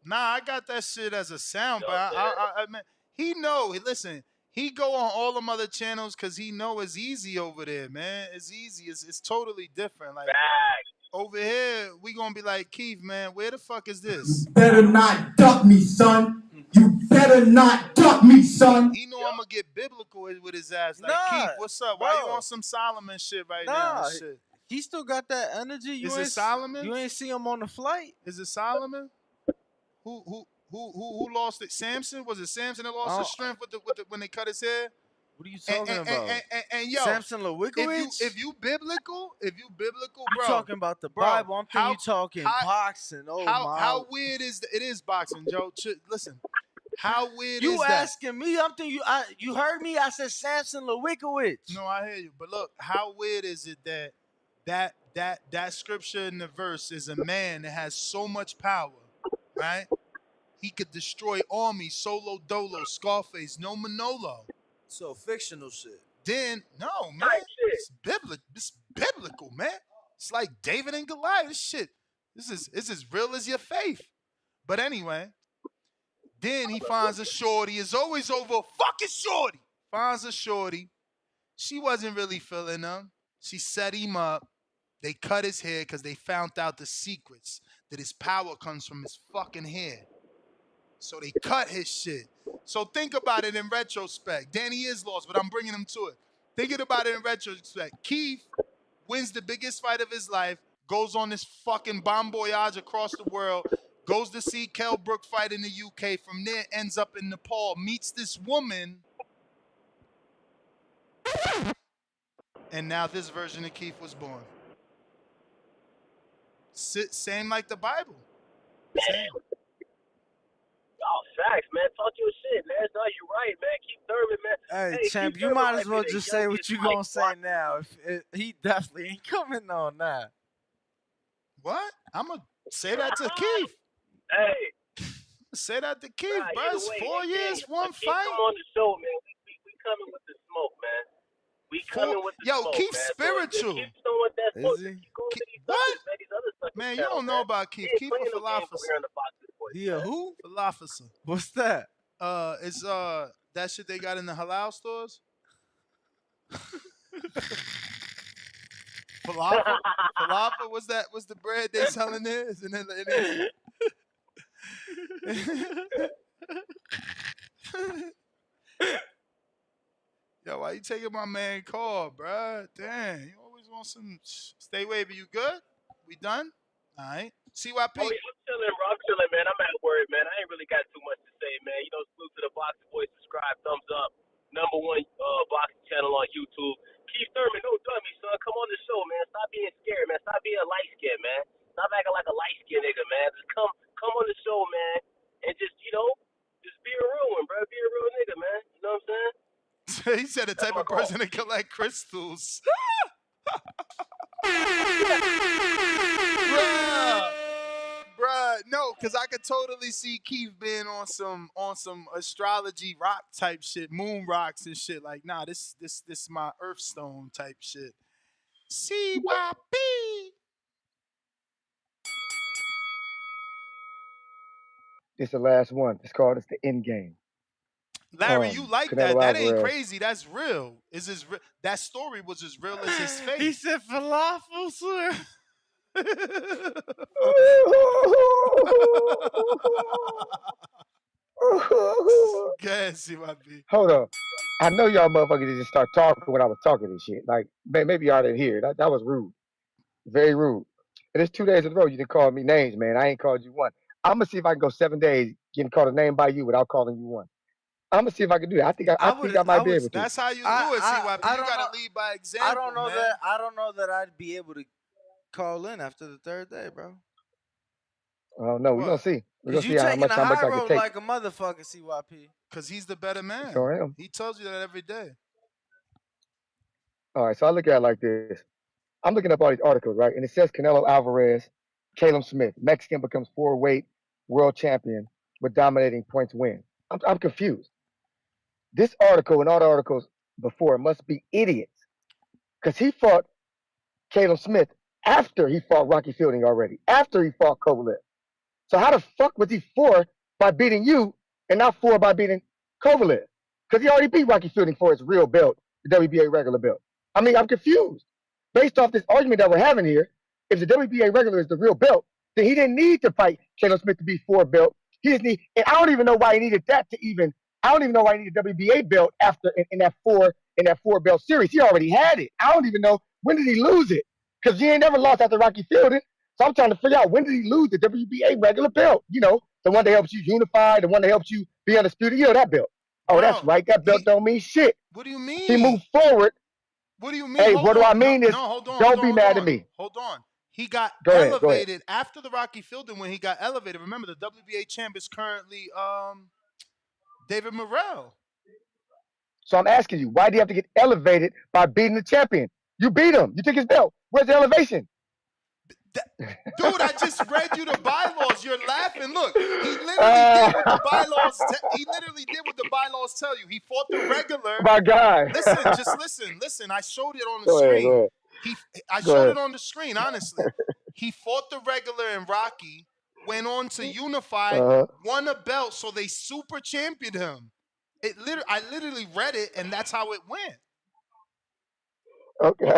C: Nah, I got that shit as a sound, but I mean, he know. Listen, he go on all them other channels because he know it's easy over there, man. It's easy. It's totally different. Like over here, we gonna be like, Keith, man, where the fuck is this?
A: Better not duck me, son. You better not duck me, son.
C: He know I'm gonna get biblical with his ass. Like, Keith, what's up? Why you on some Solomon shit right now? And shit.
P: He still got that energy.
C: Is it Solomon?
P: You ain't see him on the flight.
C: Is it Solomon? Who lost it? Samson? Was it Samson that lost his strength with the when they cut his hair?
P: What are you talking about?
C: And yo,
P: Samson Lewikowicz?
C: If you biblical, bro.
P: You talking about the Bible? I'm thinking you talking boxing. Oh my!
C: How weird is it? Is boxing, Joe? Listen, how weird
P: you
C: is that?
P: You asking me? I'm thinking you heard me. I said Samson Lewikowicz.
C: No, I hear you. But look, how weird is it that scripture in the verse is a man that has so much power, right? He could destroy armies, solo dolo, Scarface, no Manolo.
P: So fictional shit.
C: Then no, man, it's biblical, man. It's like David and Goliath. This shit, this is as real as your faith. But anyway, then he finds a shorty. It's always over a fucking shorty. Finds a shorty. She wasn't really feeling him. She set him up. They cut his hair because they found out the secrets that his power comes from his fucking hair. So they cut his shit. So think about it in retrospect. Danny is lost, but I'm bringing him to it. Thinking about it in retrospect. Keith wins the biggest fight of his life, goes on this fucking bon voyage across the world, goes to see Kell Brook fight in the UK. From there, ends up in Nepal, meets this woman. And now this version of Keith was born. Same like the Bible. Same.
V: Oh, facts, man. Talk your shit, man. No, you're right, man. Keith Thurman, man.
P: Hey, champ, you might as well just say what you gonna say now. He definitely ain't coming on that.
C: What? I'm gonna say that to Keith.
V: Hey.
C: Say that to Keith, bro. It's 4 years, one fight.
V: Come on the show, man. We coming with the smoke, man. We coming with the smoke,
C: Keith's
V: man.
C: spiritual.
V: So Keith don't want that smoke.
C: Is he? What? Man, you don't know about Keith. Keith a philosopher.
P: He a who?
C: Philosopher.
P: What's that?
C: It's that shit they got in the halal stores. Falafel. What's that? What's the bread they selling there? Isn't it? Yo, why you taking my man call, bruh? Damn, you always want some. Stay wavy. You good? We done? All right. CYP.
V: Oh, yeah, I'm chilling, man. I'm at work, man. I ain't really got too much to say, man. You know, salute to the Boxing Boys. Subscribe, thumbs up. #1 boxing channel on YouTube. Keith Thurman, no dummy, son. Come on the show, man. Stop being scared, man. Stop being light skinned, man. Stop acting like a light skinned nigga, man. Just come on the show, man, and just be a real one, bro. Be a real nigga, man. You know what I'm saying?
C: He said the type of person to collect crystals. Bruh, no, because I could totally see Keith being on some astrology rock type shit, moon rocks and shit. Like, nah, this my Earthstone type shit. CYP.
D: This the last one. It's called the End Game.
C: Larry, you like
D: Canelo
C: that? That ain't
D: Alvarez.
C: crazy. That's real. That story was as real as his face.
P: He said falafel, sir.
C: Good, CYP.
D: Hold up. I know y'all motherfuckers just start talking when I was talking and shit. Like, maybe y'all didn't hear. That was rude. Very rude. And it's 2 days in a row you didn't call me names, man. I ain't called you one. I'm going to see if I can go 7 days getting called a name by you without calling you one. I'm going to see if I can do that. I think I might be able to.
C: That's how you do it, CYP. You got to lead by example,
P: I don't know
C: man.
P: I don't know that I'd be able to call in after the third day, bro.
D: Oh, no, we're going to see. We're going to see how much
P: I
D: can take.
P: Like a motherfucker, CYP.
C: Because he's the better man.
D: So I am.
C: He tells you that every day.
D: All right, so I look at it like this. I'm looking up all these articles, right? And it says Canelo Alvarez, Caleb Smith, Mexican becomes 4-weight world champion with dominating points win. I'm confused. This article and all the articles before must be idiots. Because he fought Caleb Smith after he fought Rocky Fielding already, after he fought Kovalev. So how the fuck was he 4 by beating you and not 4 by beating Kovalev? Because he already beat Rocky Fielding for his real belt, the WBA regular belt. I mean, I'm confused. Based off this argument that we're having here, if the WBA regular is the real belt, then he didn't need to fight Caleb Smith to be 4 belt. He just need, and I don't even know why he needed that to even. I don't even know why he needed WBA belt after in that 4 belt series. He already had it. I don't even know when did he lose it, because he ain't never lost after Rocky Fielding. So I'm trying to figure out, when did he lose the WBA regular belt? You know, the one that helps you unify, the one that helps you be undisputed. You know that belt. Oh, that's right. That belt don't mean shit.
C: What do you mean?
D: He moved forward.
C: What do you mean?
D: Hey,
C: Hold
D: what do I
C: on.
D: mean is,
C: hold on.
D: don't be mad at me.
C: Hold on. He got
D: Go ahead.
C: elevated after the Rocky Fielding. When he got elevated, remember the WBA champ is currently David Morrell.
D: So I'm asking you, why do you have to get elevated by beating the champion? You beat him. You took his belt. Where's the elevation?
C: Dude, I just read you the bylaws. You're laughing. Look, he literally did what the bylaws. He literally did what the bylaws tell you. He fought the regular.
D: My God.
C: Listen, just listen. I showed it on the
D: Go
C: screen.
D: ahead.
C: I
D: Go
C: showed
D: ahead.
C: it on the screen. Honestly, he fought the regular in Rocky. Went on to unify, won a belt, so they super championed him. I literally read it, and that's how it went.
D: Okay.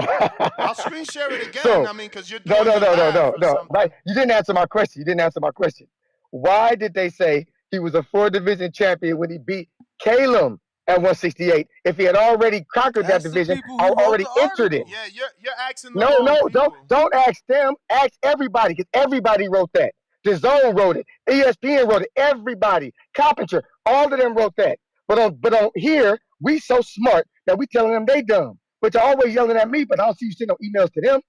C: I'll screen share it again.
D: So,
C: I mean, because you're doing
D: no. Right. You didn't answer my question. Why did they say he was a 4 division champion when he beat Caleb at 168? If he had already conquered that division, or already entered it.
C: Yeah, you're asking the wrong people.
D: Don't ask them. Ask everybody, because everybody wrote that. The Zone wrote it. ESPN wrote it. Everybody, Carpenter, all of them wrote that. But on here, we so smart that we telling them they dumb. But you're always yelling at me, but I don't see you sending no emails to them.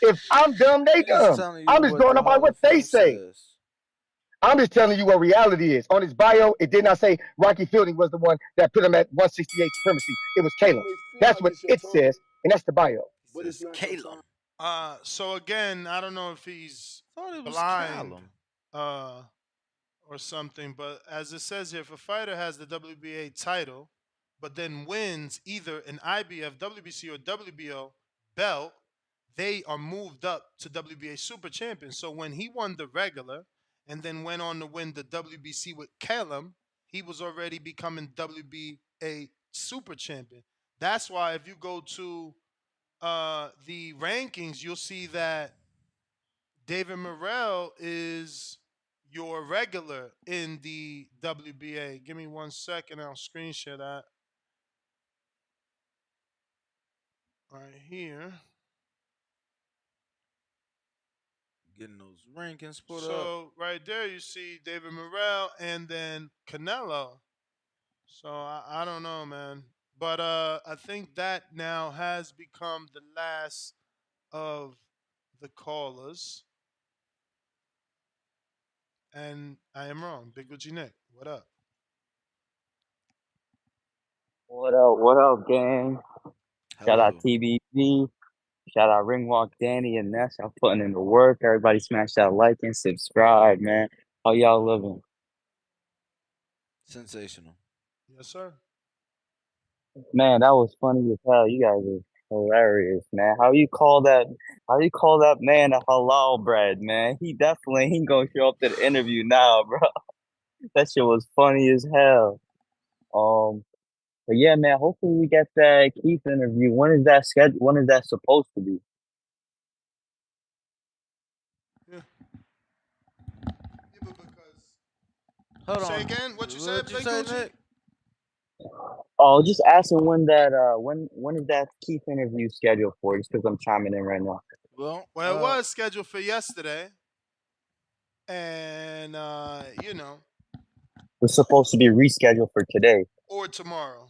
D: If I'm dumb, they dumb. I'm just going up by what they say. I'm just telling you what reality is. On his bio, it did not say Rocky Fielding was the one that put him at 168 supremacy. It was Caleb. That's what it says, and that's the bio.
P: It says Caleb.
C: So again, I don't know if he's blind or something, but as it says here, if a fighter has the WBA title, but then wins either an IBF, WBC, or WBO belt, they are moved up to WBA Super Champion. So when he won the regular and then went on to win the WBC with Callum, he was already becoming WBA Super Champion. That's why if you go to the rankings, you'll see that David Morrell is your regular in the WBA. Give me 1 second, I'll screen share that. Right here.
P: Getting those rankings put up.
C: So right there you see David Morrell and then Canelo. So I don't know, man. But I think that now has become the last of the callers. And I am wrong. Big Gucci Nick, what up?
J: What up, gang? Shout out TBV. Shout out Ringwalk Danny and Ness. I'm putting in the work. Everybody smash that like and subscribe, man. How y'all living?
P: Sensational.
C: Yes, sir.
J: Man, that was funny as hell. You guys are hilarious, man. How you call that man a halal bread, man? He definitely ain't gonna show up to the interview now, bro. That shit was funny as hell. But yeah, man, hopefully we get that Keith interview. When is that scheduled? When is that supposed to be?
C: Yeah.
P: Hold
C: Say
P: on.
C: again what you
P: What'd
C: said,
P: you say,
C: Gucci?
P: Nick?
J: Oh, just asking when that when is that Keith interview scheduled for? Just because I'm chiming in right now.
C: Well, it was scheduled for yesterday. And you know.
J: It's supposed to be rescheduled for today.
C: Or tomorrow.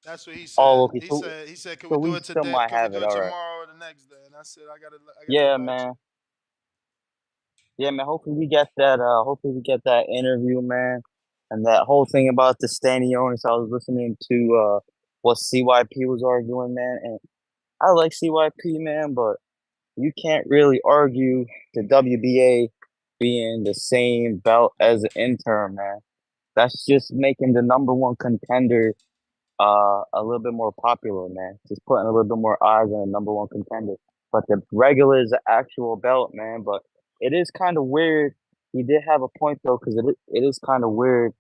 C: That's what he said.
J: Oh, okay.
C: He said, "Can
J: So
C: we do
J: we
C: it
J: still
C: today?
J: might
C: Can we
J: have
C: do
J: it.
C: it
J: All right.
C: tomorrow or the next day?" And I said, "I gotta
J: Yeah,
C: get back to
J: man.
C: you."
J: Yeah, man. Hopefully we get that. Hopefully we get that interview, man. And that whole thing about the Stanionis. I was listening to what CYP was arguing, man. And I like CYP, man, but you can't really argue the WBA being the same belt as an interim, man. That's just making the number one contender a little bit more popular, man. Just putting a little bit more eyes on the number one contender. But the regular is the actual belt, man. But it is kind of weird he did have a point though, because it is kind of weird,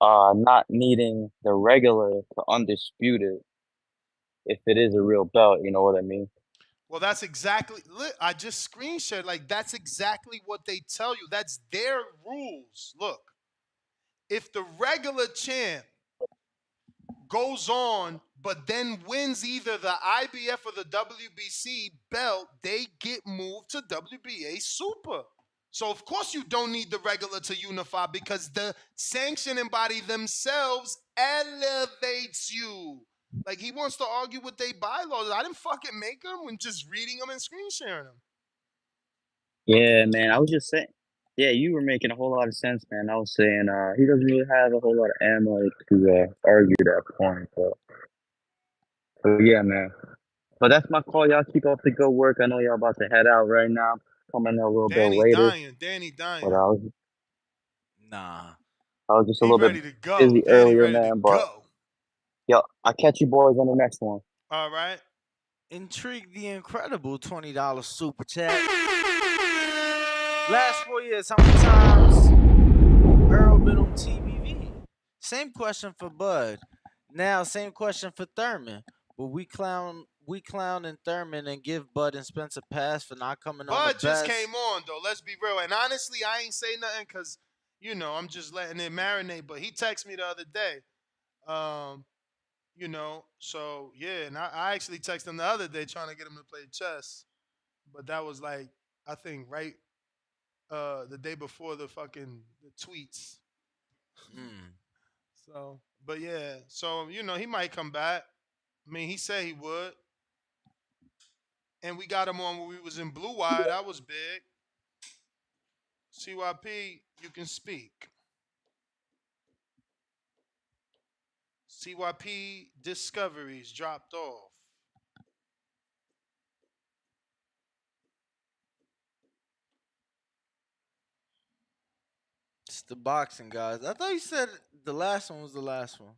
J: not needing the regular to undispute it if it is a real belt. You know what I mean?
C: Well, that's exactly. I just screen shared. Like that's exactly what they tell you. That's their rules. Look, if the regular champ goes on, but then wins either the IBF or the WBC belt, they get moved to WBA Super. So of course you don't need the regular to unify because the sanctioning body themselves elevates you. Like he wants to argue with their bylaws. I didn't fucking make them when just reading them and screen sharing them.
J: Yeah, man. I was just saying. Yeah, you were making a whole lot of sense, man. I was saying he doesn't really have a whole lot of ammo to argue that point. So yeah, man. But that's my call. Y'all keep up the good work. I know y'all about to head out right now. Coming a little bit later.
C: Danny dying.
J: But
P: Nah.
J: I was just a
C: He
J: little
C: ready
J: bit
C: to go.
J: busy
C: Danny
J: earlier,
C: ready to
J: man. But
C: go.
J: yo, I'll catch you boys on the next one.
C: All right.
P: Intrigue the Incredible $20 super chat. Last 4 years, how many times Earl been on TBV? Same question for Bud. Now, same question for Thurman. But we clown and Thurman and give Bud and Spence a pass for not coming on the
C: Bud
P: best.
C: just came on though. Let's be real. And honestly, I ain't say nothing because I'm just letting it marinate. But he texted me the other day. So yeah, and I actually texted him the other day trying to get him to play chess. But that was like, I think right the day before the tweets. So, but yeah, so he might come back. I mean, he said he would. And we got him on when we was in Blue Wire. That was big. CYP, you can speak. CYP Discoveries dropped off.
P: It's the boxing guys. I thought you said the last one was the last one.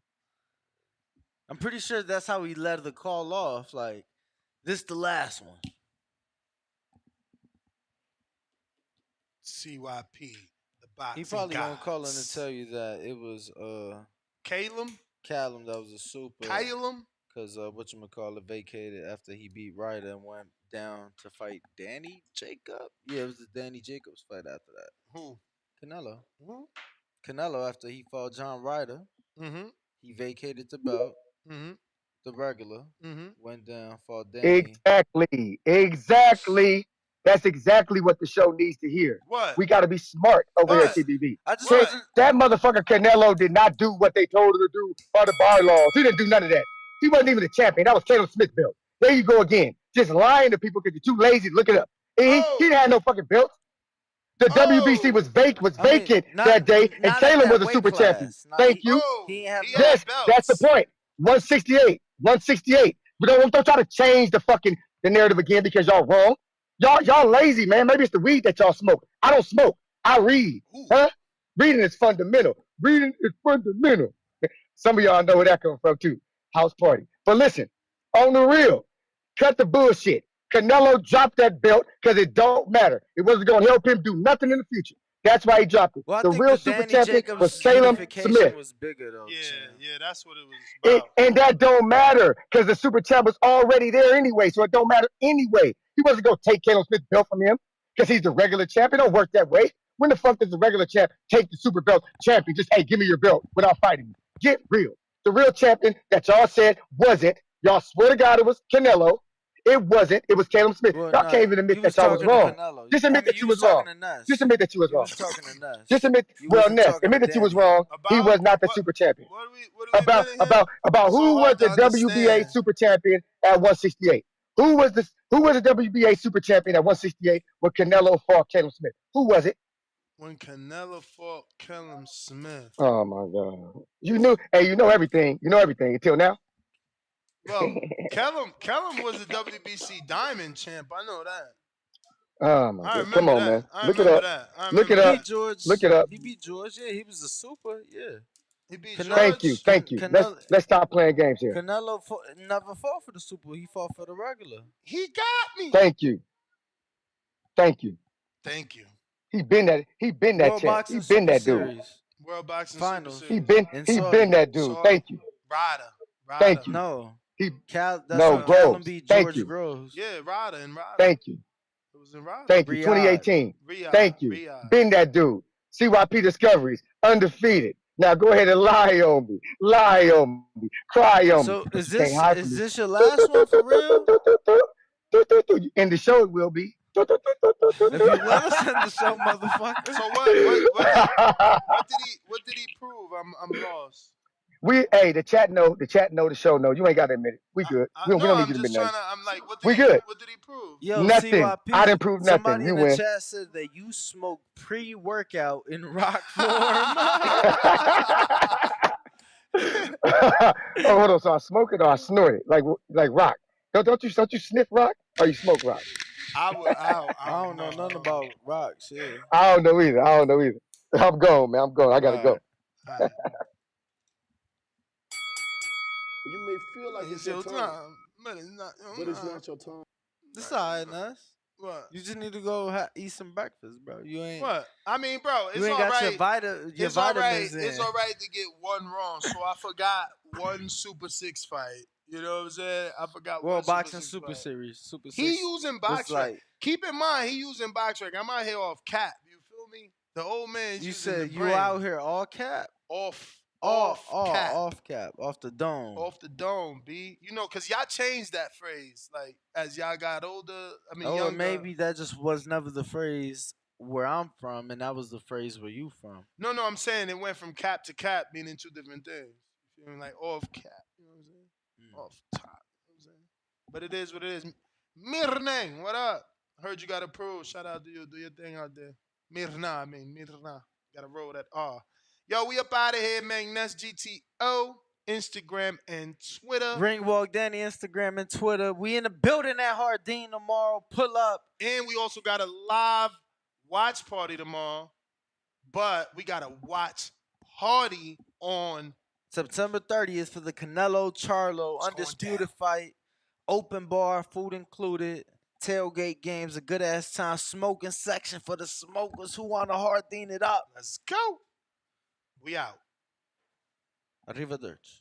P: I'm pretty sure that's how he led the call off. Like, this the last one.
C: CYP, the boxing
P: He probably
C: gods.
P: gonna call in to tell you that it was
C: Callum
P: that was a super.
C: Callum?
P: Because whatchamacallit vacated after he beat Ryder and went down to fight Danny Jacob. Yeah, it was the Danny Jacobs fight after that.
C: Who?
P: Canelo.
C: Who?
P: Canelo, after he fought John Ryder, he vacated the belt, the regular, went down, fought Danny.
D: Exactly. That's exactly what the show needs to hear.
C: What?
D: We got to be smart over here at TBV. That motherfucker Canelo did not do what they told him to do by the bylaws. He didn't do none of that. He wasn't even a champion. That was Caleb Smith belt. There you go again. Just lying to people because you're too lazy to look it up. He didn't have no fucking belt. The WBC was vacant that day, and Caleb was a super champion. Thank you. Yes, that's the point. 168. But don't try to change the narrative again because y'all wrong. Y'all lazy, man. Maybe it's the weed that y'all smoke. I don't smoke. I read. Huh? Reading is fundamental. Some of y'all know where that comes from too. House party. But listen, on the real, cut the bullshit. Canelo dropped that belt because it don't matter. It wasn't going to help him do nothing in the future. That's why he dropped it.
P: Well,
D: the real super
P: Danny
D: champion
P: Jacobs
D: was Caleb Smith.
P: was bigger though.
C: Yeah, that's what it was about.
D: And that don't matter because the super champ was already there anyway, so it don't matter anyway. He wasn't going to take Caleb Smith's belt from him because he's the regular champ. It don't work that way. When the fuck does the regular champ take the super belt champion? Just, hey, give me your belt without fighting me. Get real. The real champion that y'all said wasn't. Y'all swear to God it was Canelo. It wasn't. It was Caleb Smith. Y'all can't even admit that y'all was wrong. Just admit that you was wrong. Just admit that you was wrong. Just admit. Well, Ness, admit that you was wrong. He was not the super champion. About who was the WBA super champion at 168? Who was the WBA super champion at 168 when Canelo fought Caleb Smith? Who was it?
C: When Canelo fought Caleb Smith.
D: Oh my God! You knew. Hey, you know everything. You know everything until now.
C: Well, Callum was the WBC Diamond champ. I know that.
D: Oh my God! Come on, man. Look it up. Look it up. Look it up.
P: He beat George. Yeah, he was a super. Yeah.
C: He beat
P: George.
D: Thank you. Let's stop playing games here.
P: Canelo never fought for the super. He fought for the regular.
C: He got me.
D: Thank you.
C: Thank you.
D: He been that
P: World
D: champ. He
P: Boxing
D: been
P: Super
D: that dude.
P: Series.
C: World Boxing
P: Finals.
C: Super
D: He
C: Series.
D: been
P: In
D: that dude.
C: Saudi.
D: Thank you.
C: Ryder.
D: Thank you.
P: No.
D: He
P: That's
D: no
P: when Callum
D: Groves.
P: beat
D: Thank
P: George
D: you.
P: Groves.
C: Yeah, Ryder and Ryder.
D: Thank you.
C: It was in Ryder.
D: Thank you.
P: Riyadh.
D: 2018.
C: Riyadh.
D: Thank you.
C: Riyadh.
D: Been that dude. CYP Discoveries. Undefeated. Now go ahead and lie on me. Lie on me. Cry on me.
P: So
D: But
P: is
D: you can't hide from
P: this
D: me.
P: your last one for real?
D: And the show it will be.
P: If you let us in the show, motherfucker.
C: So what did he prove? I'm lost.
D: The chat know the show know. You ain't got to admit it. We good. We
C: No,
D: don't need
C: I'm
D: you to admit
C: just
D: nothing.
C: trying to. I'm like, what
D: We good.
C: did he prove?
P: Yo,
D: Nothing.
P: CYP,
D: I didn't prove nothing.
P: somebody
D: You
P: in the
D: win.
P: chat said that you smoke pre-workout in rock form.
D: Oh, hold on. So I smoke it or I snort it like rock. Don't you sniff rock or you smoke rock?
P: I don't know nothing about rock shit.
D: I don't know either. I'm gone, man. I'm gone. I gotta go.
H: You may feel like it's your time,
C: but it's not.
H: but it's not your time.
P: This alright, Ness.
C: What?
P: You just need to go eat some breakfast, bro. You ain't.
C: What? I mean, bro, it's
P: you ain't
C: all
P: got
C: right.
P: your vitamins in.
C: It's all right to get one wrong. So I forgot one Super 6 fight. You know what I'm saying? I forgot
P: World
C: one
P: Boxing
C: Super 6 fight.
P: Series. Super 6.
C: He using box rec. Keep in mind, he using box rec. I'm out here off cap. You feel me? The old man.
P: You
C: using
P: said
C: the
P: you
C: brain.
P: out here all cap?
C: Off
P: cap. Off the dome.
C: Off the dome, B. You know, because y'all changed that phrase. Like, as y'all got older,
P: Or
C: younger.
P: maybe that just was never the phrase where I'm from, and that was the phrase where you from.
C: No, I'm saying it went from cap to cap, meaning two different things. You feel me? Like, off cap. You know what I'm saying? Off top. You know what I'm saying? But it is what it is. Mirnang, what up? Heard you got a pro. Shout out to you. Do your thing out there. Mirna. Gotta roll that R. Yo, we up out of here, man. That's GTO, Instagram, and Twitter.
P: Ringwalk Danny, Instagram and Twitter. We in the building at Hardin tomorrow. Pull up.
C: And we also got a live watch party tomorrow. But we got a watch party on
P: September 30th for the Canelo Charlo undisputed fight. Open bar, food included. Tailgate games, a good ass time. Smoking section for the smokers who want to Hardin it up.
C: Let's go. We out.
P: Arrivederci.